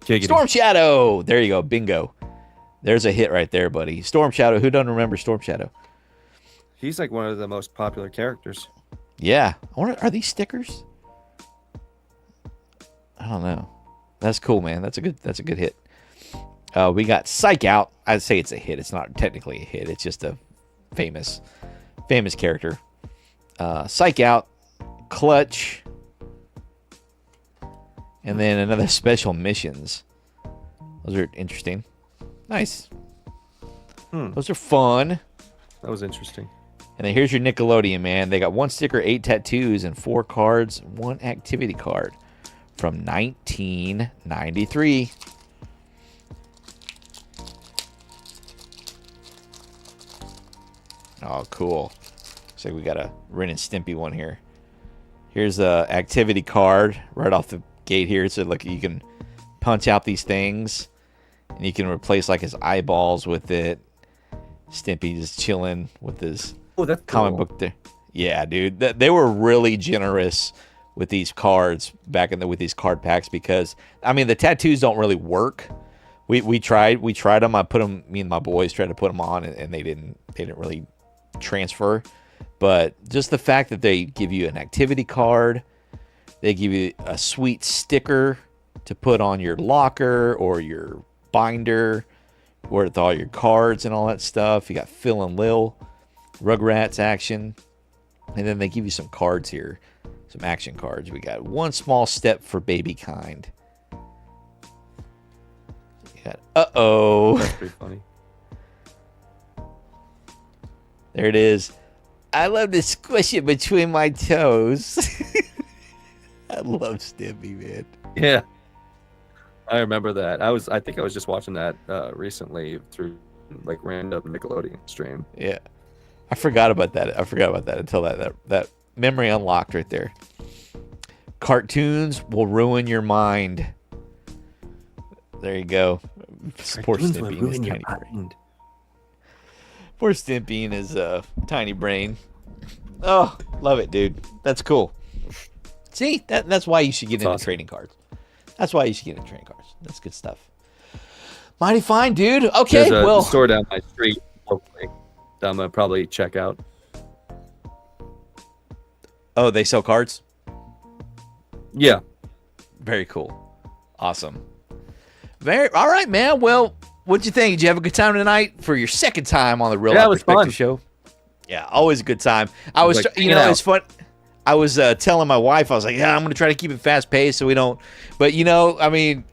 Speaker 3: Giggity.
Speaker 1: Storm Shadow. There you go. Bingo. There's a hit right there, buddy. Storm Shadow. Who doesn't remember Storm Shadow?
Speaker 3: He's like one of the most popular characters.
Speaker 1: Yeah. I wonder, are these stickers? I don't know. That's cool, man. That's a good hit. We got Psych Out. I'd say it's a hit. It's not technically a hit. It's just a famous character. Psych Out, Clutch, and then another Special Missions. Those are interesting. Nice. Those are fun.
Speaker 3: That was interesting.
Speaker 1: And then here's your Nickelodeon, man. They got 1 sticker, 8 tattoos, and 4 cards, 1 activity card from 1993. Oh, cool. Looks like we got a Ren and Stimpy one here. Here's a activity card right off the gate here. So look, you can punch out these things, and you can replace like his eyeballs with it. Stimpy just chilling with his comic book there. Yeah, dude. They were really generous with these cards back with these card packs because, I mean, the tattoos don't really work. We tried them. I put them. Me and my boys tried to put them on, and they didn't really transfer. But just the fact that they give you an activity card, they give you a sweet sticker to put on your locker or your binder, with all your cards and all that stuff. You got Phil and Lil, Rugrats action, and then they give you some cards here, some action cards. We got One Small Step for Baby Kind. Uh-oh.
Speaker 3: That's pretty funny.
Speaker 1: There it is. I love to squish it between my toes. I love Stimpy, man.
Speaker 3: Yeah. I remember that. I think I was just watching that recently through like random Nickelodeon stream.
Speaker 1: Yeah. I forgot about that. Until that memory unlocked right there. Cartoons will ruin your mind. There you go. Poor Stimpy and his tiny brain. Poor Stimpy and his tiny brain. Oh, love it, dude. That's cool. See, that's why you should get into
Speaker 3: awesome.
Speaker 1: trading cards. That's why you should get into trading cards. That's good stuff. Mighty fine, dude. Okay,
Speaker 3: There's a
Speaker 1: well,
Speaker 3: store down my street locally that I'm gonna probably check out.
Speaker 1: oh, they sell cards?
Speaker 3: Yeah.
Speaker 1: Very cool. Awesome. All right, man. Well, what'd you think? Did you have a good time tonight for your second time on the Real Life
Speaker 3: it was
Speaker 1: Perspective
Speaker 3: fun.
Speaker 1: Show? Yeah, always a good time. I was,
Speaker 3: like
Speaker 1: it's fun. I was telling my wife, I was like, yeah, I'm going to try to keep it fast paced so we don't. But, I mean,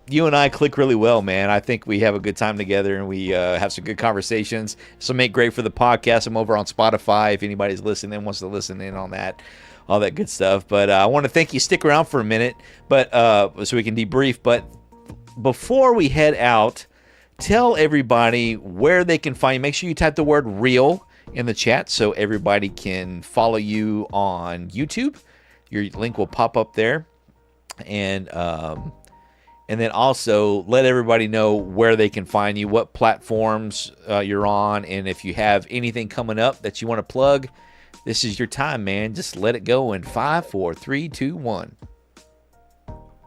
Speaker 1: you and I click really well, man. I think we have a good time together, and we have some good conversations. So make great for the podcast. I'm over on Spotify if anybody's listening, wants to listen in on that, all that good stuff. But I want to thank you. Stick around for a minute, but so we can debrief. But before we head out, tell everybody where they can find you. Make sure you type the word "real" in the chat so everybody can follow you on YouTube. Your link will pop up there, and then also let everybody know where they can find you, what platforms you're on, and if you have anything coming up that you want to plug, this is your time, man. Just let it go in 5, 4, 3, 2, 1.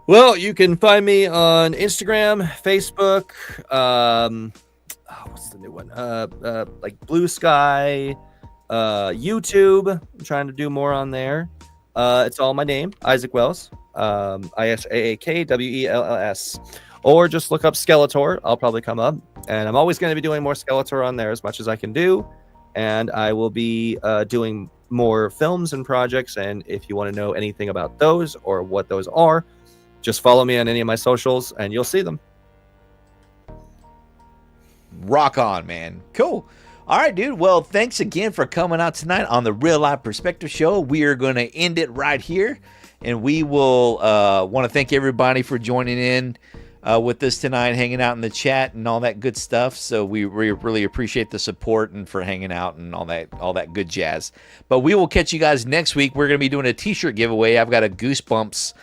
Speaker 3: Well, you can find me on Instagram, Facebook, what's the new one? Like Blue Sky, YouTube. I'm trying to do more on there. It's all my name, Isaak Wells. ISAAKWELLS, or just look up Skeletor. I'll probably come up, and I'm always going to be doing more Skeletor on there as much as I can do, and I will be doing more films and projects. And if you want to know anything about those or what those are, just follow me on any of my socials and you'll see them.
Speaker 1: Rock on, man. Cool. All right, dude. Well, thanks again for coming out tonight on the Real Life Perspective Show. We are going to end it right here. And we will want to thank everybody for joining in with us tonight, hanging out in the chat and all that good stuff. So we really appreciate the support and for hanging out and all that good jazz. But we will catch you guys next week. We're going to be doing a T-shirt giveaway. I've got a Goosebumps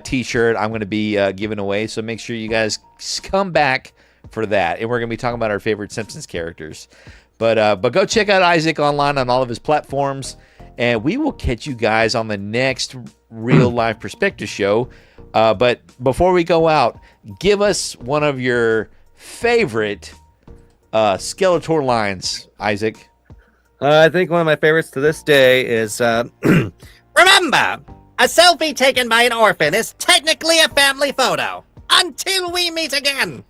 Speaker 1: T-shirt I'm going to be giving away. So make sure you guys come back for that. And we're going to be talking about our favorite Simpsons characters. But go check out Isaak online on all of his platforms. And we will catch you guys on the next Real Life Perspective Show. But before we go out, give us one of your favorite Skeletor lines, Isaak.
Speaker 3: I think one of my favorites to this day is
Speaker 4: Remember, a selfie taken by an orphan is technically a family photo. Until we meet again.